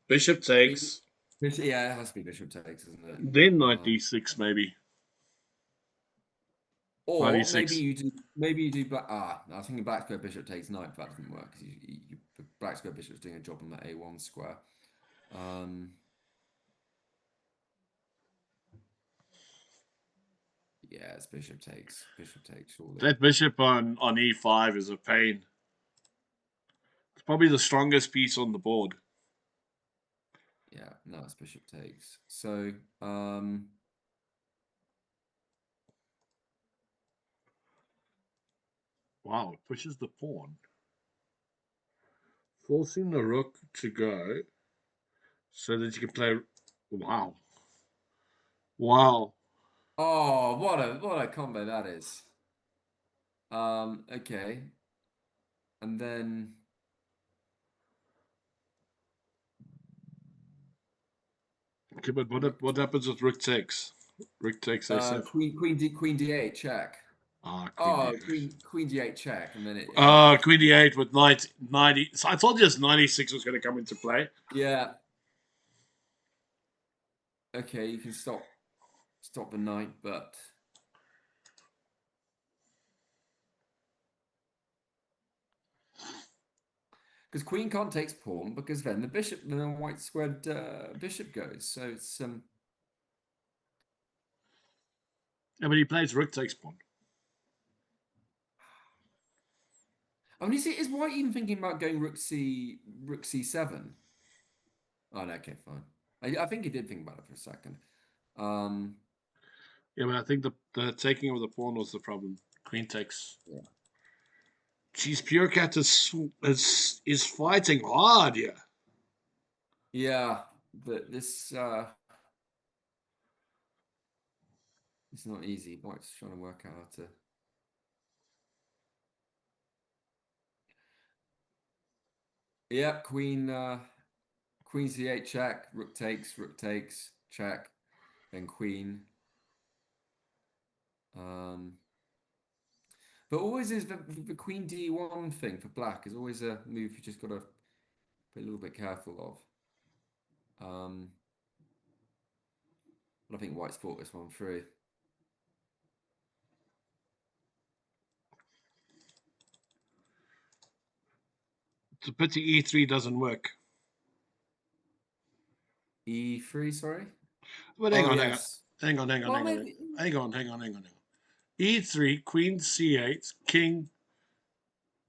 bishop takes. yeah, it has to be bishop takes, isn't it? Then knight d6 maybe. Or 96. maybe you do black. I was thinking black square bishop takes knight, but that doesn't work because black square bishop's doing a job on that a1 square. Yeah, it's bishop takes surely. That bishop on e5 is a pain. It's probably the strongest piece on the board. Yeah, no, it's bishop takes. So wow, it pushes the pawn, forcing the rook to go so that you can play. Wow. oh, what a combo that is. Okay. And then Okay, but what happens with rook takes? Rook takes a7. queen d8 check. Queen Oh, d8. queen d8 check, and then it. Queen d8 with knight 90. So I told you this 96 was going to come into play. Yeah. Okay, you can stop the knight, but because queen can't take pawn, because then the white squared bishop goes. So it's Yeah, but he plays rook takes pawn. I mean, is white even thinking about going rook c7? Oh no, okay, fine. I think he did think about it for a second. Yeah, but I think the taking of the pawn was the problem. Queen takes. Yeah. Geez, Pure Cat is fighting hard here. Yeah, but this it's not easy. White's trying to work out how to. Yeah, queen c8 check, rook takes, check, then queen. But always is the queen d1 thing for black is always a move you just got to be a little bit careful of. But I think white's fought this one through. It's a pity e3 doesn't work. E3, sorry? But hang on. Maybe. Hang on. E3, queen c8, king.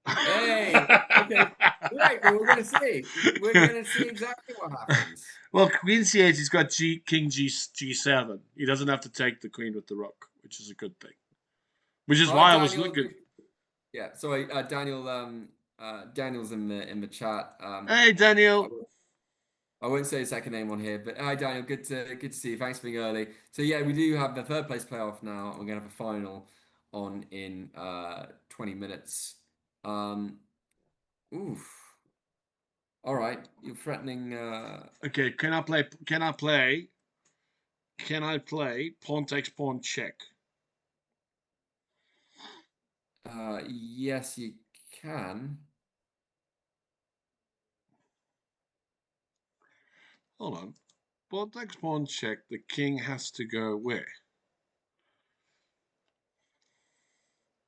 Hey, okay. Right, well, we're going to see. We're going to see exactly what happens. Well, queen c8, he's got king g7. He doesn't have to take the queen with the rook, which is a good thing. Which is why I was looking. Yeah, sorry, Daniel. Daniel's in the chat. Hey, Daniel. I won't say his second name on here, but hi, Daniel. Good to see you. Thanks for being early. So yeah, we do have the third place playoff now. We're gonna have a final on in 20 minutes. Oof. All right, you're threatening. Okay, can I play pawn takes pawn check? Yes, you can. Hold on. Pawn takes pawn check. The king has to go where?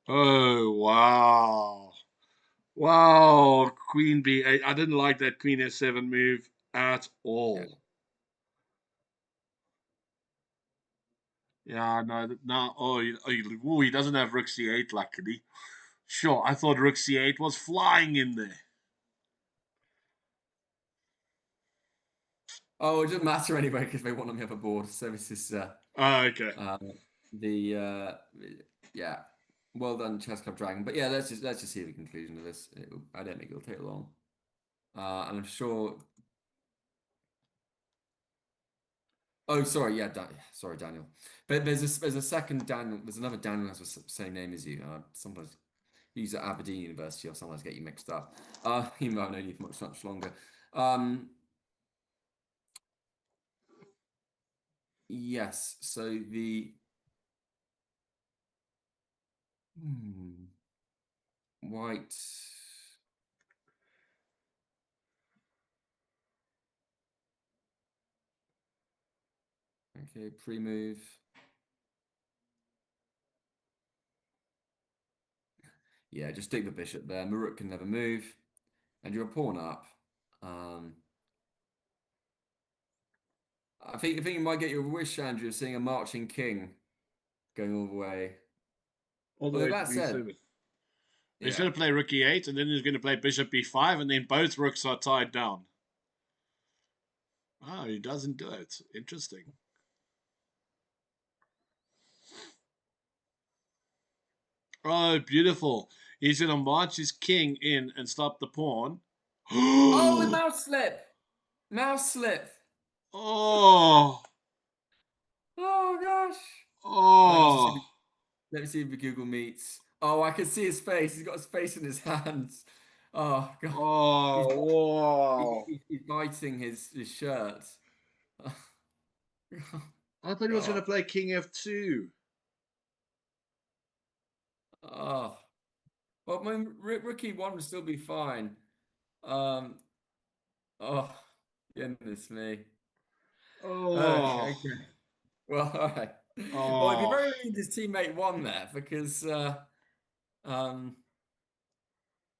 Oh, wow. Wow, queen b8. I didn't like that queen s7 move at all. Yeah, no. Oh, he doesn't have rook c8, luckily. Sure, I thought rook c8 was flying in there. Oh, it doesn't matter anyway because they want on the other board. So this is. Okay. Yeah. Well done, Chess Club Dragon. But yeah, let's just see the conclusion of this. I don't think it'll take long. And I'm sure. Oh, sorry. Yeah, sorry, Daniel. But there's a second Daniel. There's another Daniel who has the same name as you. Sometimes he's at Aberdeen University. I'll sometimes get you mixed up. Even though I've known you for much longer. Yes. So White. Okay, pre-move. Yeah, just stick the bishop there. Maruk can never move. And you're a pawn up. I think you might get your wish, Andrew, of seeing a marching king going all the way. All the Although way to that said, b7. He's yeah. going to play rook e8, and then he's going to play bishop b5, and then both rooks are tied down. Oh, he doesn't do it. Interesting. Oh, beautiful. He's going to march his king in and stop the pawn. Oh, the mouse slip! Mouse slip! Oh. Oh, gosh. Oh. Let me see if Google Meets. Oh, I can see his face. He's got his face in his hands. Oh, God. He's, Oh, wow. he's biting his shirt. I thought he was going to play king f2. Oh. Well, my rookie one would still be fine. Oh, goodness me. Oh. Okay. Well, all right. Well, it'd be Oh. very relieved his teammate won there because that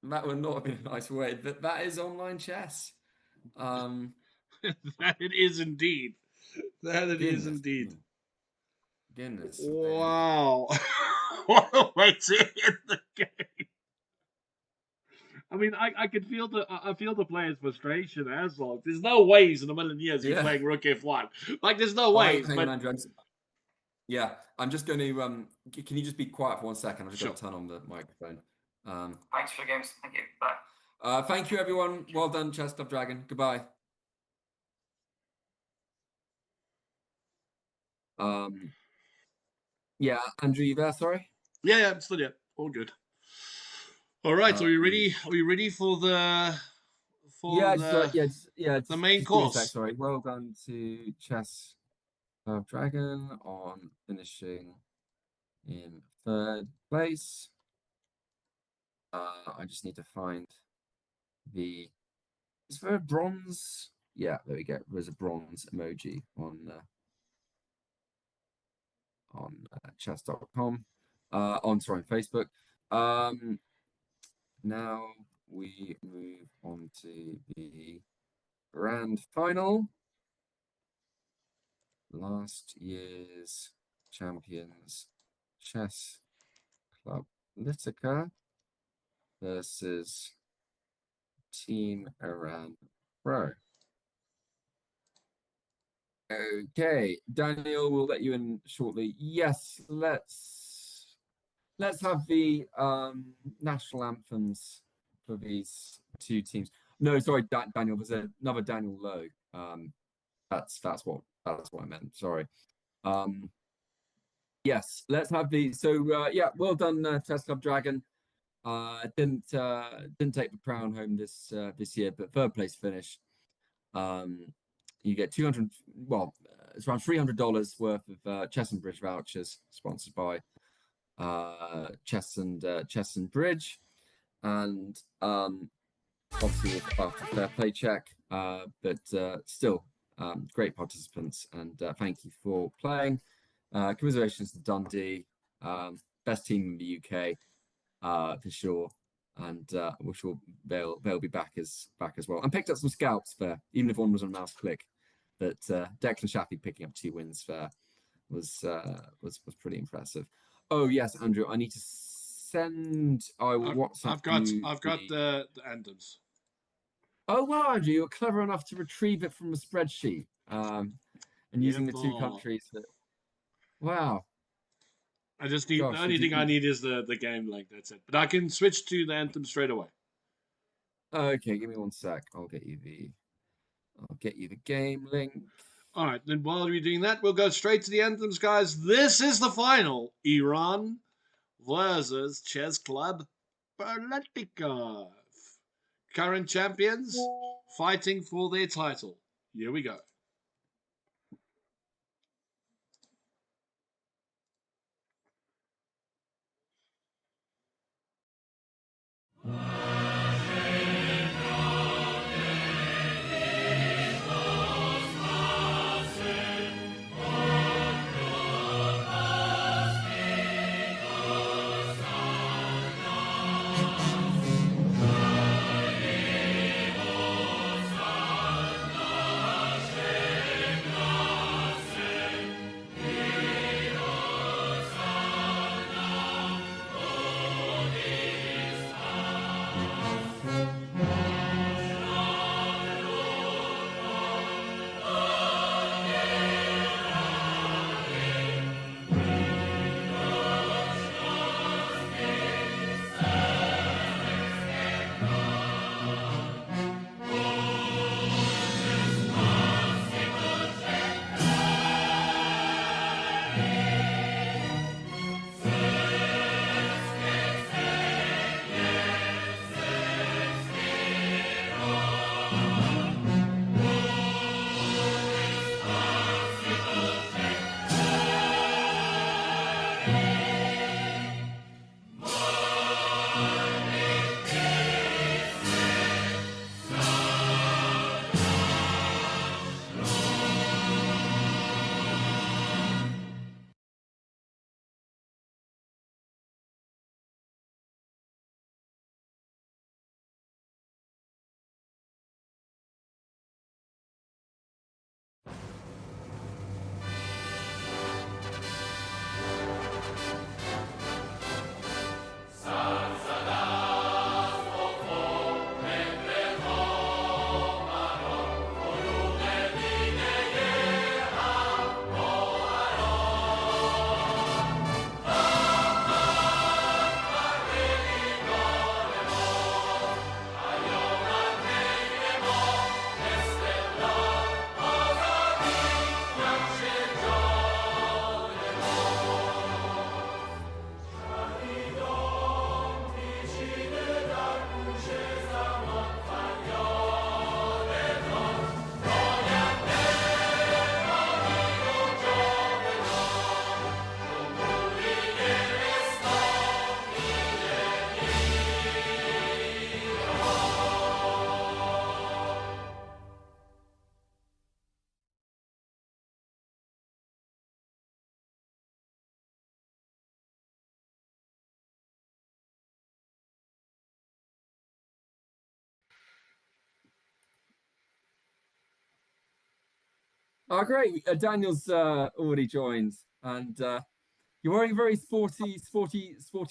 would not have been a nice way. But that is online chess. That it is indeed. That it is Goodness. indeed. Goodness. Wow. What a way to end the game. I mean, I can feel the player's frustration as well. There's no ways in a million years he's playing Rook F1. Like, there's no ways. Hang but on, Andrew. Yeah, I'm just going to. Can you just be quiet for 1 second? I'm just going to Sure. turn on the microphone. Thanks for the games. Thank you. Bye. Thank you, everyone. Well done, Chess Club Dragon. Goodbye. Yeah, Andrew, you there? Sorry. Yeah, I'm still here. All good. All right, are we ready? Are we ready for the the main just give me a sec, course? sorry. Well done to Chess Club Dragon on finishing in 3rd place. I just need to find the. Is there a bronze? Yeah, there we go. There's a bronze emoji on chess.com. On Facebook. Now we move on to the grand final. Last year's champions, Chess Club Litica versus Team Iran Pro. Okay, Daniel, we'll let you in shortly. Yes, let's have the national anthems for these two teams. No, sorry, Daniel. There's another Daniel Lowe. That's what I meant. Sorry. Yes, let's have the. So yeah, well done, Chess Club Dragon. Didn't take the crown home this year, but 3rd place finish. You get 200. Well, it's around $300 worth of chess and bridge vouchers, sponsored by Chess and Bridge, and obviously with after fair play check. But still, great participants, and thank you for playing. Commiserations to Dundee, best team in the UK, for sure. And we're sure they'll be back as well. And picked up some scalps there, even if one was on mouse click. But Declan Shafi picking up 2 wins there was pretty impressive. Oh yes, Andrew, I need to send. I will WhatsApp you. I've got the anthems. Oh wow, Andrew, you're clever enough to retrieve it from a spreadsheet. And using the 2 countries that. Wow. I just need the only thing I need is the game link. That's it. But I can switch to the anthem straight away. Okay, give me 1 sec. I'll get you the game link. All right, then while we're doing that, we'll go straight to the anthems, guys. This is the final: Iran versus Chess Club Politica. Current champions fighting for their title. Here we go. Oh, great. Daniel's already joined, and you're wearing a very sporty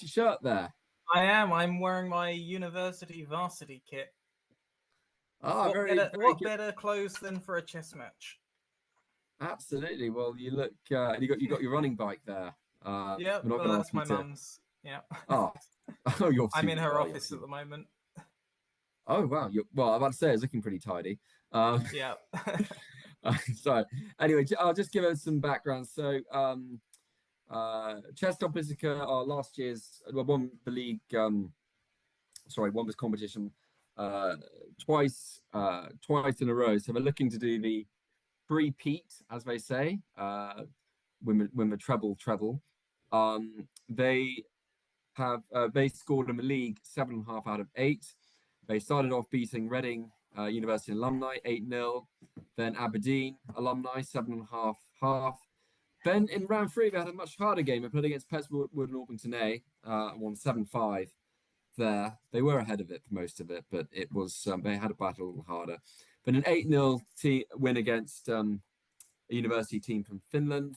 shirt there. I am. I'm wearing my university varsity kit. Ah, very What good. better clothes than for a chess match? Absolutely. Well, you look. You got your running bike there. Yeah, We're not well, going to that's ask you my to. mum's. Yeah. Oh, oh, you're I'm too in her well. You're office at too. the moment. Oh wow. Well, I'm about to say it's looking pretty tidy. Um, Yeah. so anyway, I'll just give us some background. So, Chess Physica are last year's won the league. Won this competition uh, twice in a row. So we're looking to do the three-peat, as they say, win the treble. They scored in the league 7.5 out of 8. They started off beating Reading University alumni 8-0, then Aberdeen alumni 7.5 half. Then in round 3, they had a much harder game. They played against Pettswood and Orpington A, won 7-5 there. They were ahead of it for most of it, but it was they had a battle a little harder. But an 8-0 win against a university team from Finland.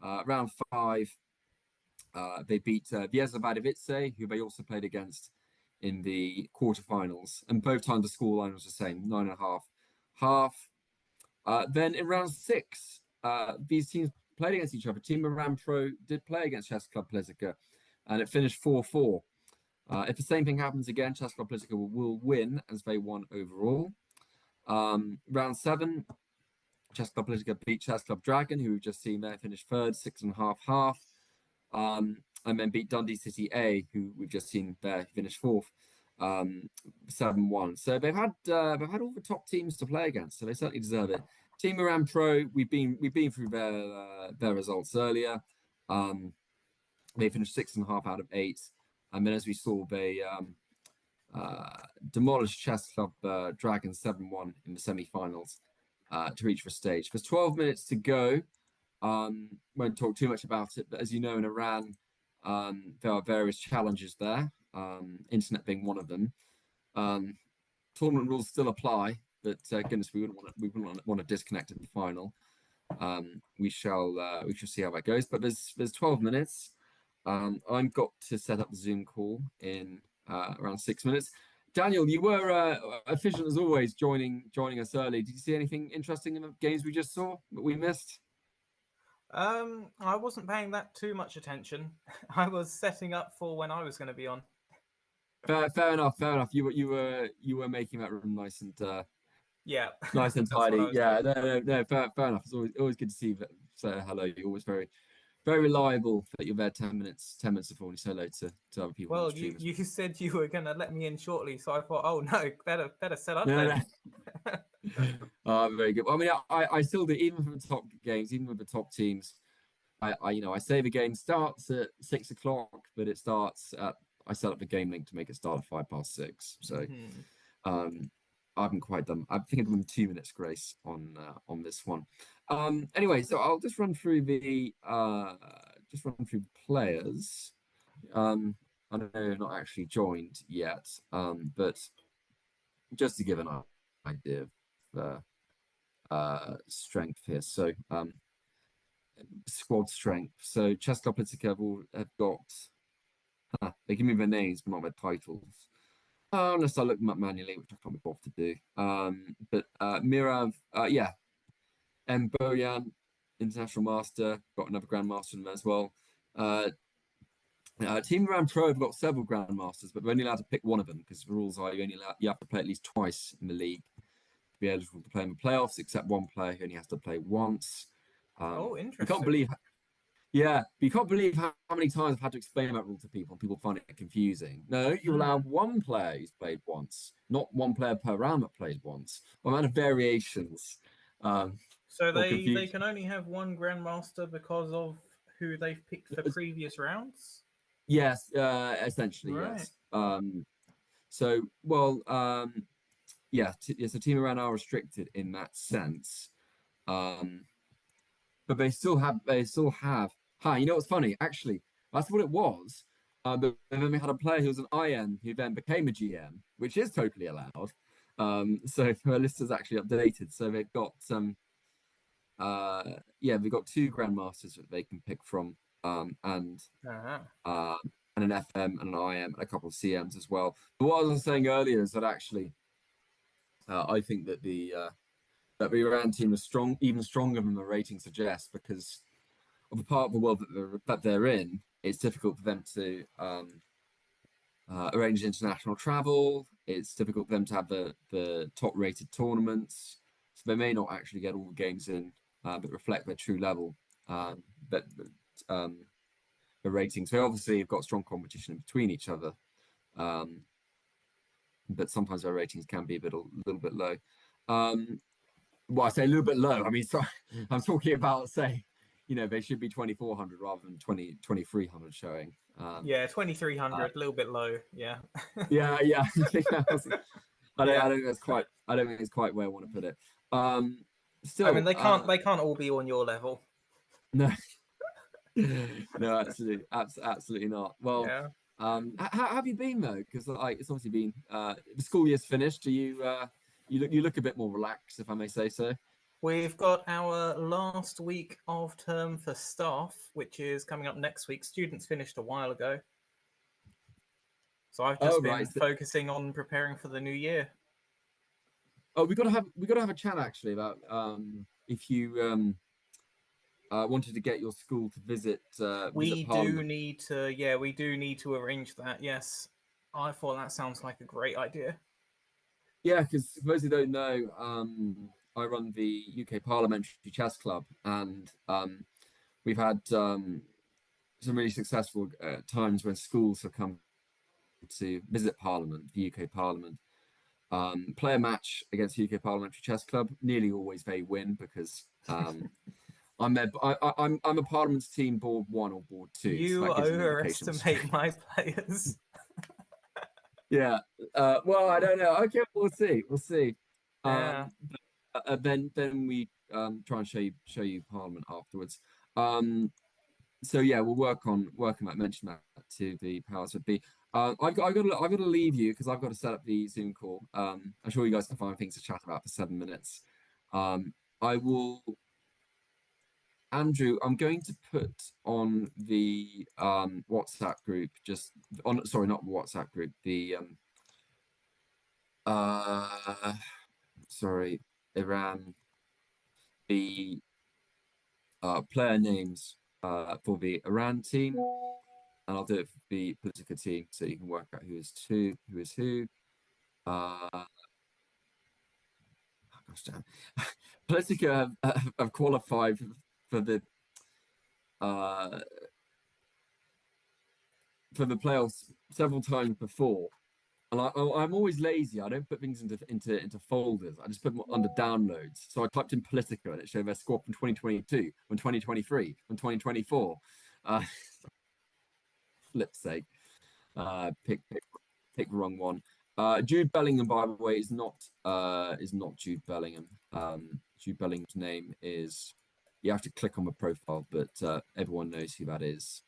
Round 5, they beat Wiedza Wadowice, who they also played against in the quarterfinals, and both times the scoreline was the same, 9.5 half. Then in round 6, these teams played against each other. Team Moran Pro did play against Chess Club Plzeňka, and it finished 4-4. If the same thing happens again, Chess Club Plzeňka will win as they won overall. Round 7, Chess Club Plzeňka beat Chess Club Dragon, who we've just seen there, finished 3rd, 6.5 half. And then beat Dundee City A, who we've just seen there, finished 4th, 7-1. So they've had all the top teams to play against, so they certainly deserve it. Team Moran Pro, we've been through their results earlier. They finished 6.5 out of 8, and then as we saw, they demolished Chess Club Dragon 7-1 in the semi-finals to reach the stage. There's 12 minutes to go. Won't talk too much about it, but as you know, in Iran, there are various challenges there, internet being one of them. Tournament rules still apply, but goodness, we wouldn't want to disconnect at the final. We shall see how that goes. But there's 12 minutes. I've got to set up the Zoom call in around 6 minutes. Daniel, you were efficient as always, joining us early. Did you see anything interesting in the games we just saw that we missed? I wasn't paying that too much attention. I was setting up for when I was going to be on. Fair enough. You were making that room nice and yeah, nice and tidy. Yeah, doing. no, fair enough. It's always good to see that. Say hello. You're always very reliable that you're there 10 minutes before you say hello to other people. Well, you said you were going to let me in shortly, so I thought, oh no, better set up then. Very good. Well, I mean, I still do, even for the top games, even with the top teams. I say the game starts at 6 o'clock, but it starts at. I set up the game link to make it start at 6:05. So, I haven't quite done. I think I've done 2 minutes grace on this one. Anyway, so I'll just run through the players. I know they're not actually joined yet, but just to give an idea of strength here. So squad strength. So Chess Club Plzeňka have got. They give me their names, but not their titles. Unless I look them up manually, which I can't be bothered to do. But Mirav, M. Boyan, International Master, got another Grandmaster in there as well. Team Moran Pro have got several Grandmasters, but they're only allowed to pick one of them because the rules are you have to play at least twice in the league to be eligible to play in the playoffs, except one player who only has to play once. Interesting. You can't believe. Yeah, but you can't believe how many times I've had to explain that rule to people, and people find it confusing. No, you allow one player who's played once, not one player per round that played once. Well, amount of variations. So they can only have one Grandmaster because of who they've picked for previous rounds? Yes, essentially, right. yes. So Team Iran are restricted in that sense. But they still have. You know what's funny? Actually, that's what it was. But then we had a player who was an IM who then became a GM, which is totally allowed. So her list is actually updated. So they've got yeah, they've got 2 grandmasters that they can pick from, and an FM and an IM and a couple of CMs as well. But what I was saying earlier is that actually, I think that the Iran team is even stronger than the rating suggests, because of the part of the world that they're in. It's difficult for them to arrange international travel. It's difficult for them to have the top rated tournaments, so they may not actually get all the games in that reflect their true level. But the ratings, they obviously have got strong competition in between each other, but sometimes their ratings can be a little bit low. Well, I say a little bit low. I mean, sorry, I'm talking about, say, they should be 2,400 rather than 2,300 showing. Yeah, 2,300, a little bit low. Yeah. Yeah. I don't think that's quite. I don't think it's quite where I want to put it. Still, I mean, they can't all be on your level. No, no, absolutely not. Well, Yeah. how have you been though? Because it's obviously been the school year's finished. Do you look a bit more relaxed, if I may say so? We've got our last week of term for staff, which is coming up next week. Students finished a while ago. So I've just been focusing on preparing for the new year. Oh, we got to have a chat actually about if you wanted to get your school to visit We Parliament. do need to, we do need to arrange that. Yes, I thought that sounds like a great idea. Yeah, because for those who don't know, I run the UK Parliamentary Chess Club, and we've had some really successful times when schools have come to visit Parliament, the UK Parliament, play a match against the UK Parliamentary Chess Club. Nearly always they win, because I'm a Parliament's team board 1 or board 2. You so overestimate my players. Yeah. Well, I don't know. Okay, we'll see. Yeah. Then we try and show you Parliament afterwards. So yeah, we'll work on that. Mention that to the powers that be. I've got to leave you because I've got to set up the Zoom call. I'm sure you guys can find things to chat about for 7 minutes. I will. Andrew, I'm going to put on the WhatsApp group, sorry, not the WhatsApp group, the sorry, Iran, the player names for the Iran team, and I'll do it for the Politica team, so you can work out who is who. Gosh damn, Politica have qualified for the playoffs several times before, and I'm always lazy. I don't put things into folders. I just put them under downloads. So I typed in Politica and it showed their score from 2022, from 2023, from 2024. Flip's sake, pick the wrong one. Jude Bellingham, by the way, is not Jude Bellingham. Jude Bellingham's name is. You have to click on the profile, but everyone knows who that is.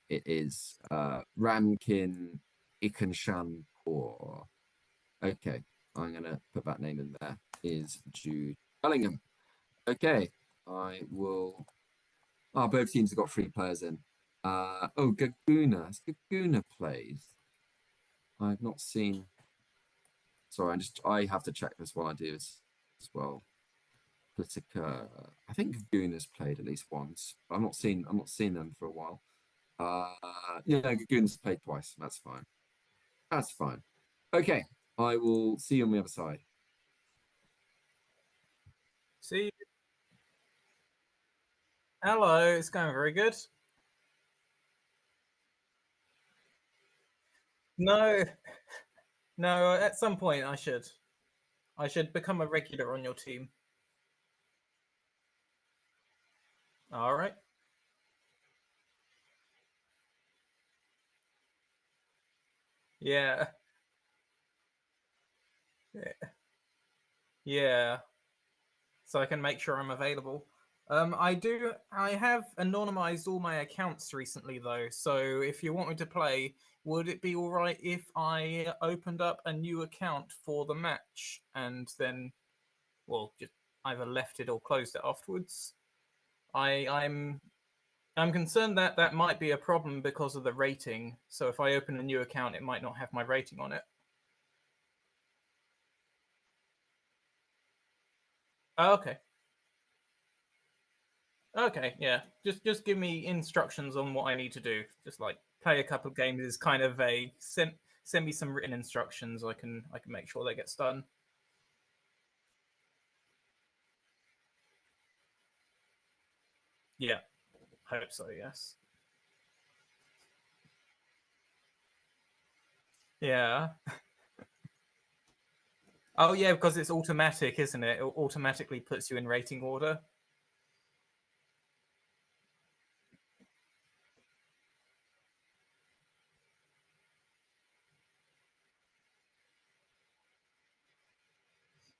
It is Ramkin Ikanshanpur. Okay, I'm gonna put that name in there. Is Jude Bellingham. Okay, I will. Both teams have got 3 players in. Gaguna. Has Gaguna played? I've not seen. Sorry, I have to check this while I do this as well. Politica. I think Gaguna's played at least once. But I'm not seeing them for a while. Gaguna's played twice. That's fine. Okay, I will see you on the other side. See you. Hello, it's going very good. No, at some point I should become a regular on your team. All right. Yeah. Yeah. So I can make sure I'm available. I have anonymized all my accounts recently though. So if you want me to play, would it be all right if I opened up a new account for the match and then well, just either left it or closed it afterwards. I'm concerned that that might be a problem because of the rating. So if I open a new account, it might not have my rating on it. Oh, okay. Okay, yeah. Just give me instructions on what I need to do. Just like play a couple of games is kind of a send me some written instructions. I can make sure that gets done. Yeah, hope so. Yes. Yeah. Oh yeah, because it's automatic, isn't it? It automatically puts you in rating order.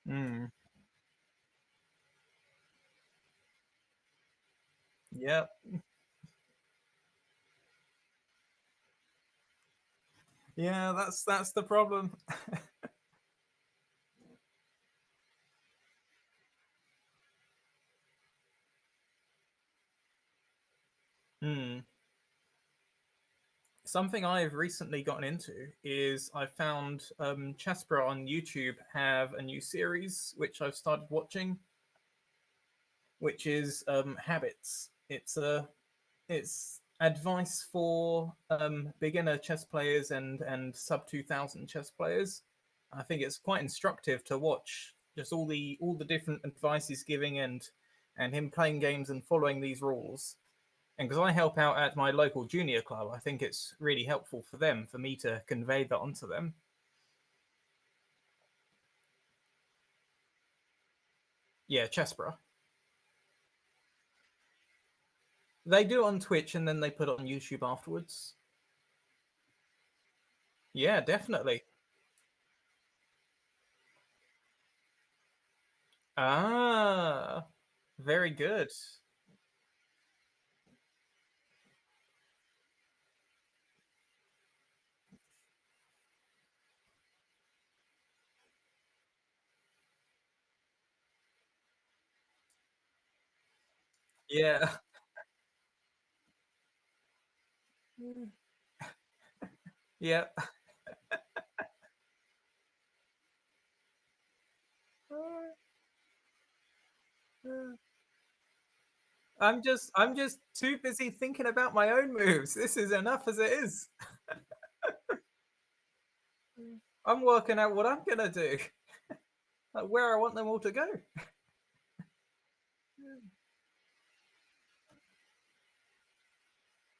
Mm. Yep. Yeah, that's the problem. Hmm. Something I've recently gotten into is I found Chespra on YouTube have a new series which I've started watching, which is Habits. It's advice for beginner chess players and sub 2000 chess players. I think it's quite instructive to watch just all the different advice he's giving and him playing games and following these rules. And because I help out at my local junior club, I think it's really helpful for them, for me to convey that onto them. Yeah, Chessbra. They do it on Twitch and then they put it on YouTube afterwards. Yeah, definitely. Ah, very good. Yeah. Yeah. I'm just too busy thinking about my own moves. This is enough as it is. I'm working out what I'm gonna do, like where I want them all to go.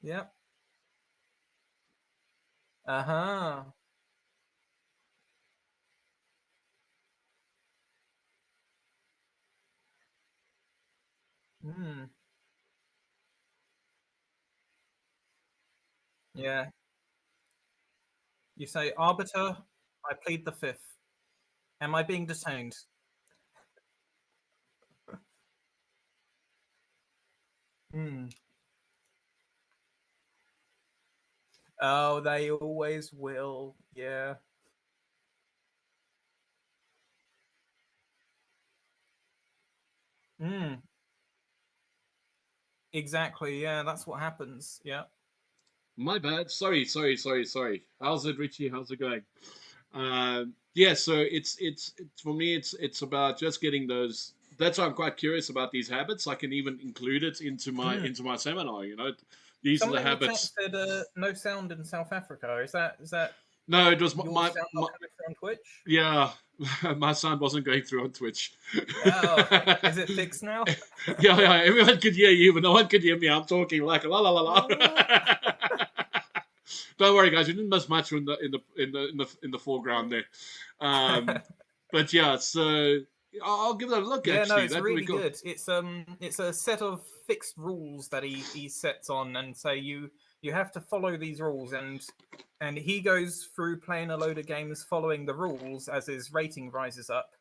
Yep. Uh-huh. Hmm. Yeah. You say, Arbiter, I plead the fifth. Am I being detained? Hmm. Oh, they always will. Yeah. Hmm. Exactly. Yeah, that's what happens. Yeah. My bad. Sorry. How's it, Richie? How's it going? Yeah, so it's for me. It's about just getting those. That's why I'm quite curious about these habits. I can even include it Hmm. into my seminar. You know, these are the Somebody in the chat habits. said no sound in South Africa. Is that No, it was your sound not coming through on Twitch? yeah. My sound wasn't going through on Twitch. Oh, is it fixed now? Yeah. Everyone could hear you, but no one could hear me. I'm talking like la la la la. Don't worry, guys. You didn't miss much in the foreground there. But yeah, so I'll give that a look. Yeah, no, Actually, it's that would be really cool. good. It's a set of fixed rules that he sets on, and say you have to follow these rules, and he goes through playing a load of games following the rules as his rating rises up,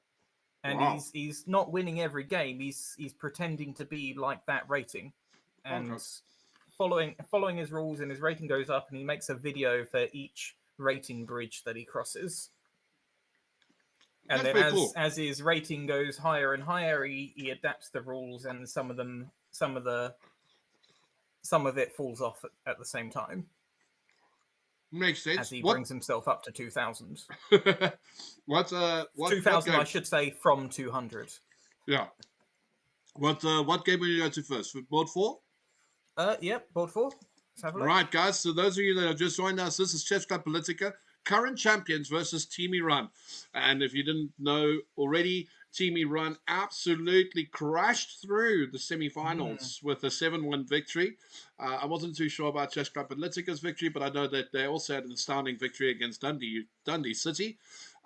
and Wow. he's not winning every game. He's pretending to be like that rating, and Okay. following his rules, and his rating goes up, and he makes a video for each rating bridge that he crosses. And That's then very cool. as his rating goes higher and higher, he adapts the rules, and some of it falls off at the same time. Makes sense. As he brings himself up to 2,000. what 2,000, I should say, from 200. Yeah. What game will you go to first? Board 4? Yep, board 4. Let's have a look. Right, guys. So those of you that have just joined us, this is Chess Club Politica, current champions versus Team Iran. And if you didn't know already, Team Iran absolutely crashed through the semi-finals with a 7-1 victory. I wasn't too sure about Chess Club Politica's victory, but I know that they also had an astounding victory against Dundee City.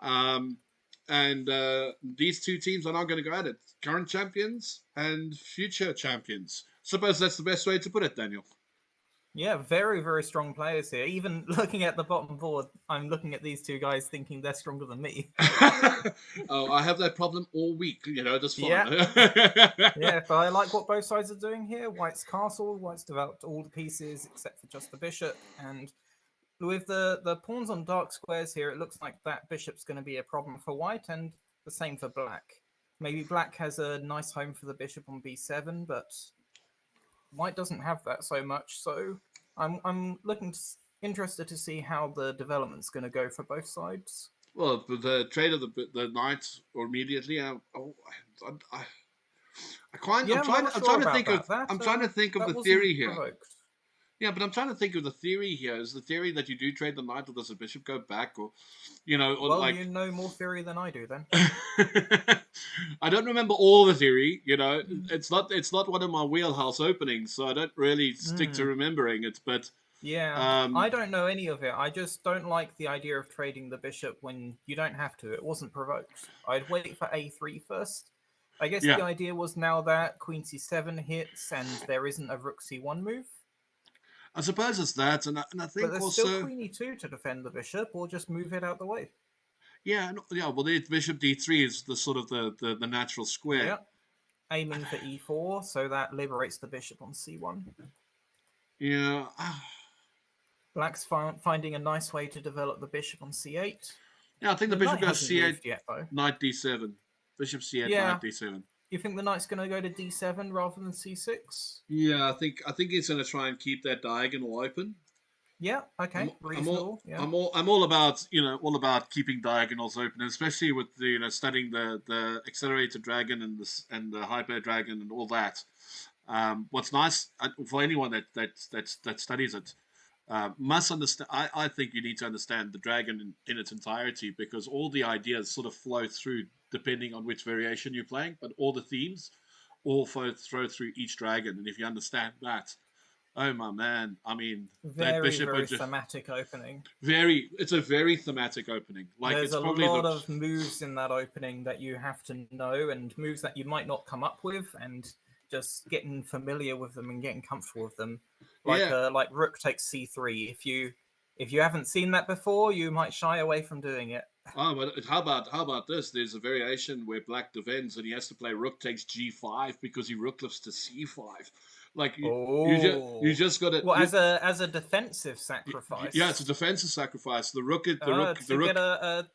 And these two teams are now going to go at it. Current champions and future champions. Suppose that's the best way to put it, Daniel. Yeah, very, very strong players here. Even looking at the bottom board, I'm looking at these two guys thinking they're stronger than me. Oh, I have that problem all week, just fine. Yeah, but I like what both sides are doing here. White's castle, White's developed all the pieces except for just the bishop. And with the pawns on dark squares here, it looks like that bishop's going to be a problem for White, and the same for Black. Maybe Black has a nice home for the bishop on b7, but White doesn't have that so much, so I'm interested to see how the development's going to go for both sides. Well, the trade of the knight immediately. I'm trying to think of the theory here. Provoked. Yeah, but I'm trying to think of the theory here. Is the theory that you do trade the knight, or does the bishop go back, or or well, like... you know more theory than I do, then. I don't remember all the theory. It's not one of my wheelhouse openings, so I don't really stick to remembering it. But yeah, I don't know any of it. I just don't like the idea of trading the bishop when you don't have to. It wasn't provoked. I'd wait for a3 first. I guess the idea was now that queen c7 hits and there isn't a rook c1 move. I suppose it's that, and I think but there's also still queen e2 to defend the bishop, or just move it out the way. Yeah, well, the bishop d3 is the sort of the natural square. Yeah, aiming for e4, so that liberates the bishop on c1. Yeah. Black's finding a nice way to develop the bishop on c8. Yeah, I think the bishop goes c8, yet, though. knight d7. Bishop c8, knight d7. You think the knight's going to go to d7 rather than c6? Yeah, I think he's going to try and keep that diagonal open. Yeah. Okay. Reasonable. I'm all about keeping diagonals open, especially with the studying the accelerated dragon and the hyper dragon and all that. What's nice for anyone that studies it must understand. I think you need to understand the dragon in its entirety, because all the ideas sort of flow through depending on which variation you're playing, but all the themes all flow through each dragon, and if you understand that. Oh my man! I mean, that bishop very thematic opening. It's a very thematic opening. Like, there's it's probably a lot of moves in that opening that you have to know, and moves that you might not come up with, and just getting familiar with them and getting comfortable with them. Like rook takes c3. If you haven't seen that before, you might shy away from doing it. Oh, but how about this? There's a variation where Black defends and he has to play rook takes g5 because he rook lifts to c5. Like you just got to. Well, as a defensive sacrifice. Yeah, it's a defensive sacrifice. The rook to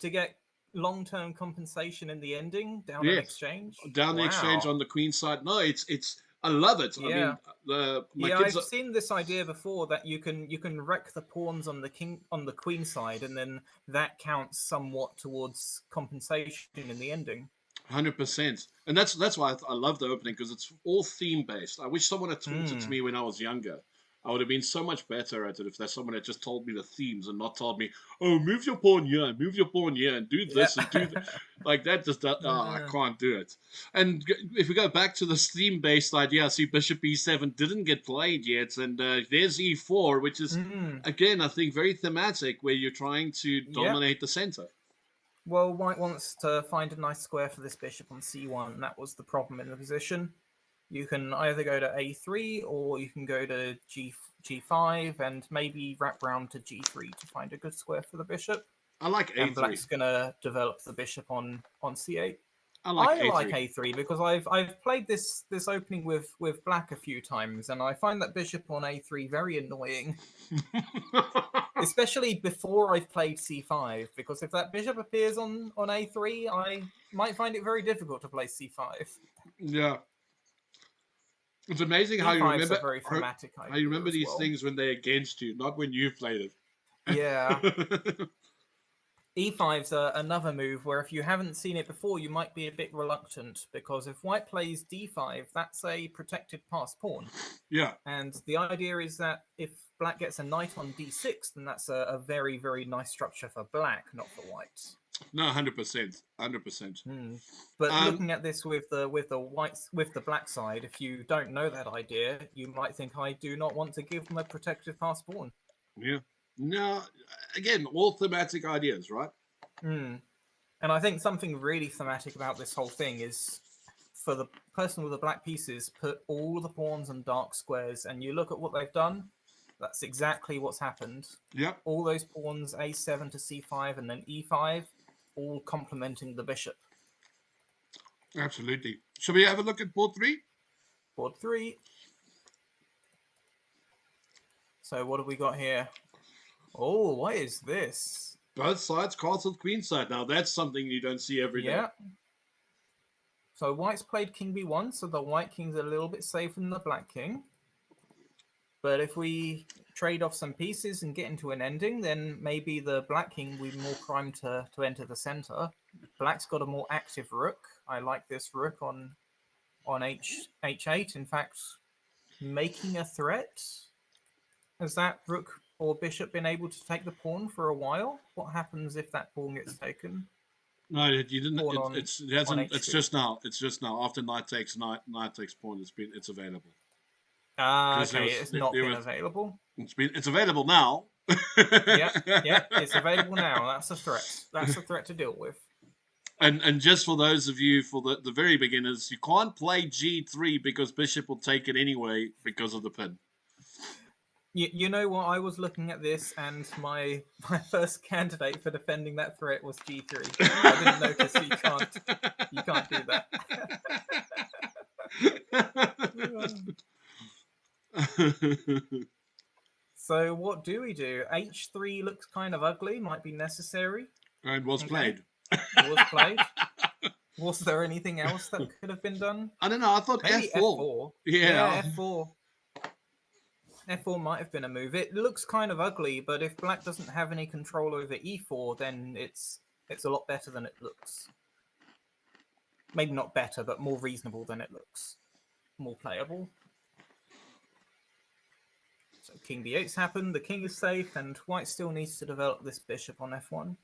get long-term compensation in the ending down in exchange. The exchange on the queen side. No, it's. I love it. Yeah. I mean, I've seen this idea before that you can wreck the pawns on the queen side, and then that counts somewhat towards compensation in the ending. 100%, and that's why I love the opening, because it's all theme based. I wish someone had taught it to me when I was younger. I would have been so much better at it if there's someone that just told me the themes and not told me, oh, move your pawn here, and do this and do that. Like that just I can't do it. And if we go back to the theme-based idea, I see bishop e7 didn't get played yet, and there's e4, which is again, I think, very thematic, where you're trying to dominate the center. Well, White wants to find a nice square for this bishop on c1, and that was the problem in the position. You can either go to a3 or you can go to g5 and maybe wrap round to g3 to find a good square for the bishop. I like a3. And Black's going to develop the bishop on c8. I like a3 because I've played this opening with Black a few times, and I find that bishop on a3 very annoying. Especially before I've played c5, because if that bishop appears on a3, I might find it very difficult to play c5. Yeah. It's amazing how you E5's remember a very thematic how you idea remember as these well. things when they're against you, not when you've played it. Yeah. E5's another move where if you haven't seen it before, you might be a bit reluctant, because if white plays d5, that's a protected passed pawn. Yeah. And the idea is that if black gets a knight on d6, then that's a very, very nice structure for black, not for white. No, 100%. 100%. But looking at this with the black side, if you don't know that idea, you might think I do not want to give them a protected passed pawn. Yeah. No, again, all thematic ideas, right? And I think something really thematic about this whole thing is, for the person with the black pieces, put all the pawns on dark squares, and you look at what they've done. That's exactly what's happened. Yep. All those pawns, a7 to c5 and then e5, all complementing the bishop. Absolutely. Shall we have a look at board 3? Board 3. So what have we got here? Oh, what is this? Both sides, castle, queen side. Now that's something you don't see every day. Yeah. So white's played king b1, so the white king's a little bit safer than the black king. But if we trade off some pieces and get into an ending, then maybe the black king will be more primed to enter the center. Black's got a more active rook. I like this rook on h8. In fact, making a threat. Has that rook or bishop been able to take the pawn for a while? What happens if that pawn gets taken? No, you didn't. It hasn't. It's H2. just now. It's just now. After knight takes pawn. It's available. Okay, it's not been available. It's available now. yeah, it's available now. That's a threat. That's a threat to deal with. And just for those of you, for the very beginners, you can't play g3 because bishop will take it anyway because of the pin. You know what? I was looking at this, and my first candidate for defending that threat was g3. I didn't notice you can't do that. So what do we do? h3 looks kind of ugly. Might be necessary. And was played. Was played. Was there anything else that could have been done? I don't know. I thought maybe f4. Yeah, f4. F4 might have been a move. It looks kind of ugly, but if black doesn't have any control over e4, then it's a lot better than it looks. Maybe not better, but more reasonable than it looks. More playable. So king b8's happened, the king is safe, and white still needs to develop this bishop on f1.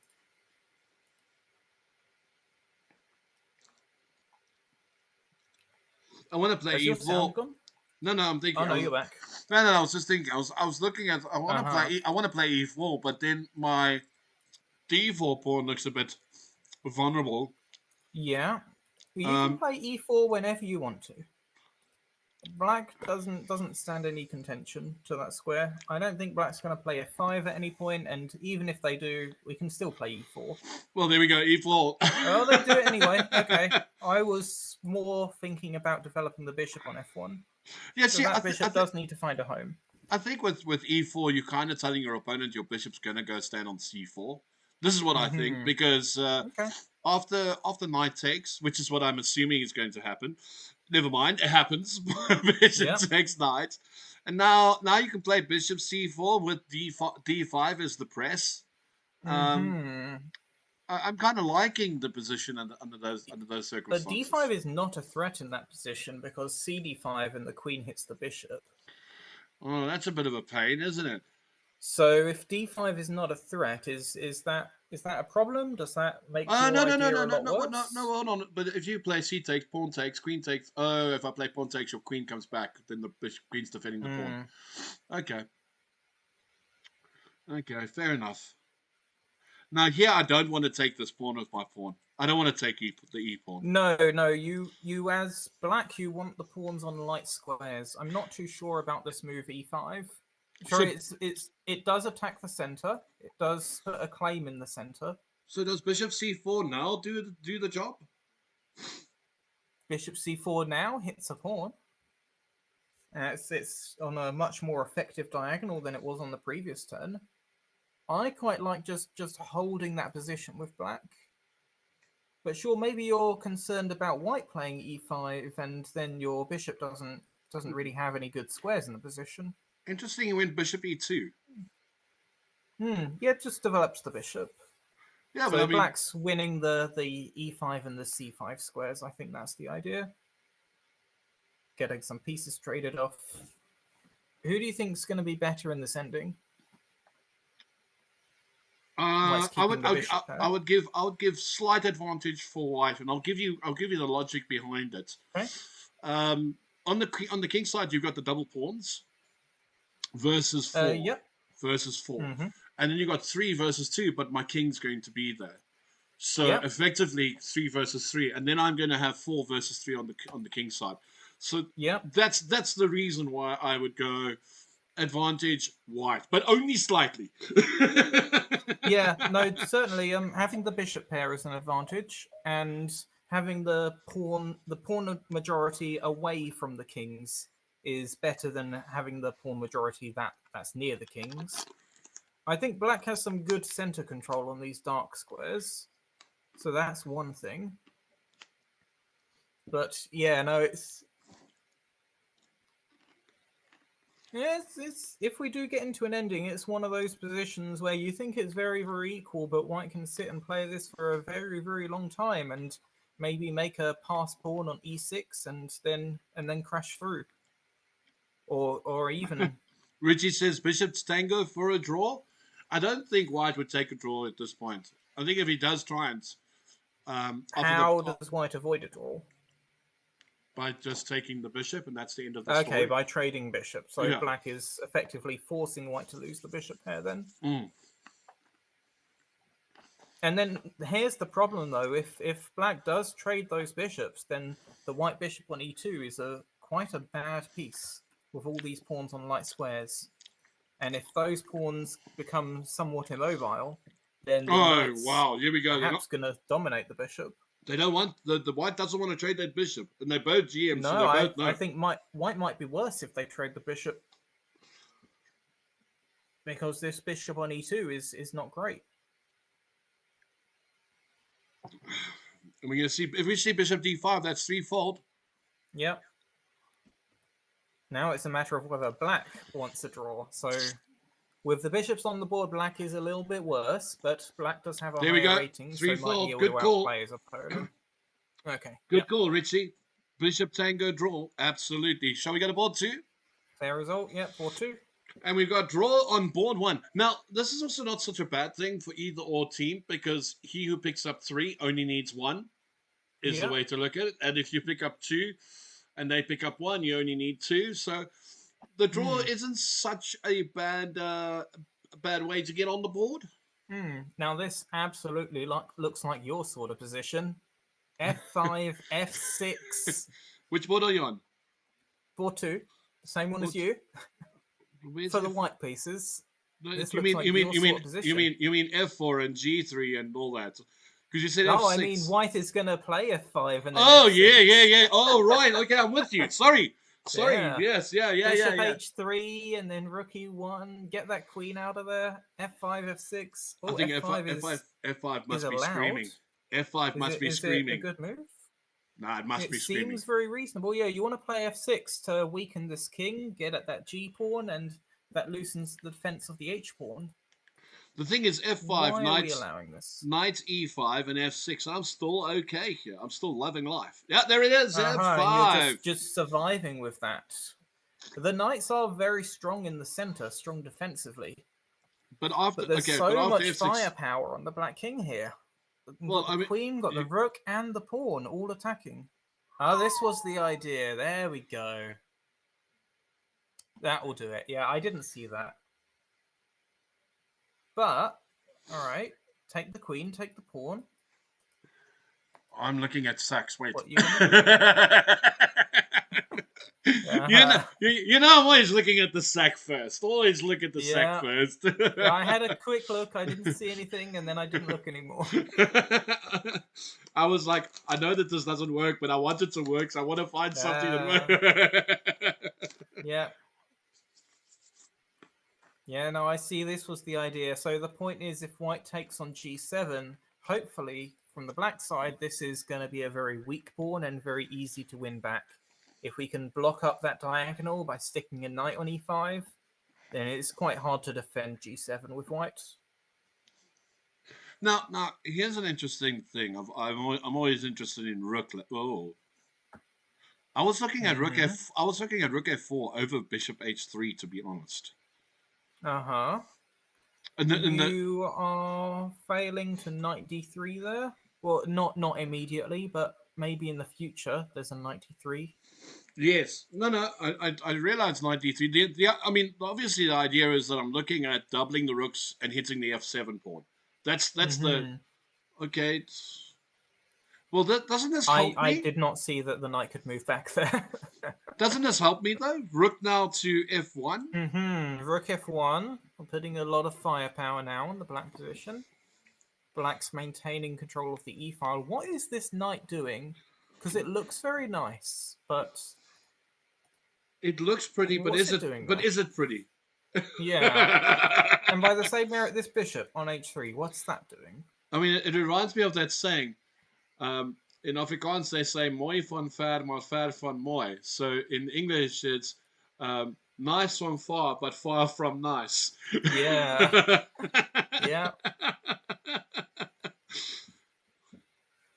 I want to play e4. No, I'm thinking. Oh no, you're back. No, I was just thinking. I was looking at. I want to play. I want to play e4, but then my d4 pawn looks a bit vulnerable. Yeah, you can play e4 whenever you want to. Black doesn't stand any contention to that square. I don't think black's going to play f5 at any point, and even if they do, we can still play e4. Well, there we go, e4. Oh, they do it anyway. Okay, I was more thinking about developing the bishop on f1. Yeah, so that bishop does need to find a home. I think with e4, you're kind of telling your opponent your bishop's going to go stand on c4. This is what I think, because after knight takes, which is what I'm assuming is going to happen. Never mind, it happens. Bishop takes knight. And now you can play bishop c4 with d5 as the press. I'm kind of liking the position under those circumstances. But d5 is not a threat in that position because cd5 and the queen hits the bishop. Oh, that's a bit of a pain, isn't it? So if d5 is not a threat, is that a problem? Does that make your idea a lot worse? No, hold on. But if you play c takes, pawn takes, queen takes. Oh, if I play pawn takes, your queen comes back. Then the queen's defending the pawn. Okay, fair enough. Now here, I don't want to take this pawn with my pawn. I don't want to take the e pawn. No. You as black, you want the pawns on light squares. I'm not too sure about this move e5. Sorry, it does attack the center. It does put a claim in the center. So does bishop c4 now do the job? Bishop c4 now hits a pawn. It's on a much more effective diagonal than it was on the previous turn. I quite like just holding that position with black. But sure, maybe you're concerned about white playing e5, and then your bishop doesn't really have any good squares in the position. Interesting, he went bishop e2. Yeah, it just develops the bishop. Yeah, So but I mean, black's winning the e5 and the c5 squares. I think that's the idea. Getting some pieces traded off. Who do you think is going to be better in this ending? I would give slight advantage for white, and I'll give you the logic behind it. Okay. On the king side, you've got the double pawns versus 4. Yep. Versus 4. Mm-hmm. And then you got 3 versus 2, but my king's going to be there. So yep. effectively 3 versus 3, and then I'm going to have 4 versus 3 on the king side. So yep. that's the reason why I would go advantage white, but only slightly. Yeah, no, certainly. Having the bishop pair is an advantage, and having the pawn majority away from the kings is better than having the pawn majority that's near the kings. I think black has some good center control on these dark squares, so that's one thing. But yeah, no, it's if we do get into an ending, it's one of those positions where you think it's very, very equal, but white can sit and play this for a very, very long time and maybe make a pass pawn on e6 and then crash through. Or even Richie says bishop's tango for a draw. I don't think white would take a draw at this point. I think if he does try and how does white avoid a draw? By just taking the bishop, and that's the end of the story. Okay, by trading bishop. So yeah. Black is effectively forcing white to lose the bishop pair then. And then here's the problem, though. If black does trade those bishops, then the white bishop on e2 is quite a bad piece with all these pawns on light squares. And if those pawns become somewhat immobile, then the wow, here we go. Perhaps going to dominate the bishop. They don't want the white doesn't want to trade that bishop, and they both GM. No, so they both know. I think white might be worse if they trade the bishop, because this bishop on e2 is not great. And we're going to see if we see bishop d5, that's threefold. Yep. Now it's a matter of whether black wants a draw. So with the bishops on the board, black is a little bit worse, but black does have a higher rating, so might be able to outplay his opponent. Okay. Good call, Richie. Bishop tango draw. Absolutely. Shall we go to board 2? Fair result. Yep, 4-2. And we've got draw on board 1. Now, this is also not such a bad thing for either or team, because he who picks up 3 only needs 1 is the way to look at it. And if you pick up 2 and they pick up 1, you only need 2. So the draw isn't such a bad way to get on the board. Now this absolutely looks like your sort of position. F5, F6. Which board are you on? 4-2. Same one as you. For the white pieces. You mean F4 and G3 and all that? Because you said no, F6. I mean white is going to play F5 and then F6. yeah. Oh, right. Okay, I'm with you. Sorry. Yeah. Yes. Bishop H3 and then rook E1. Get that queen out of there. F5, F6. I think F5 must be screaming. F5 must be screaming. Is it a good move? Nah, it must be screaming. It seems very reasonable. Yeah, you want to play F6 to weaken this king, get at that G pawn, and that loosens the defense of the H pawn. The thing is, F5, Why are we allowing this? Knight E5 and F6. I'm still okay here. I'm still loving life. Yeah, there it is. F5. And you're just surviving with that. The knights are very strong in the center, strong defensively. But there's so much F6... firepower on the black king here. Well, the queen, got the rook and the pawn all attacking. Oh, this was the idea. There we go. That will do it. Yeah, I didn't see that. But, all right. Take the queen, take the pawn. I'm looking at sacks. Wait. What, you know, I'm always looking at the sack first. Always look at the sack first. I had a quick look. I didn't see anything, and then I didn't look anymore. I was like, I know that this doesn't work, but I want it to work, so I want to find something that works. Yeah. Yeah, no, I see. This was the idea. So the point is, if white takes on g7, hopefully from the black side, this is going to be a very weak pawn and very easy to win back. If we can block up that diagonal by sticking a knight on e5, then it's quite hard to defend g7 with white. Now, here's an interesting thing. I'm always interested in rook. Oh, I was looking at rook f. I was looking at rook f4 over bishop h3. To be honest. Uh-huh. And You are failing to knight d3 there. Well, not immediately, but maybe in the future. There's a knight d3. Yes. No. I realize knight d3. I mean, obviously the idea is that I'm looking at doubling the rooks and hitting the f7 pawn. That's the okay. Well, doesn't this help me? I did not see that the knight could move back there. Doesn't this help me though? Rook now to f1. Rook f1. I'm putting a lot of firepower now in the black position. Black's maintaining control of the e-file. What is this knight doing? Because it looks very nice, but it looks pretty. But is it pretty? Yeah. And by the same merit, this bishop on h3. What's that doing? I mean, it reminds me of that saying. In Afrikaans, they say mooi van ver, maar ver van mooi. So in English, it's nice from far, but far from nice. Yeah. Yeah.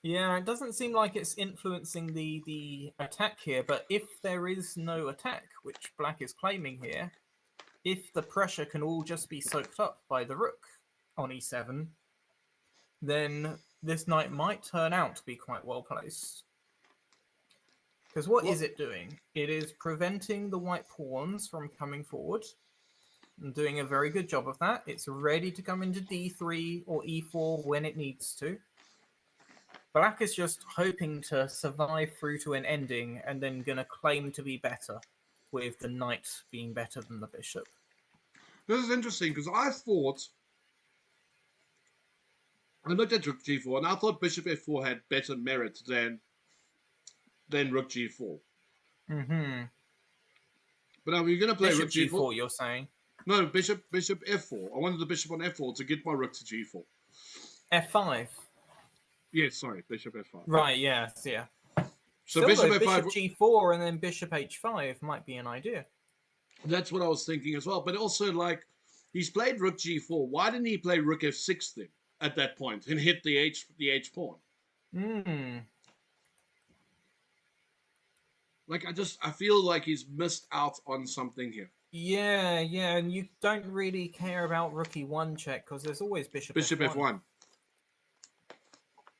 Yeah, it doesn't seem like it's influencing the attack here, but if there is no attack, which black is claiming here, if the pressure can all just be soaked up by the rook on e7, then this knight might turn out to be quite well placed. Because what is it doing? It is preventing the white pawns from coming forward and doing a very good job of that. It's ready to come into d3 or e4 when it needs to. Black is just hoping to survive through to an ending and then going to claim to be better, with the knight being better than the bishop. This is interesting because I looked at rook g4 and I thought bishop f4 had better merit than rook g4. But now we're going to play bishop rook g4. You're saying? No, bishop f4. I wanted the bishop on f4 to get my rook to g4. f5. Yes, sorry, bishop f5. Right, yes, yeah. So Still, bishop though, f5. bishop g4 and then bishop h5 might be an idea. That's what I was thinking as well. But also, like, he's played rook g4. Why didn't he play rook f6 then at that point and hit the h pawn? Like, I feel like he's missed out on something here. Yeah, and you don't really care about rook e1 check because there's always bishop f1.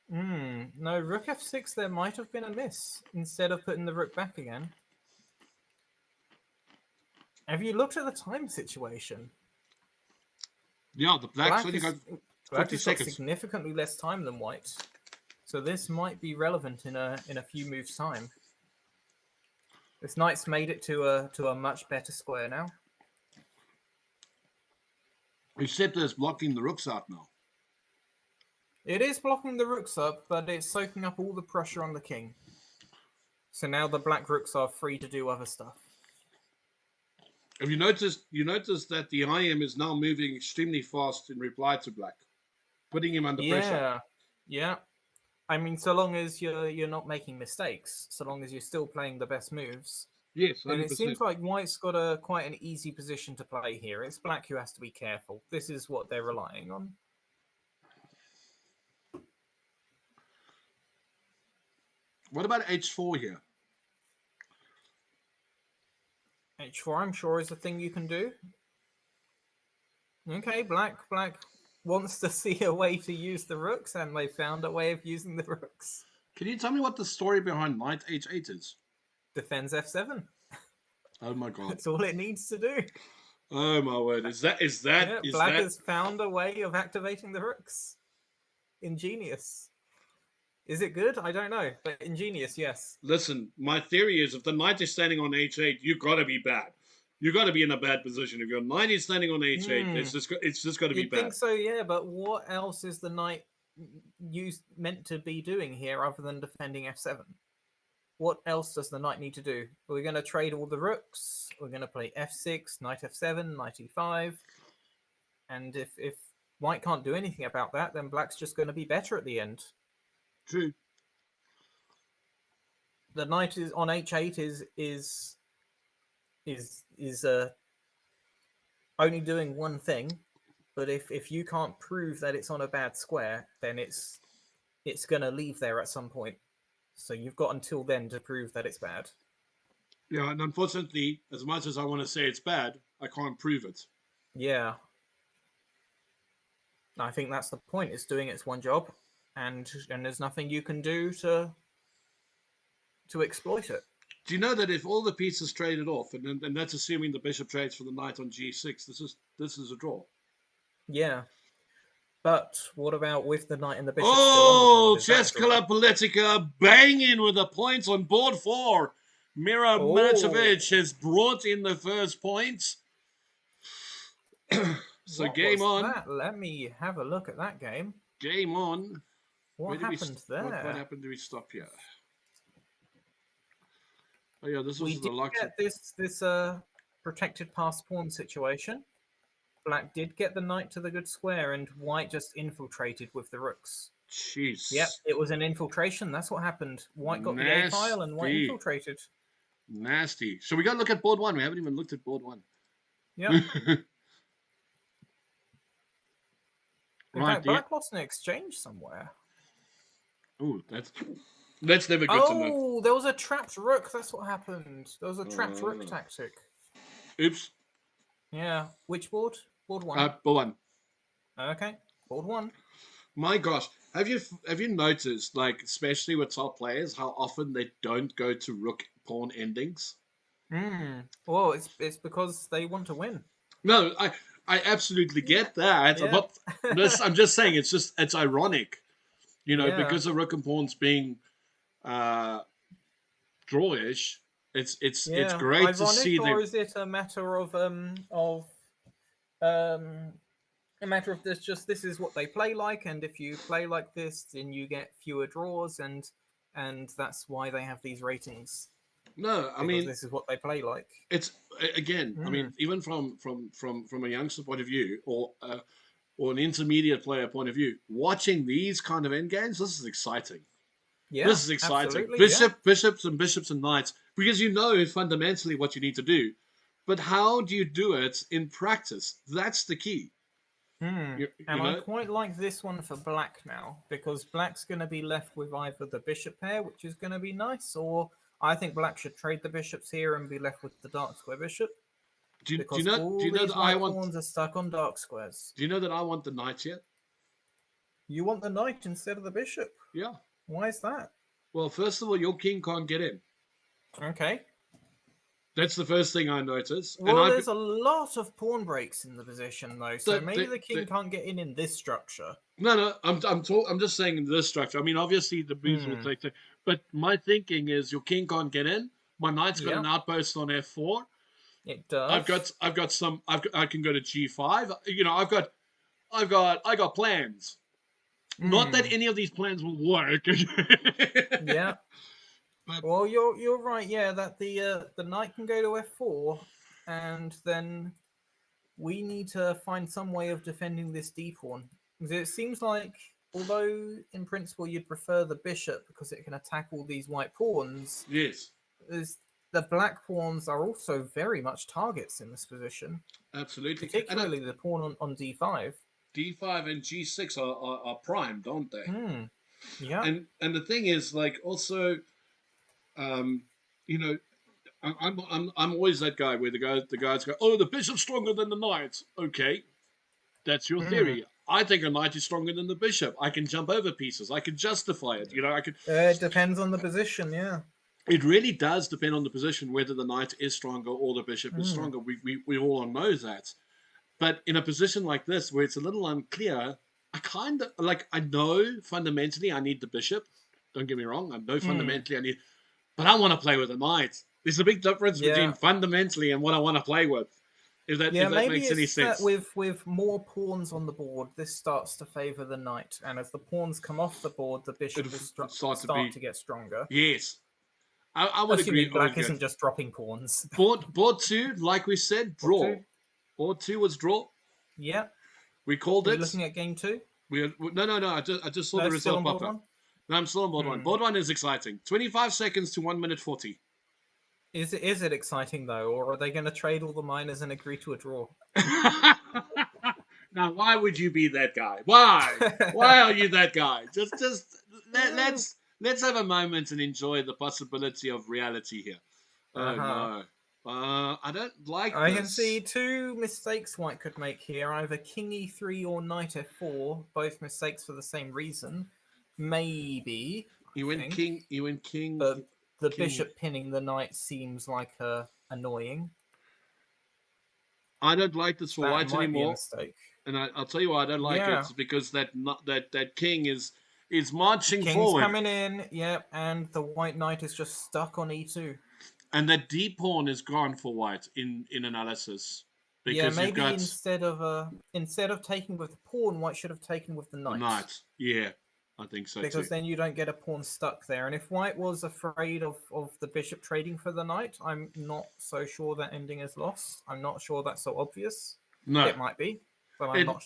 No, rook f6 there might have been a miss instead of putting the rook back again. Have you looked at the time situation? Yeah, the black's only got 50 seconds. Got significantly less time than white, so this might be relevant in a few moves' time. This knight's made it to a much better square now. Except it's blocking the rooks out now. It is blocking the rooks up, but it's soaking up all the pressure on the king. So now the black rooks are free to do other stuff. Have you noticed that the IM is now moving extremely fast in reply to black, putting him under pressure. Yeah. I mean, so long as you're not making mistakes, so long as you're still playing the best moves. Yes, 100%. And it seems like white's got quite an easy position to play here. It's black who has to be careful. This is what they're relying on. What about h4 here? h4, I'm sure, is a thing you can do. Okay, black wants to see a way to use the rooks, and they found a way of using the rooks. Can you tell me what the story behind knight h8 is? Defends f7. Oh my god. That's all it needs to do. Oh my word. Black has found a way of activating the rooks. Ingenious. Is it good? I don't know, but ingenious, yes. Listen, my theory is if the knight is standing on h8, you've got to be bad. You've got to be in a bad position. If your knight is standing on h8, it's just got to be bad. I think so, yeah, but what else is the knight meant to be doing here other than defending f7? What else does the knight need to do? We're going to trade all the rooks. We're going to play f6, knight f7, knight e5. And if white can't do anything about that, then black's just going to be better at the end. True. The knight is on h8 is only doing one thing, but if you can't prove that it's on a bad square, then it's going to leave there at some point. So you've got until then to prove that it's bad. Yeah, and unfortunately, as much as I want to say it's bad, I can't prove it. Yeah. I think that's the point. It's doing its one job, and there's nothing you can do to exploit it. Do you know that if all the pieces traded off, and that's assuming the bishop trades for the knight on g6, this is a draw. Yeah. But what about with the knight and the bishop Oh, still on the board? Chess Club Politica banging with the points on board 4. Mira Matovic has brought in the first points. So What game was on. that? Let me have a look at that game. Game on. What happened there? What happened? Do we stop here? Oh yeah, this We was the did lock. get this protected pass pawn situation. Black did get the knight to the good square, and white just infiltrated with the rooks. Jeez. Yep, it was an infiltration. That's what happened. White got the A file, and white infiltrated. Nasty. So we got to look at board 1. We haven't even looked at board 1. Yep. In fact, black lost an exchange somewhere. Oh, that's never good to know. Oh, there was a trapped rook. That's what happened. There was a trapped rook tactic. Oops. Yeah. Which board? Board 1. Board 1. Okay. Board 1. My gosh, have you noticed, like, especially with top players, how often they don't go to rook pawn endings? Well, it's because they want to win. No, I absolutely get that. Yeah. I'm just saying it's ironic, Yeah. because the rook and pawns being drawish. It's great ironic, to see or is it a matter of this? Just this is what they play like, and if you play like this, then you get fewer draws, and that's why they have these ratings. No, I mean this is what they play like. It's again, I mean, even from a youngster point of view, or an intermediate player point of view, watching these kind of end games, this is exciting. Yeah, this is exciting. Absolutely, Bishops and knights, because you know fundamentally what you need to do, but how do you do it in practice? That's the key. I quite like this one for black now, because black's going to be left with either the bishop pair, which is going to be nice, or I think black should trade the bishops here and be left with the dark square bishop. Do you know that I want pawns are stuck on dark squares. Do you know that I want the knight here? You want the knight instead of the bishop? Yeah. Why is that? Well, first of all, your king can't get in. Okay. That's the first thing I noticed. Well, there's a lot of pawn breaks in the position, though, so maybe the king can't get in this structure. No, I'm just saying in this structure. I mean, obviously the boost will take, but my thinking is your king can't get in. My knight's got an outpost on f4. It does. I've got some. I can go to g5. I've got plans. Not that any of these plans will work. Yeah. But, well, you're right. Yeah, that the knight can go to f4, and then we need to find some way of defending this d pawn. Because it seems like, although in principle you'd prefer the bishop because it can attack all these white pawns. Yes. The black pawns are also very much targets in this position. Absolutely. Particularly the pawn on d5. D5 and G6 are primed, aren't they? Yeah. And the thing is, like, also, I'm always that guy where the guys go, oh, the bishop's stronger than the knight. Okay, that's your theory. I think a knight is stronger than the bishop. I can jump over pieces. I can justify it. I can. It depends on the position. Yeah. It really does depend on the position whether the knight is stronger or the bishop is stronger. We all know that. But in a position like this, where it's a little unclear, I know fundamentally I need the bishop. Don't get me wrong. I know fundamentally I need, but I want to play with a knight. There's a big difference between fundamentally and what I want to play with. If that makes any sense. With more pawns on the board, this starts to favour the knight. And as the pawns come off the board, the bishop will start to get stronger. Yes. I would agree. Black isn't just dropping pawns. Board 2, like we said, draw. Board 2 was draw. Yeah. We called Are it. you looking at game 2? No. I just saw the Still result on pop board up. 1? No, I'm still on board 1. Board 1 is exciting. 25 seconds to 1 minute 40. Is it exciting though, or are they going to trade all the miners and agree to a draw? Now, why would you be that guy? Why? Why are you that guy? Let's have a moment and enjoy the possibility of reality here. Oh no. I don't like I this. can see 2 mistakes White could make here, either king e3 or knight f4, both mistakes for the same reason. Maybe. You went king. But the king. bishop pinning the knight seems like annoying. I don't like this for That White might be a anymore. mistake. And I'll tell you why I don't like it. It's because that king is marching King's forward. coming in, yep, and the white knight is just stuck on e2. And that d pawn is gone for White in analysis. Because Yeah, maybe you've got instead of taking with the pawn, White should have taken with the knight. the knight. Yeah, I think so because too. then you don't get a pawn stuck there. And if White was afraid of the bishop trading for the knight, I'm not so sure that ending is lost. I'm not sure that's so obvious. No, it might be, but I'm not.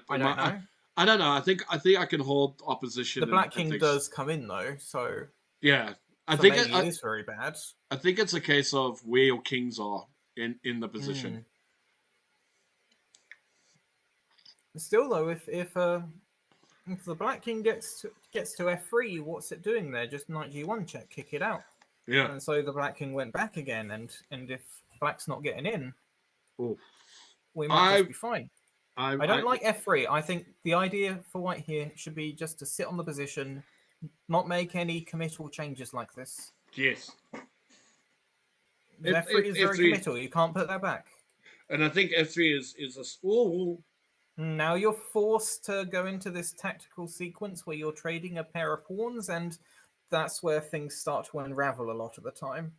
I don't know. I don't know. I think I can hold opposition. The black king does come in though, so yeah. I so think maybe it is very bad. I think it's a case of where your kings are in the position. Still though, if the black king gets to f3, what's it doing there? Just knight g1 check, kick it out. Yeah. And so the black king went back again, and if black's not getting in, we might just be fine. I don't like f3. I think the idea for White here should be just to sit on the position, not make any committal changes like this. Yes. F3 is very committal. You can't put that back. And I think f3 is a small. Now you're forced to go into this tactical sequence where you're trading a pair of pawns, and that's where things start to unravel a lot of the time.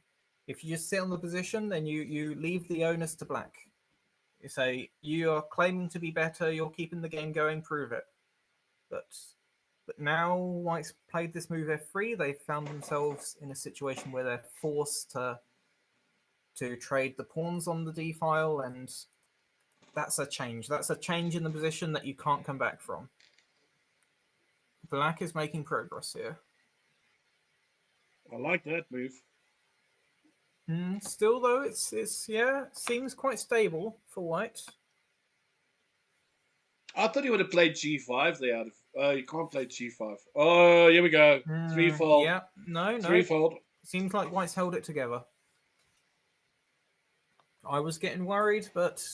If you just sit on the position, then you leave the onus to black. You say, you're claiming to be better, you're keeping the game going, prove it. But now White's played this move f3, they've found themselves in a situation where they're forced to trade the pawns on the d-file, and that's a change. That's a change in the position that you can't come back from. Black is making progress here. I like that move. Still, though, it's seems quite stable for White. I thought he would have played g5 there. You can't play g5. Oh, here we go. Threefold. Yeah, no. Threefold. Seems like White's held it together. I was getting worried, but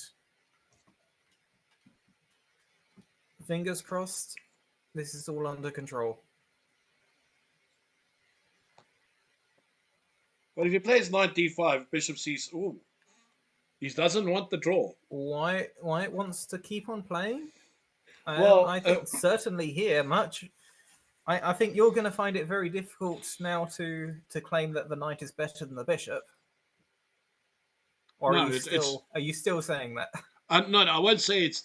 fingers crossed, this is all under control. But if he plays knight d5, bishop c. Ooh, he doesn't want the draw. White wants to keep on playing. Well, I think certainly here much. I think you're going to find it very difficult now to claim that the knight is better than the bishop. Or are you still saying that? No, I won't say it's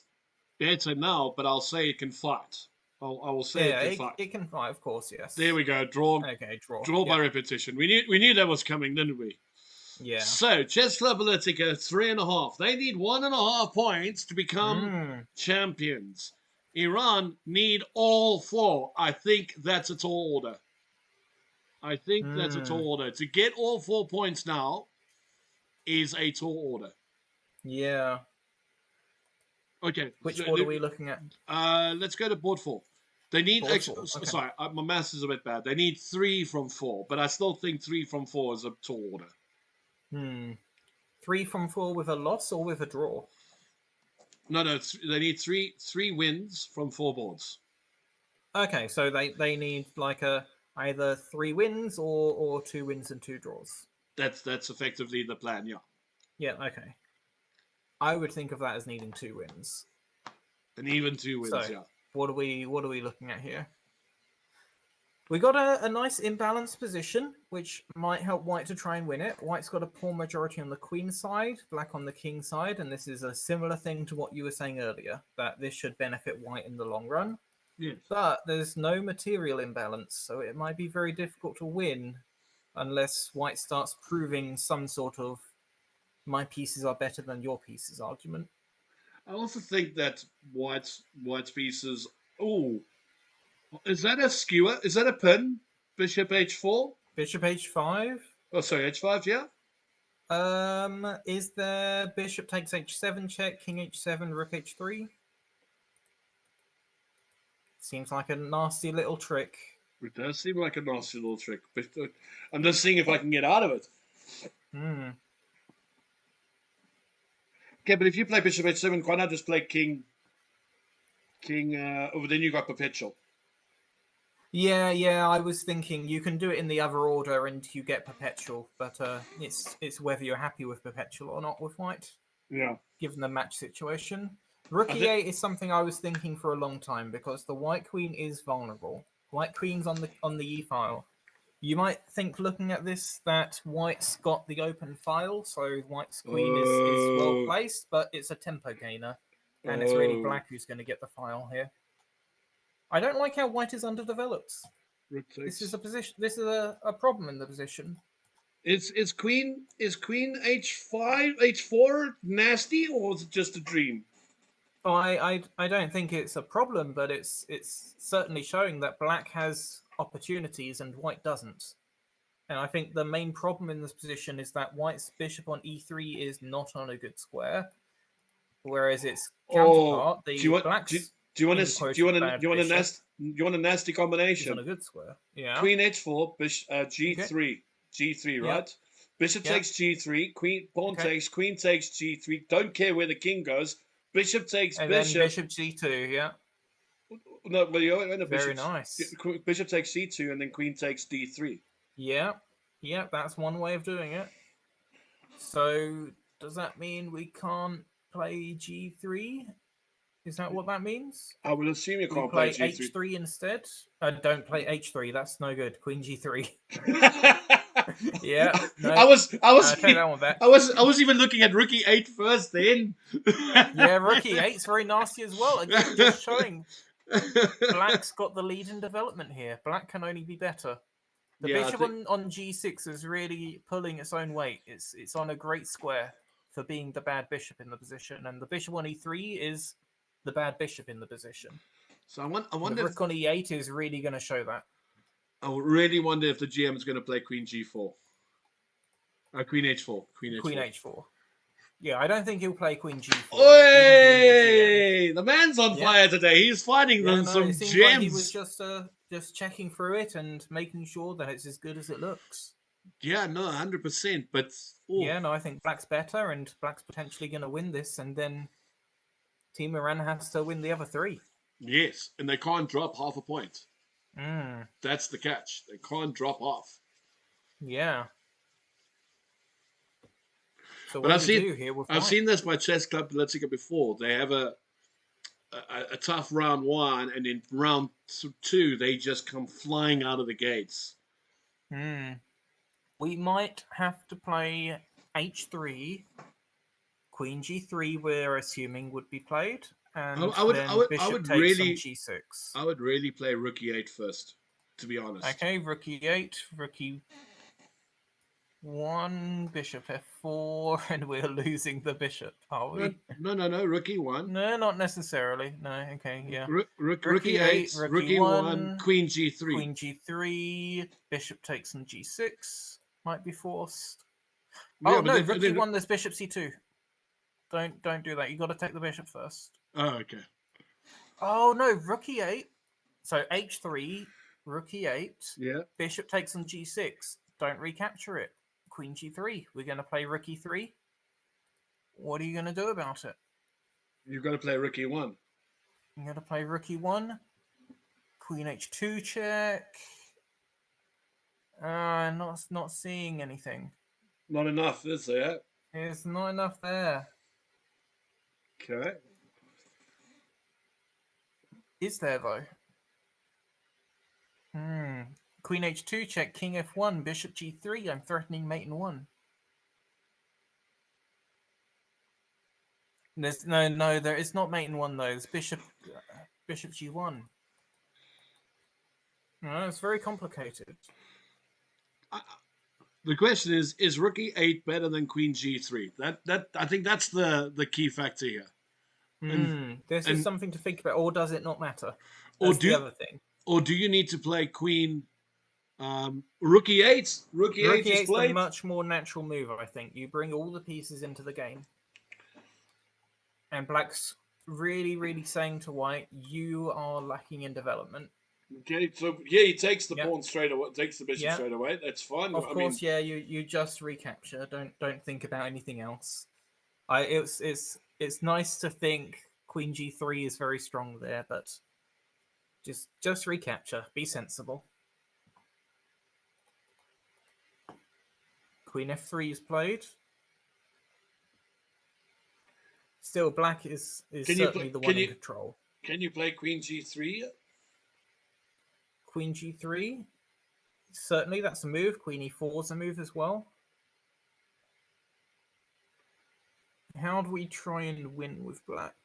better now, but I'll say it can fight. I will say it can fight. It can fight, of course, yes. There we go. Draw. Okay, draw. Draw by repetition. We knew that was coming, didn't we? Yeah. So, Chess Club Politica, 3.5. They need 1.5 points to become champions. Iran need all 4. I think that's a tall order. To get all 4 points now is a tall order. Yeah. Okay. Which board are we looking at? Let's go to board 4. They need sorry, my maths is a bit bad. They need 3 from 4, but I still think 3 from 4 is a tall order. 3 from 4 with a loss or with a draw? No, they need three wins from 4 boards. Okay, so they need like either 3 wins or 2 wins and 2 draws. That's effectively the plan, yeah. Yeah, okay. I would think of that as needing 2 wins. And even 2 wins, yeah. What are we looking at here? We got a nice imbalanced position, which might help White to try and win it. White's got a pawn majority on the queen side, black on the king side, and this is a similar thing to what you were saying earlier, that this should benefit White in the long run. Yes. But there's no material imbalance, so it might be very difficult to win unless White starts proving some sort of my pieces are better than your pieces argument. I also think that White's pieces. Oh, is that a skewer? Is that a pin? Bishop h4. Bishop h5. Oh, sorry, h5. Yeah. Is there bishop takes h7 check, king h7, rook h3? Seems like a nasty little trick. It does seem like a nasty little trick, but I'm just seeing if I can get out of it. Hmm. Okay, but if you play bishop h7, why not just play king? Over then you got perpetual. Yeah, I was thinking you can do it in the other order and you get perpetual, but it's whether you're happy with perpetual or not with white. Yeah. Given the match situation. Rook e8 is something I was thinking for a long time because the white queen is vulnerable. White queen's on the e-file. You might think looking at this that white's got the open file, so white's queen is well placed, but it's a tempo gainer. And it's really black who's going to get the file here. I don't like how white is underdeveloped. This is a position. This is a problem in the position. Is queen h5 h4 nasty, or is it just a dream? Oh, I don't think it's a problem, but it's certainly showing that black has opportunities and white doesn't. And I think the main problem in this position is that white's bishop on e3 is not on a good square, whereas its counterpart, black's do you want a nasty combination? on a good square. Yeah. Queen h4, g3, Okay. g3, right? Yep. Bishop takes g3, pawn takes, queen takes g3. Don't care where the king goes. Bishop takes and bishop. Then bishop g2. Yeah. No, well, you very nice. Bishop takes c2, and then queen takes d3. Yeah, that's one way of doing it. So does that mean we can't play g3? Is that what that means? I would assume you can't play g3. h3 instead. Don't play h3. That's no good. Queen g3. Yeah. No. I was take that one back. I was even looking at rook e8 first. Then. Yeah, rook e8's very nasty as well. Again, just showing black's got the lead in development here. Black can only be better. The bishop on g6 is really pulling its own weight. It's on a great square for being the bad bishop in the position, and the bishop on e3 is the bad bishop in the position. So I wonder the rook on e8 is really going to show that. I really wonder if the GM is going to play queen g4. Queen h4. Queen h4. Yeah, I don't think he'll play queen g4. Oi! The man's on fire today. He's finding them some it seems gems. Like he was just checking through it and making sure that it's as good as it looks. Yeah, no, 100%. But yeah, no, I think black's better, and black's potentially going to win this, and then Team Iran has to win the other three. Yes, and they can't drop half a point. Mm. That's the catch. They can't drop off. Yeah. So but I've seen this by Chess Club Politica before. They have a tough round one, and in round two, they just come flying out of the gates. We might have to play h3. Queen g3, we're assuming, would be played. And I would really g6. I would really play rook e8 first, to be honest. Okay, rook e8, rook e1, bishop f4, and we're losing the bishop, are we? No, rook e1. No, not necessarily. No, okay, yeah. Rook e8, rook e1, queen g3. Queen g3, bishop takes on g6, might be forced. Yeah, oh, no, rook e1, there's bishop c2. Don't do that. You got to take the bishop first. Oh, okay. Oh no, rook e8. So h3, rook e8. Yeah. Bishop takes on g6. Don't recapture it. Queen g3. We're going to play rook e3. What are you going to do about it? You've got to play rook e1. I'm going to play rook e1. Queen h2 check. Not seeing anything. Not enough, is there? There's not enough there. Okay. Is there, though? Queen h2 check, king f1, bishop g3. I'm threatening mate in 1. There's no, there is not mate in 1 though. It's bishop g1. No, it's very complicated. The question is rook e8 better than queen g3? That I think that's the key factor here. This is something to think about, or does it not matter? Or That's the other thing. Or do you need to play queen? Rook e8. Rook e8 is Rook played. the much more natural move, I think. You bring all the pieces into the game. And black's really, really saying to white, you are lacking in development. Okay, so yeah, he takes the pawn straight away, takes the bishop straight away. That's fine. Of course, yeah, you just recapture. Don't think about anything else. It's nice to think queen g3 is very strong there, but just recapture. Be sensible. Queen f3 is played. Still, black is certainly the one in control. Can you play queen g3? Queen g3? Certainly, that's a move. Queen e4 is a move as well. How do we try and win with black?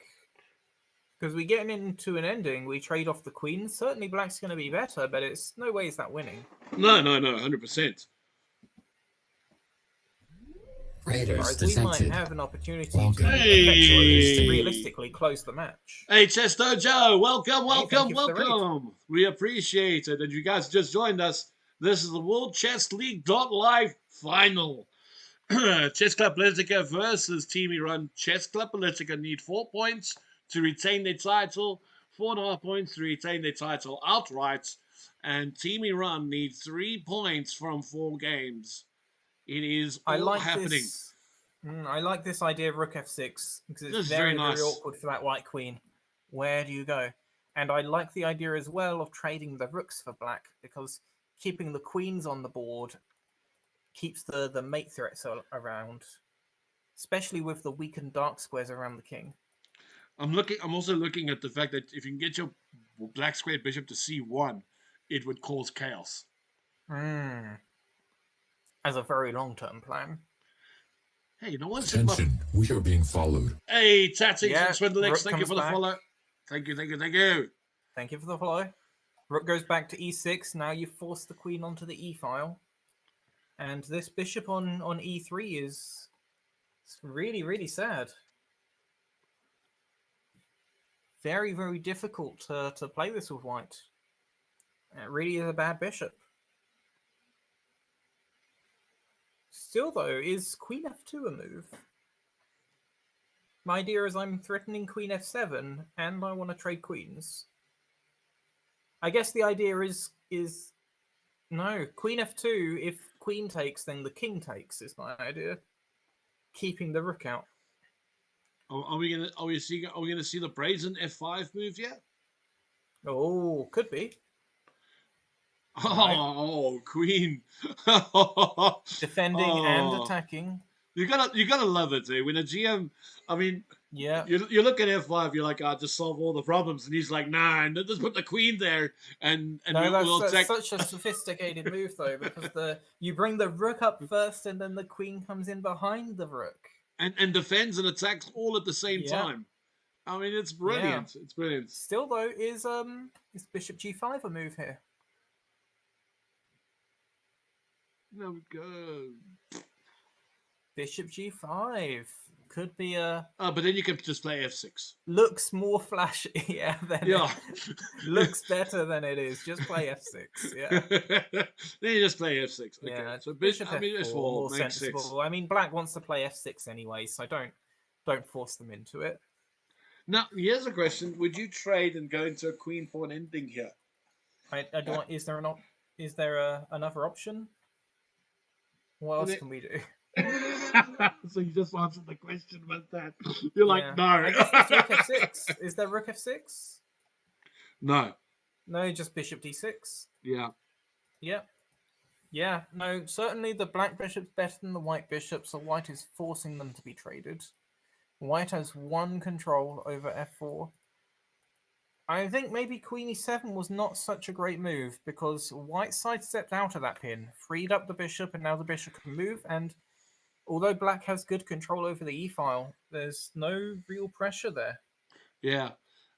Because we get into an ending, we trade off the queen. Certainly, black's going to be better, but it's no way is that winning. No, 100%. Raiders we might have an opportunity to realistically close the match. Hey, Chess Dojo, welcome. We appreciate it. And you guys just joined us. This is the World Chess League.Live final. Chess Club Politica versus Team Iran. Chess Club Politica need 4 points to retain their title, 4.5 points to retain their title outright, and Team Iran needs 3 points from 4 games. It is all happening. I like this idea of rook f6 because it's very nice. Very awkward for that white queen. Where do you go? And I like the idea as well of trading the rooks for black because keeping the queens on the board keeps the mate threats around, especially with the weakened dark squares around the king. I'm also looking at the fact that if you can get your black square bishop to c1, it would cause chaos. As a very long-term plan. Hey, no one's Attention, we are being followed. Hey, Tattoo from Swindlex, thank you for the follow. Thank you. Thank you for the follow. Rook goes back to e6. Now you force the queen onto the e-file. And this bishop on e3 is really, really sad. Very, very difficult to play this with white. It really is a bad bishop. Still, though, is queen f2 a move? My idea is I'm threatening queen f7, and I want to trade queens. I guess the idea is no, queen f2, if queen takes, then the king takes, is my idea. Keeping the rook out. Are we gonna see the brazen f5 move yet? Oh, could be. Oh, queen. Defending and attacking. You gotta love it, eh? When a GM, I mean, yeah, you look at f5, you're like, just solve all the problems, and he's like, nah, just put the queen there, and that's such a sophisticated move though, because you bring the rook up first, and then the queen comes in behind the rook, and defends and attacks all at the same time. I mean, it's brilliant. Yeah. It's brilliant. Still though, is bishop g5 a move here? There we go. Bishop g5 could be a. Oh, but then you can just play f6. Looks more flashy, looks better than it is. Just play f6, yeah. Then you just play f6. Okay. Yeah, so bishop f4 more sensible. 6. I mean, black wants to play f6 anyway, so don't force them into it. Now, here's a question: would you trade and go into a queen pawn ending here? Is there another option? What else can we do? So you just answered the question with that. You're like, no. I guess it's rook f6. Is there rook f6? No. No, just bishop d6. Yeah. Yep. Yeah. No, certainly the black bishop's better than the white bishop, so white is forcing them to be traded. White has 1 control over f4. I think maybe queen e7 was not such a great move because white side stepped out of that pin, freed up the bishop, and now the bishop can move. And although black has good control over the e-file, there's no real pressure there. Yeah,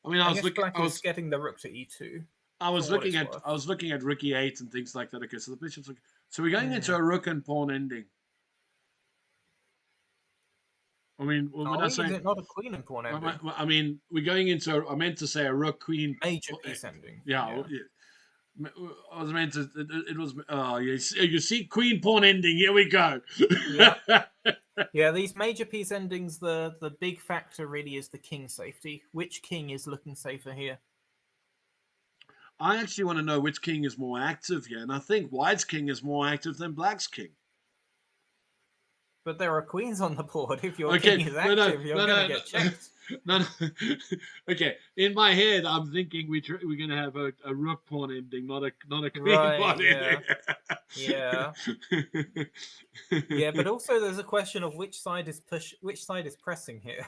I mean, I was getting the rook to e2. I was looking at rook e8 and things like that. Okay, so the bishop's so we're going into a rook and pawn ending. I mean, when I say is it not a queen and pawn ending? I mean, we're going into. I meant to say a rook queen Major piece ending. Yeah. I was meant to. It was. Oh, you see, queen pawn ending. Here we go. Yeah. Yeah, these major piece endings, the big factor really is the king safety. Which king is looking safer here? I actually want to know which king is more active here, and I think White's king is more active than Black's king. But there are queens on the board. If your king is active, you're going to get checked. No. Okay, in my head, I'm thinking we're going to have a rook pawn ending, not a queen pawn ending. Yeah. Yeah, but also there's a question of which side is pressing here.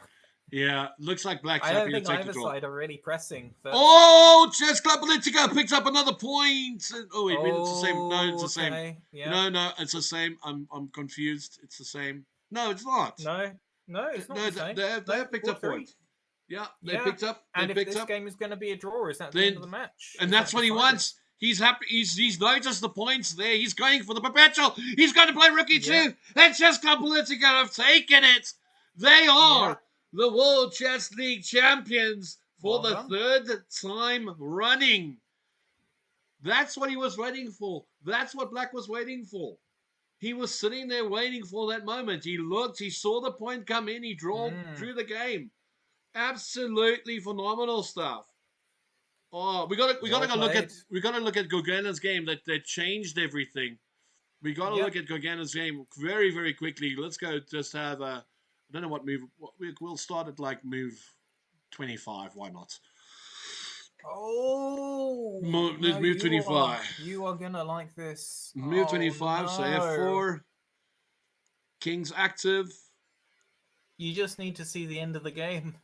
Yeah, looks like Black's I don't happy think to take either the draw. side are really pressing. But... Oh, Chess Club Politico picks up another point. Oh, wait, it's the same. No, it's the same. Yeah. No, it's the same. I'm confused. It's the same. No, it's not. No, it's not the same. They have picked up points. Yeah, they picked up. And if this game is going to be a draw, is that the end of the match? And that's what he wants. He's happy. He's noticed the points there. He's going for the perpetual. He's going to play rookie too. And Chess Club Politico have taken it. They are the World Chess League champions for the third time running. That's what he was waiting for. That's what Black was waiting for. He was sitting there waiting for that moment. He looked. He saw the point come in. He drew the game. Absolutely phenomenal stuff. Oh, we got to look at Gogana's game that changed everything. We got to look at Gogana's game very, very quickly. Let's go. Just have a. I don't know what move. We'll start at like move 25. Why not? Oh, move 25. You are gonna like this. Move 25. So F4. King's active. You just need to see the end of the game.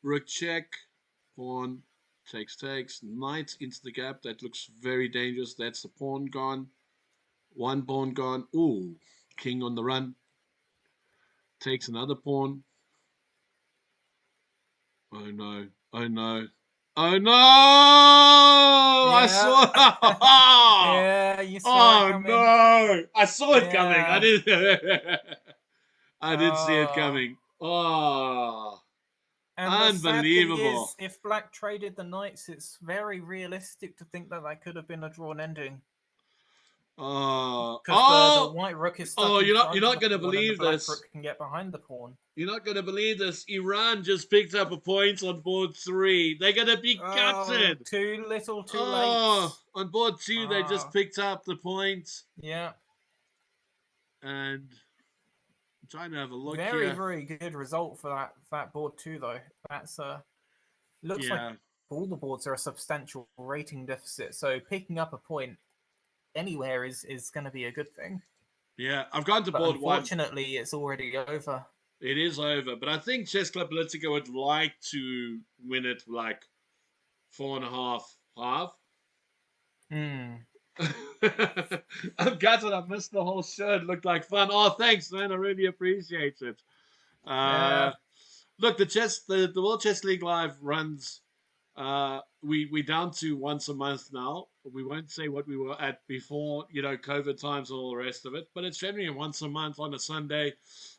Rook check. Pawn takes. Knight into the gap. That looks very dangerous. That's the pawn gone. One pawn gone. Ooh, king on the run. Takes another pawn. Oh no. Oh no. Oh no! Yeah. I saw it. Yeah, you saw it coming. No! I saw it coming. I did. I did see it coming. Oh. And unbelievable. The sad thing is, if Black traded the knights, it's very realistic to think that could have been a drawn ending. Because the white rook is stuck in front you're not going to believe the black this. rook can get behind the pawn. You're not going to believe this. Iran just picked up a point on board 3. They're going to be gutted. Too little, too late. On board 2, they just picked up the point. Yeah. And I'm trying to have a look very, here. Very good result for that board 2, though. That's looks like all the boards are a substantial rating deficit. So picking up a point anywhere is going to be a good thing. Yeah, I've gone to board 1. Unfortunately, it's already over. It is over, but I think Chess Club Politico would like to win it like 4.5 half. I'm gutted. I missed the whole show. It looked like fun. Oh, thanks, man. I really appreciate it. Look, the World Chess League Live runs. We down to once a month now. We won't say what we were at before, COVID times and all the rest of it. But it's generally once a month on a Sunday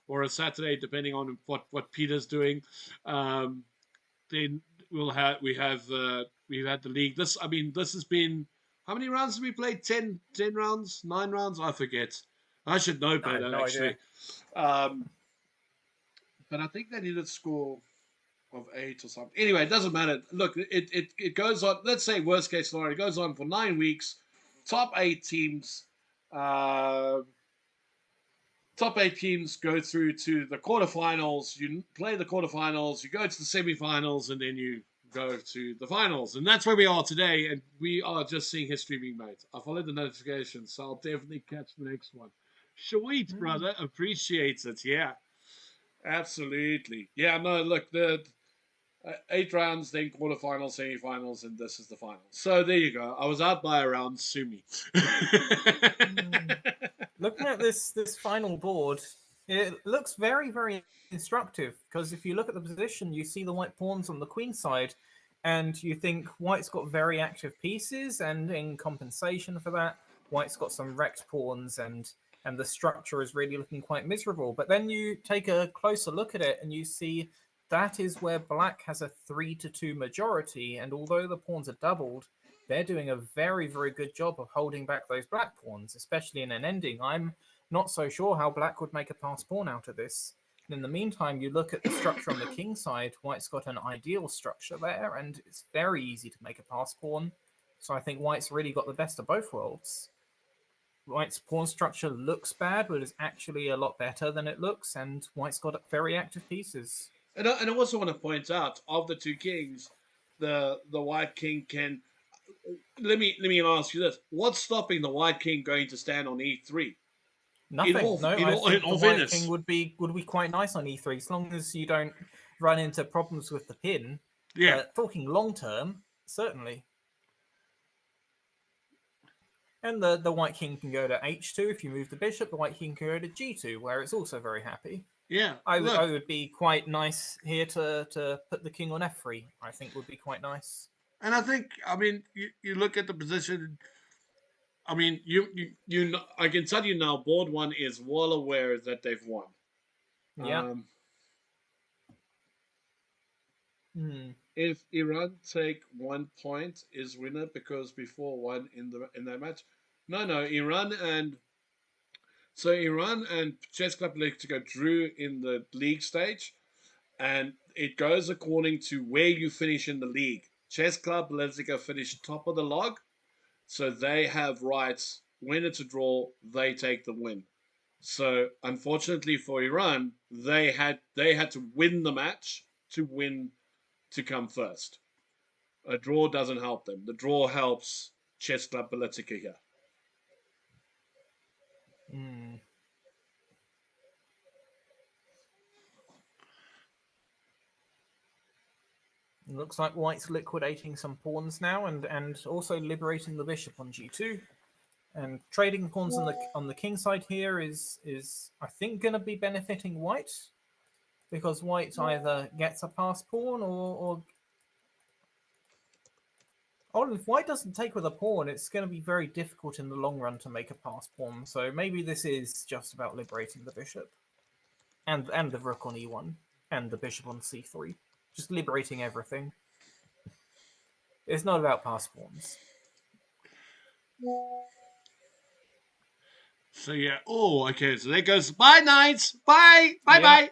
or a Saturday, depending on what Peter's doing. Then we've had the league. This has been, how many rounds have we played? 10 rounds, 9 rounds. I forget. I should know better actually. But I think they needed a score of 8 or something. Anyway, it doesn't matter. Look, it goes on. Let's say worst case scenario, it goes on for 9 weeks. Top 8 teams. Top 8 teams go through to the quarterfinals. You play the quarterfinals. You go to the semifinals, and then you go to the finals. And that's where we are today. And we are just seeing history being made. I followed the notifications, so I'll definitely catch the next one. Sweet, brother. Appreciate it. Yeah. Absolutely. Yeah, no, look, the 8 rounds, then quarterfinals, semifinals, and this is the final. So there you go. I was out by a round. Sue me. Looking at this final board, it looks very, very instructive, because if you look at the position, you see the white pawns on the queen side, and you think white's got very active pieces, and in compensation for that, white's got some wrecked pawns, and and the structure is really looking quite miserable. But then you take a closer look at it and you see that is where black has a 3-2 majority, and although the pawns are doubled, they're doing a very, very good job of holding back those black pawns, especially in an ending. I'm not so sure how black would make a pass pawn out of this. And in the meantime, you look at the structure on the king side, white's got an ideal structure there, and it's very easy to make a pass pawn. So I think white's really got the best of both worlds. White's pawn structure looks bad, but is actually a lot better than it looks, and white's got very active pieces. And I also want to point out, of the two kings, the white king can... Let me ask you this. What's stopping the white king going to stand on e3? Nothing. I think the white fairness. king would be quite nice on e3, as long as you don't run into problems with the pin. Yeah. But talking long term, certainly. And the white king can go to h2 if you move the bishop. The white king can go to g2, where it's also very happy. Yeah. I would be quite nice here to put the king on f3. I think would be quite nice. And I think, I mean, you look at the position. I mean, I can tell you now, board one is well aware that they've won. Yeah. If Iran take 1 point, is winner, because before one in that match. No, Iran and Chess Club Politica drew in the league stage, and it goes according to where you finish in the league. Chess Club Politica finished top of the log, so they have rights. When it's a draw, they take the win. So unfortunately for Iran, they had to win the match to come first. A draw doesn't help them. The draw helps Chess Club Politica here. Looks like white's liquidating some pawns now, and also liberating the bishop on g2. And trading pawns on the king side here is I think going to be benefiting white, because white either gets a pass pawn or if white doesn't take with a pawn, it's going to be very difficult in the long run to make a pass pawn. So maybe this is just about liberating the bishop and the rook on e1 and the bishop on c3, just liberating everything. It's not about pass pawns. So yeah. Oh, okay. So there goes. Bye, knights. Bye. Bye.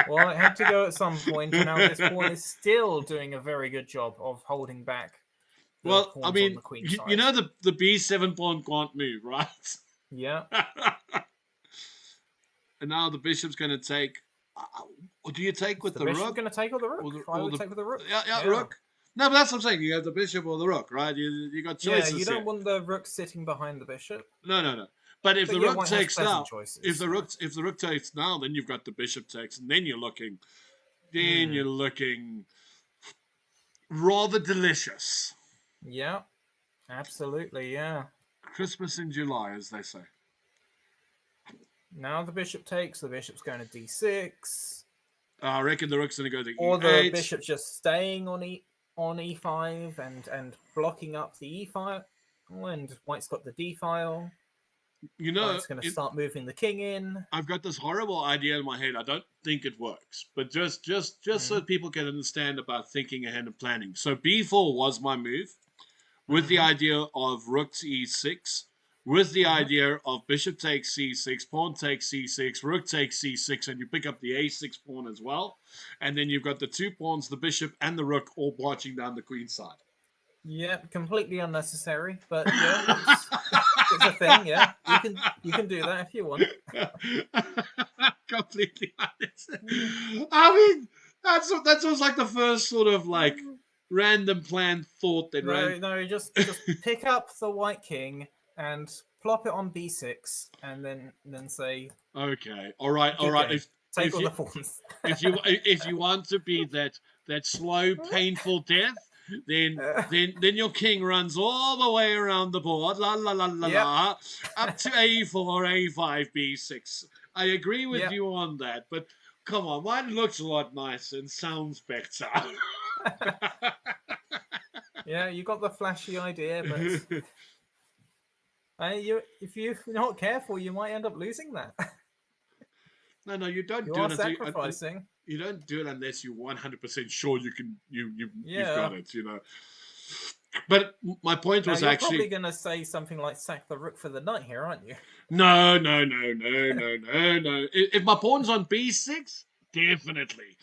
Well, it had to go at some point, and now this pawn is still doing a very good job of holding back. Well, I mean, on the queen side. You know the b7 pawn can't move, right? Yeah. And now the bishop's going to take. Or do you take with the rook? The bishop going to take or the rook? I would take with the rook. Yeah, rook. No, but that's what I'm saying. You have the bishop or the rook, right? You got choices. Yeah, you don't want the rook sitting behind the bishop. No. But if the rook takes now, if the rook takes now, then you've got the bishop takes, and then you're looking rather delicious. Yeah, absolutely. Yeah. Christmas in July, as they say. Now the bishop takes. The bishop's going to d6. I reckon the rook's going to go to e8. Or the bishop's just staying on e5 and blocking up the e file, and white's got the d file. You know, it's going to start moving the king in. I've got this horrible idea in my head. I don't think it works, but just so people can understand about thinking ahead and planning. So b4 was my move, with the idea of rook to e6, with the idea of bishop takes c6, pawn takes c6, rook takes c6, and you pick up the a6 pawn as well. And then you've got the 2 pawns, the bishop and the rook, all marching down the queen side. Yeah, completely unnecessary, but yeah, it's a thing. Yeah, you can do that if you want. Completely unnecessary. I mean, that was like the first sort of like random planned thought that No, just pick up the white king and plop it on b6, and then say, okay, all right. Take all the pawns. if you want to be that slow, painful death, then your king runs all the way around the board, la, up to a4, a5, b6. I agree with you on that, but come on, mine looks a lot nicer and sounds better. Yeah, you got the flashy idea, but If you're not careful, you might end up losing that. No, you don't You do are it until sacrificing. you don't do it unless you're 100% sure you've Yeah. got it, you know. But my point Now was you're actually probably going to say something like sack the rook for the knight here, aren't you? no. If my pawn's on b6, definitely.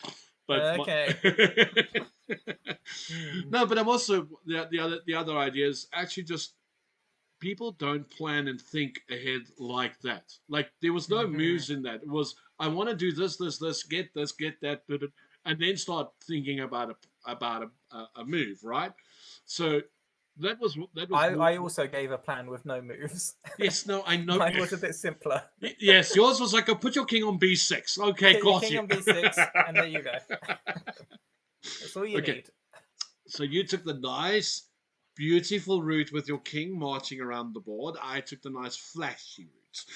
But okay. No, but I'm also the other idea is actually just people don't plan and think ahead like that. Like there was no moves in that. It was I want to do this, get that, and then start thinking about a move, right? So that was I also gave a plan with no moves. Yes, no, I know. Mine was a bit simpler. Yes, yours was like, put your king on b6. Okay, Put your got king you. on b6, and there you go. That's all you need. So you took the nice, beautiful route with your king marching around the board. I took the nice, flashy route.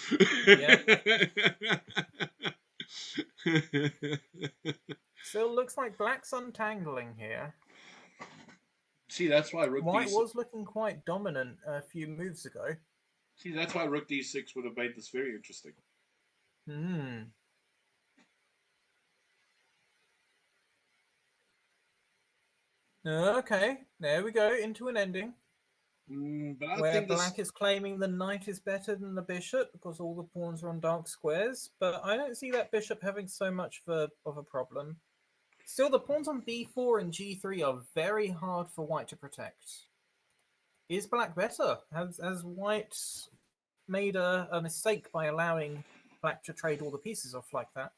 Still looks like black's untangling here. See, that's why rook White d6 was looking quite dominant a few moves ago. See, that's why rook d6 would have made this very interesting. Okay, there we go, into an ending. But I where think black is claiming the knight is better than the bishop because all the pawns are on dark squares, but I don't see that bishop having so much of a problem. Still, the pawns on b4 and g3 are very hard for white to protect. Is black better? Has white made a mistake by allowing black to trade all the pieces off like that?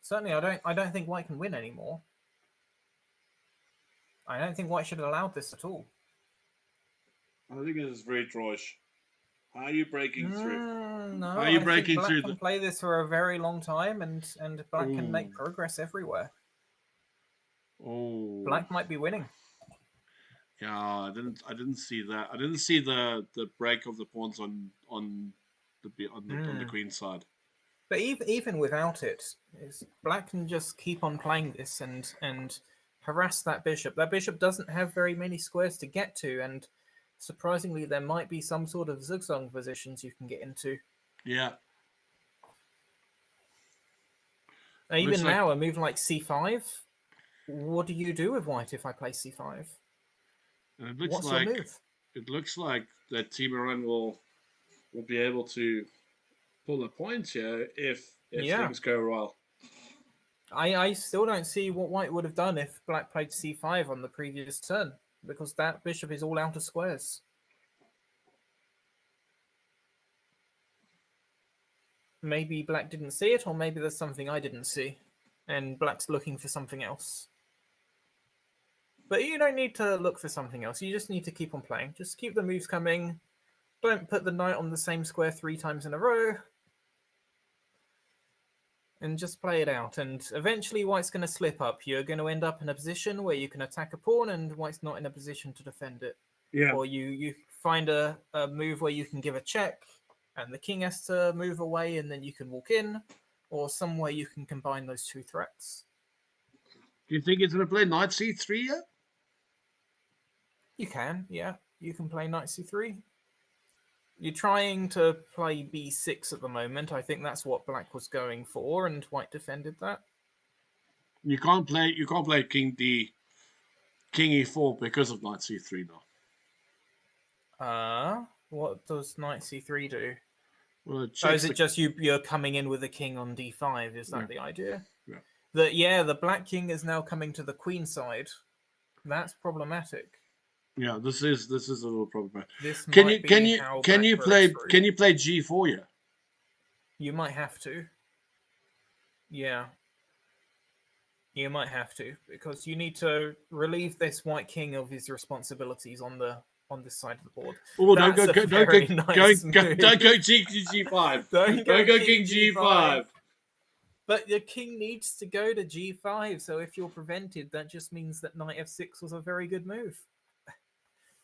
Certainly, I don't think white can win anymore. I don't think white should have allowed this at all. I think it is very drawish. How are you breaking through? No, How are you I breaking think black through? can play this for a very long time, and black can make progress everywhere. Oh, black might be winning. Yeah, I didn't see that. I didn't see the break of the pawns on the queen side. But even without it, black can just keep on playing this and harass that bishop. That bishop doesn't have very many squares to get to, and surprisingly, there might be some sort of zigzag positions you can get into. Yeah. Even now, a move like c5. What do you do with white if I play c5? What's your move? It looks like that Team Iran will be able to pull a point here if things go well. I still don't see what white would have done if black played c5 on the previous turn, because that bishop is all out of squares. Maybe black didn't see it, or maybe there's something I didn't see, and black's looking for something else. But you don't need to look for something else. You just need to keep on playing. Just keep the moves coming. Don't put the knight on the same square 3 times in a row. And just play it out. And eventually white's going to slip up. You're going to end up in a position where you can attack a pawn and white's not in a position to defend it. Yeah. Or you find a move where you can give a check and the king has to move away and then you can walk in. Or some way you can combine those two threats. Do you think he's going to play knight c3 yet? You can, yeah. You can play knight c3. You're trying to play b6 at the moment. I think that's what black was going for, and white defended that. You can't play king e4 because of knight c3 now. What does knight c3 do? Well, is it just you're coming in with the king on d5? Is that the idea? Yeah. The black king is now coming to the queen side. That's problematic. Yeah, this is a little problematic. Can you play g4 here? You might have to. Yeah. You might have to, because you need to relieve this white king of his responsibilities on this side of the board. Oh, don't go king g5. Don't go king g5. But the king needs to go to g5, so if you're prevented, that just means that knight f6 was a very good move.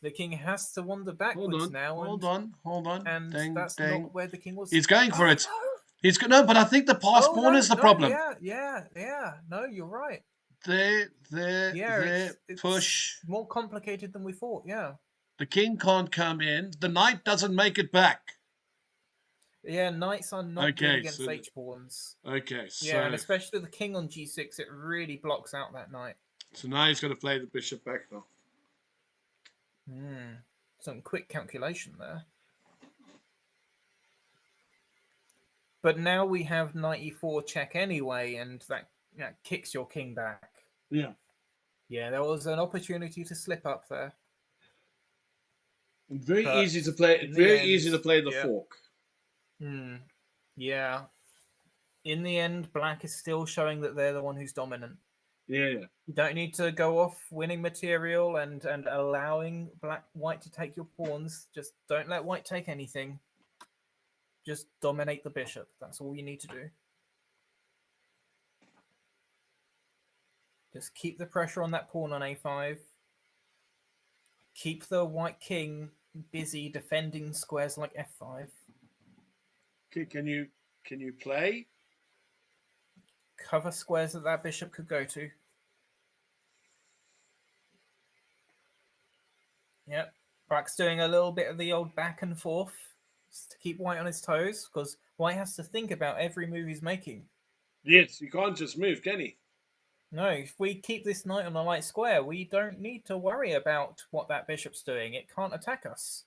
The king has to wander backwards now. Hold on. And that's not where the king was. He's going for it. No. But I think the pass pawn is the problem. Yeah. No, you're right. There. It's Push. more complicated than we thought. Yeah. The king can't come in. The knight doesn't make it back. Yeah, knights are not good Okay, against so h-pawns. okay, Yeah, and so especially the king on g6, it really blocks out that knight. now he's going to play the bishop back now. Some quick calculation there. But now we have knight e4 check anyway, and that kicks your king back. Yeah. Yeah, there was an opportunity to slip up there. Very But easy to play. in the Very end, easy to play the yeah. fork. Yeah. In the end, black is still showing that they're the one who's dominant. Yeah. You don't need to go off winning material and allowing white to take your pawns. Just don't let white take anything. Just dominate the bishop. That's all you need to do. Just keep the pressure on that pawn on a5. Keep the white king busy defending squares like f5. Okay, can you play? Cover squares that bishop could go to. Yep. Black's doing a little bit of the old back and forth to keep white on his toes, because white has to think about every move he's making. Yes, you can't just move, can he? No, if we keep this knight on a light square, we don't need to worry about what that bishop's doing. It can't attack us.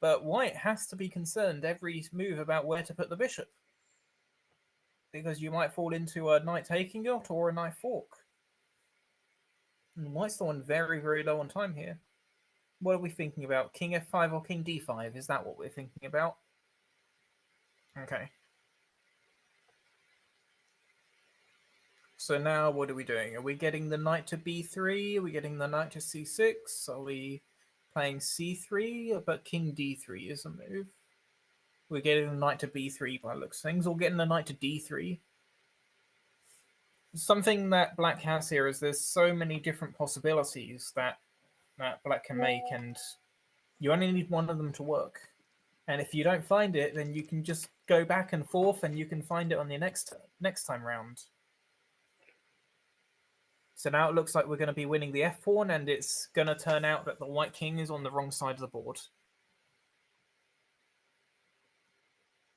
But white has to be concerned every move about where to put the bishop, because you might fall into a knight taking it or a knight fork. And white's the one very, very low on time here. What are we thinking about? King f5 or king d5? Is that what we're thinking about? Okay. So now what are we doing? Are we getting the knight to b3? Are we getting the knight to c6? Are we playing c3? But king d3 is a move. We're getting the knight to b3 by looks of things, or getting the knight to d3. Something that black has here is there's so many different possibilities that black can make, and you only need one of them to work. And if you don't find it, then you can just go back and forth, and you can find it on the next time round. So now it looks like we're going to be winning the f-pawn, and it's going to turn out that the white king is on the wrong side of the board.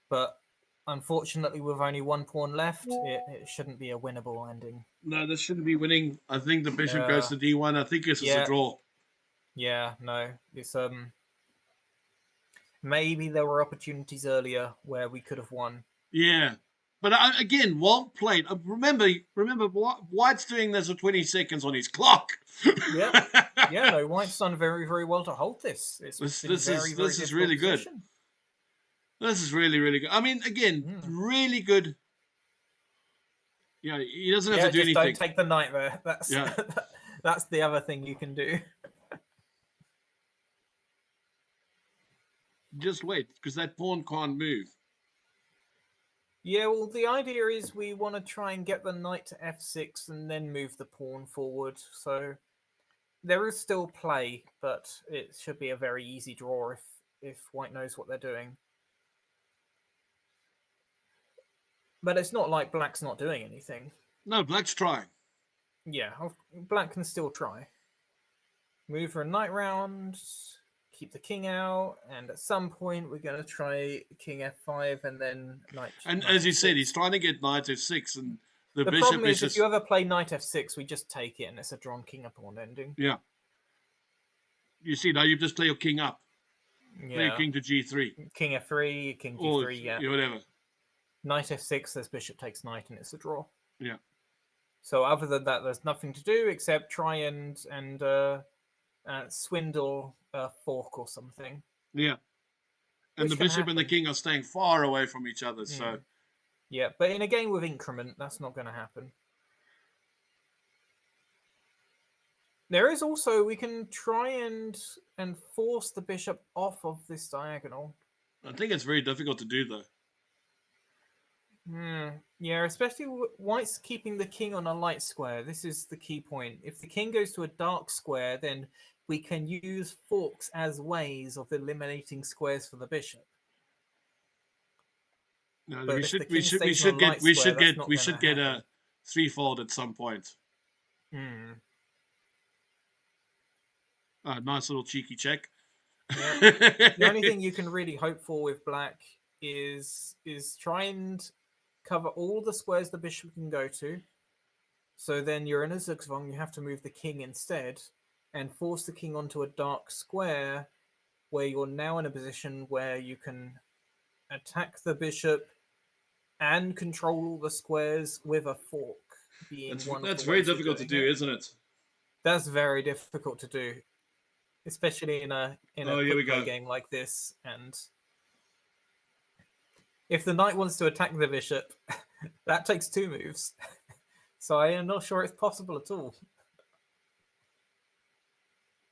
But unfortunately, with only one pawn left, it shouldn't be a winnable ending. No, this shouldn't be winning. I think the bishop goes to d1. I think this is a draw. Yeah, no. It's maybe there were opportunities earlier where we could have won. Yeah. But again, well played. Remember, White's doing this with 20 seconds on his clock. Yeah, yeah. No, White's done very, very well to hold this. This is really good. This is really, really good. I mean, again, really good. Yeah, he doesn't have to do anything. Don't take the knight there. That's the other thing you can do. Just wait, because that pawn can't move. Yeah, well, the idea is we want to try and get the knight to f6 and then move the pawn forward. So there is still play, but it should be a very easy draw if white knows what they're doing. But it's not like black's not doing anything. No, black's trying. Yeah, black can still try. Move for a knight round, keep the king out, and at some point we're going to try king f5 and then knight. And knight as you f6. said, he's trying to get knight f6, and the bishop problem is just... if you ever play knight f6, we just take it, and it's a drawn king up pawn ending. Yeah. You see, now you just play your king up. Yeah. Play your king to g3. King f3, king g3, or, yeah. Whatever. Knight f6, this bishop takes knight, and it's a draw. Yeah. So other than that, there's nothing to do except try and swindle a fork or something. Yeah. And Which the bishop can and the happen. king are staying far away from each other, so... Yeah, but in a game with increment, that's not going to happen. There is also, we can try and force the bishop off of this diagonal. I think it's very difficult to do, though. Yeah, especially white's keeping the king on a light square. This is the key point. If the king goes to a dark square, then we can use forks as ways of eliminating squares for the bishop. No, But we if should the king stays on a light square, that's not gonna get a happen. threefold at some point. Nice little cheeky check. Yeah. The only thing you can really hope for with black is try and cover all the squares the bishop can go to. So then you're in a zugzwang, you have to move the king instead and force the king onto a dark square where you're now in a position where you can attack the bishop and control all the squares with a fork being one of That's the very ways of difficult to doing do, it. isn't it? That's very difficult to do, especially in a Oh, here we quick play go. game like this. And if the knight wants to attack the bishop, that takes 2 moves. So I am not sure it's possible at all.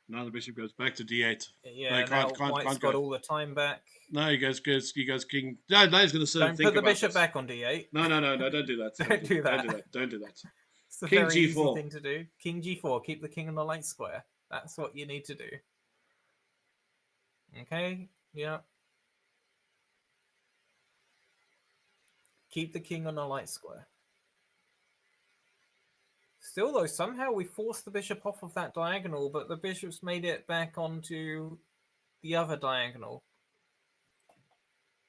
Now the bishop goes back to d8. Yeah, No, now can't white's go. got all the time back. No, he goes king. No, he's going to sit and Don't think put the about bishop this. back on d8. No, don't do that. Don't do that. Don't do that. Don't do that. It's a King very easy g4. thing to do. King g4, keep the king on the light square. That's what you need to do. Okay, yeah. Keep the king on the light square. Still though, somehow we forced the bishop off of that diagonal, but the bishop's made it back onto the other diagonal.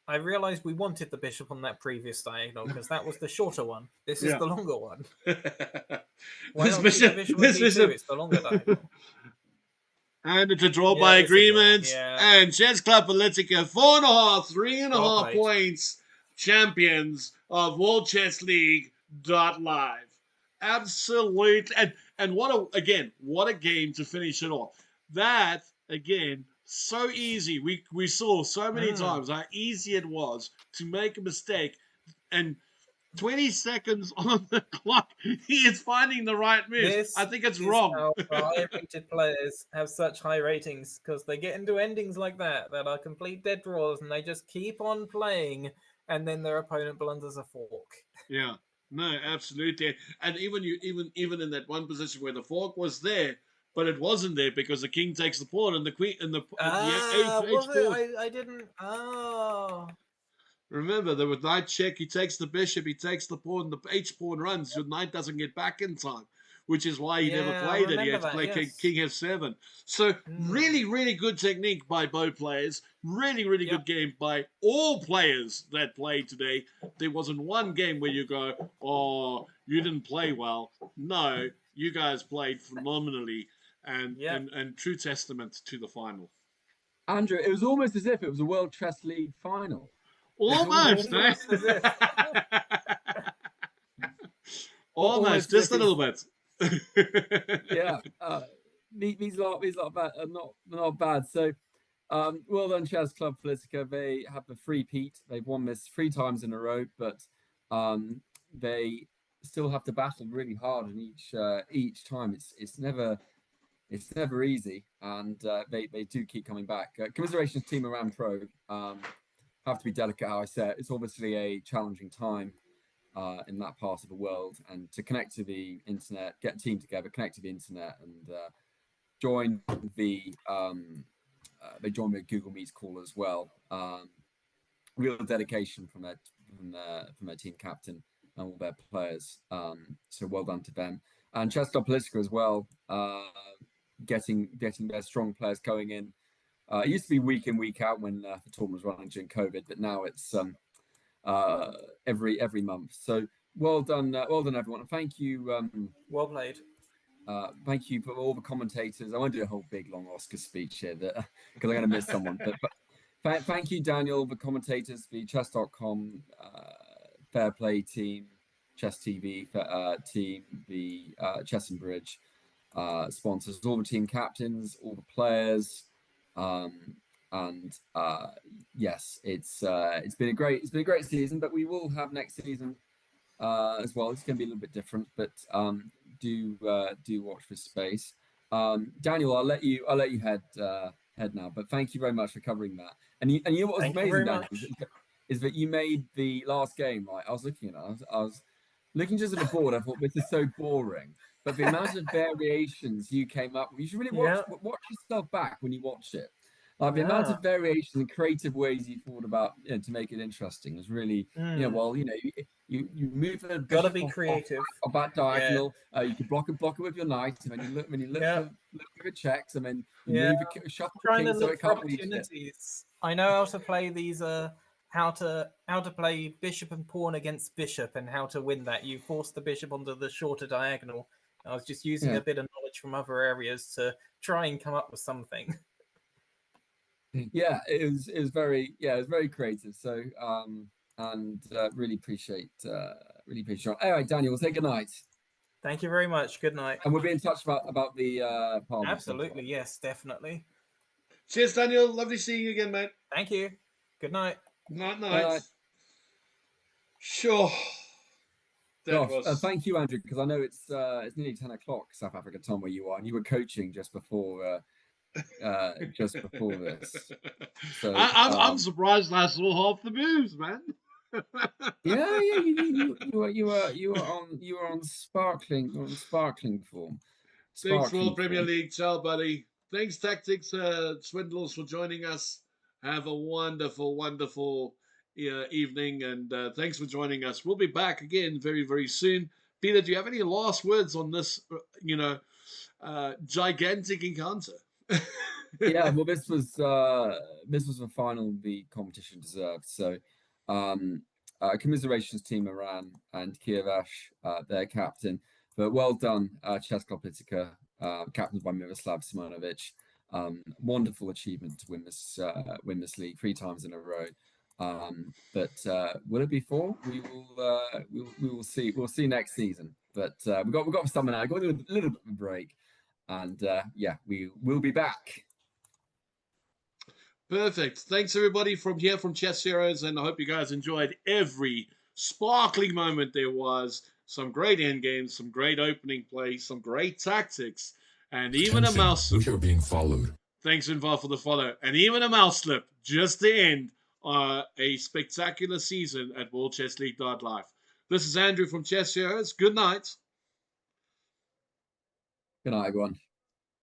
I realized we wanted the bishop on that previous diagonal because that was the shorter one. This is the longer one. Why not keep the bishop on d2? It's the longer diagonal. And it's a draw by agreement. Yeah. And Chess Club Politica, 4.5, 3.5 Well played. points, champions of Worldchess league.Live. Absolutely. And what a game to finish it off. That, again, so easy. We saw so many times how easy it was to make a mistake. And 20 seconds on the clock, he is finding the right moves. I think it's wrong. High-rated players have such high ratings because they get into endings like that are complete dead draws, and they just keep on playing, and then their opponent blunders a fork. Yeah, no, absolutely. And even in that one position where the fork was there, but it wasn't there because the king takes the pawn and the queen and the was pawn. it? I didn't. Oh. Remember, there was knight check. He takes the bishop. He takes the pawn. The h pawn runs. Your knight doesn't get back in time, which is why he never played it. He had to play king f7. So really, really good technique by both players. Really, really good game by all players that played today. There wasn't one game where you go, "Oh, you didn't play well." No, you guys played phenomenally, and true testament to the final. Andrew, it was almost as if it was a World Chess League final. Almost, eh? Almost, just a little bit. Yeah, these are bad, not bad. So, well done, Chess Club Politica. They have the three-peat. They've won this 3 times in a row, but they still have to battle really hard, and each time it's never easy, and they do keep coming back. Commiserations, Team Iran Pro. Have to be delicate how I say it. It's obviously a challenging time in that part of the world, and to connect to the internet, get a team together, connect to the internet, and join the they joined the Google Meet call as well. Real dedication from their team captain and all their players. So well done to them, and Chess Club Politica as well. Getting their strong players going in. It used to be week in, week out when the tournament was running during COVID, but now it's every month. So well done, everyone. And thank you. Well played. Thank you for all the commentators. I won't do a whole big long Oscar speech here because I'm going to miss someone. But thank you, Daniel, the commentators, the chess.com, Fair Play team, Chess TV team, the Chess and Bridge sponsors, all the team captains, all the players. Yes, it's been a great season, but we will have next season as well. It's going to be a little bit different, but do watch this space. Daniel, I'll let you head now, but thank you very much for covering that. And you know what was amazing, Daniel, is that you made the last game right. I was looking at it. I was looking just at the board. I thought this is so boring. But the amount of variations you came up with, you should really watch yourself back when you watch it. Like the amount Yeah. of variations and creative ways you thought about, to make it interesting was really, well, you move the Gotta bishop be creative. off that Yeah. diagonal. You can block it with your knight, and when you look Yeah. for checks, and then you Yeah. move shuffle the Trying to king so look it for can't reach it. opportunities. I know how to play these. How to play bishop and pawn against bishop, and how to win that. You force the bishop onto the shorter diagonal. I was just using Yeah. a bit of knowledge from other areas to try and come up with something. Yeah, it was very creative. So and really appreciate it. All right, Daniel, say good night. Thank you very much. Good night. And we'll be in touch about the Parliament. Absolutely, yes, definitely. Cheers, Daniel. Lovely seeing you again, mate. Thank you. Good night. Night. Sure. Gosh, thank you, Andrew, because I know it's nearly 10 o'clock South Africa time where you are, and you were coaching just before this. So I'm surprised I saw half the moves, man. yeah, you were on sparkling form. Thanks, World Premier League. Ciao, buddy. Thanks, Tactics Swindlers, for joining us. Have a wonderful, wonderful evening, and thanks for joining us. We'll be back again very, very soon. Peter, do you have any last words on this, gigantic encounter? Yeah, well, this was the final the competition deserved. So, commiserations Team Iran and Kievash, their captain. But well done, Chess Club Plitica, captained by Miroslav Simonovic. Wonderful achievement to win this league 3 times in a row. But will it be 4? We will see. We'll see next season. But we've got summer now. We've got a little bit of a break, and we will be back. Perfect. Thanks, everybody, from Chess Heroes, and I hope you guys enjoyed every sparkling moment there was. Some great endgames, some great opening play, some great tactics, and even a mouse slip. We are being followed. Thanks, Invar, for the follow. And even a mouse slip just to end a spectacular season at Worldchess league.Live. This is Andrew from Chess Heroes. Good night. Good night, everyone.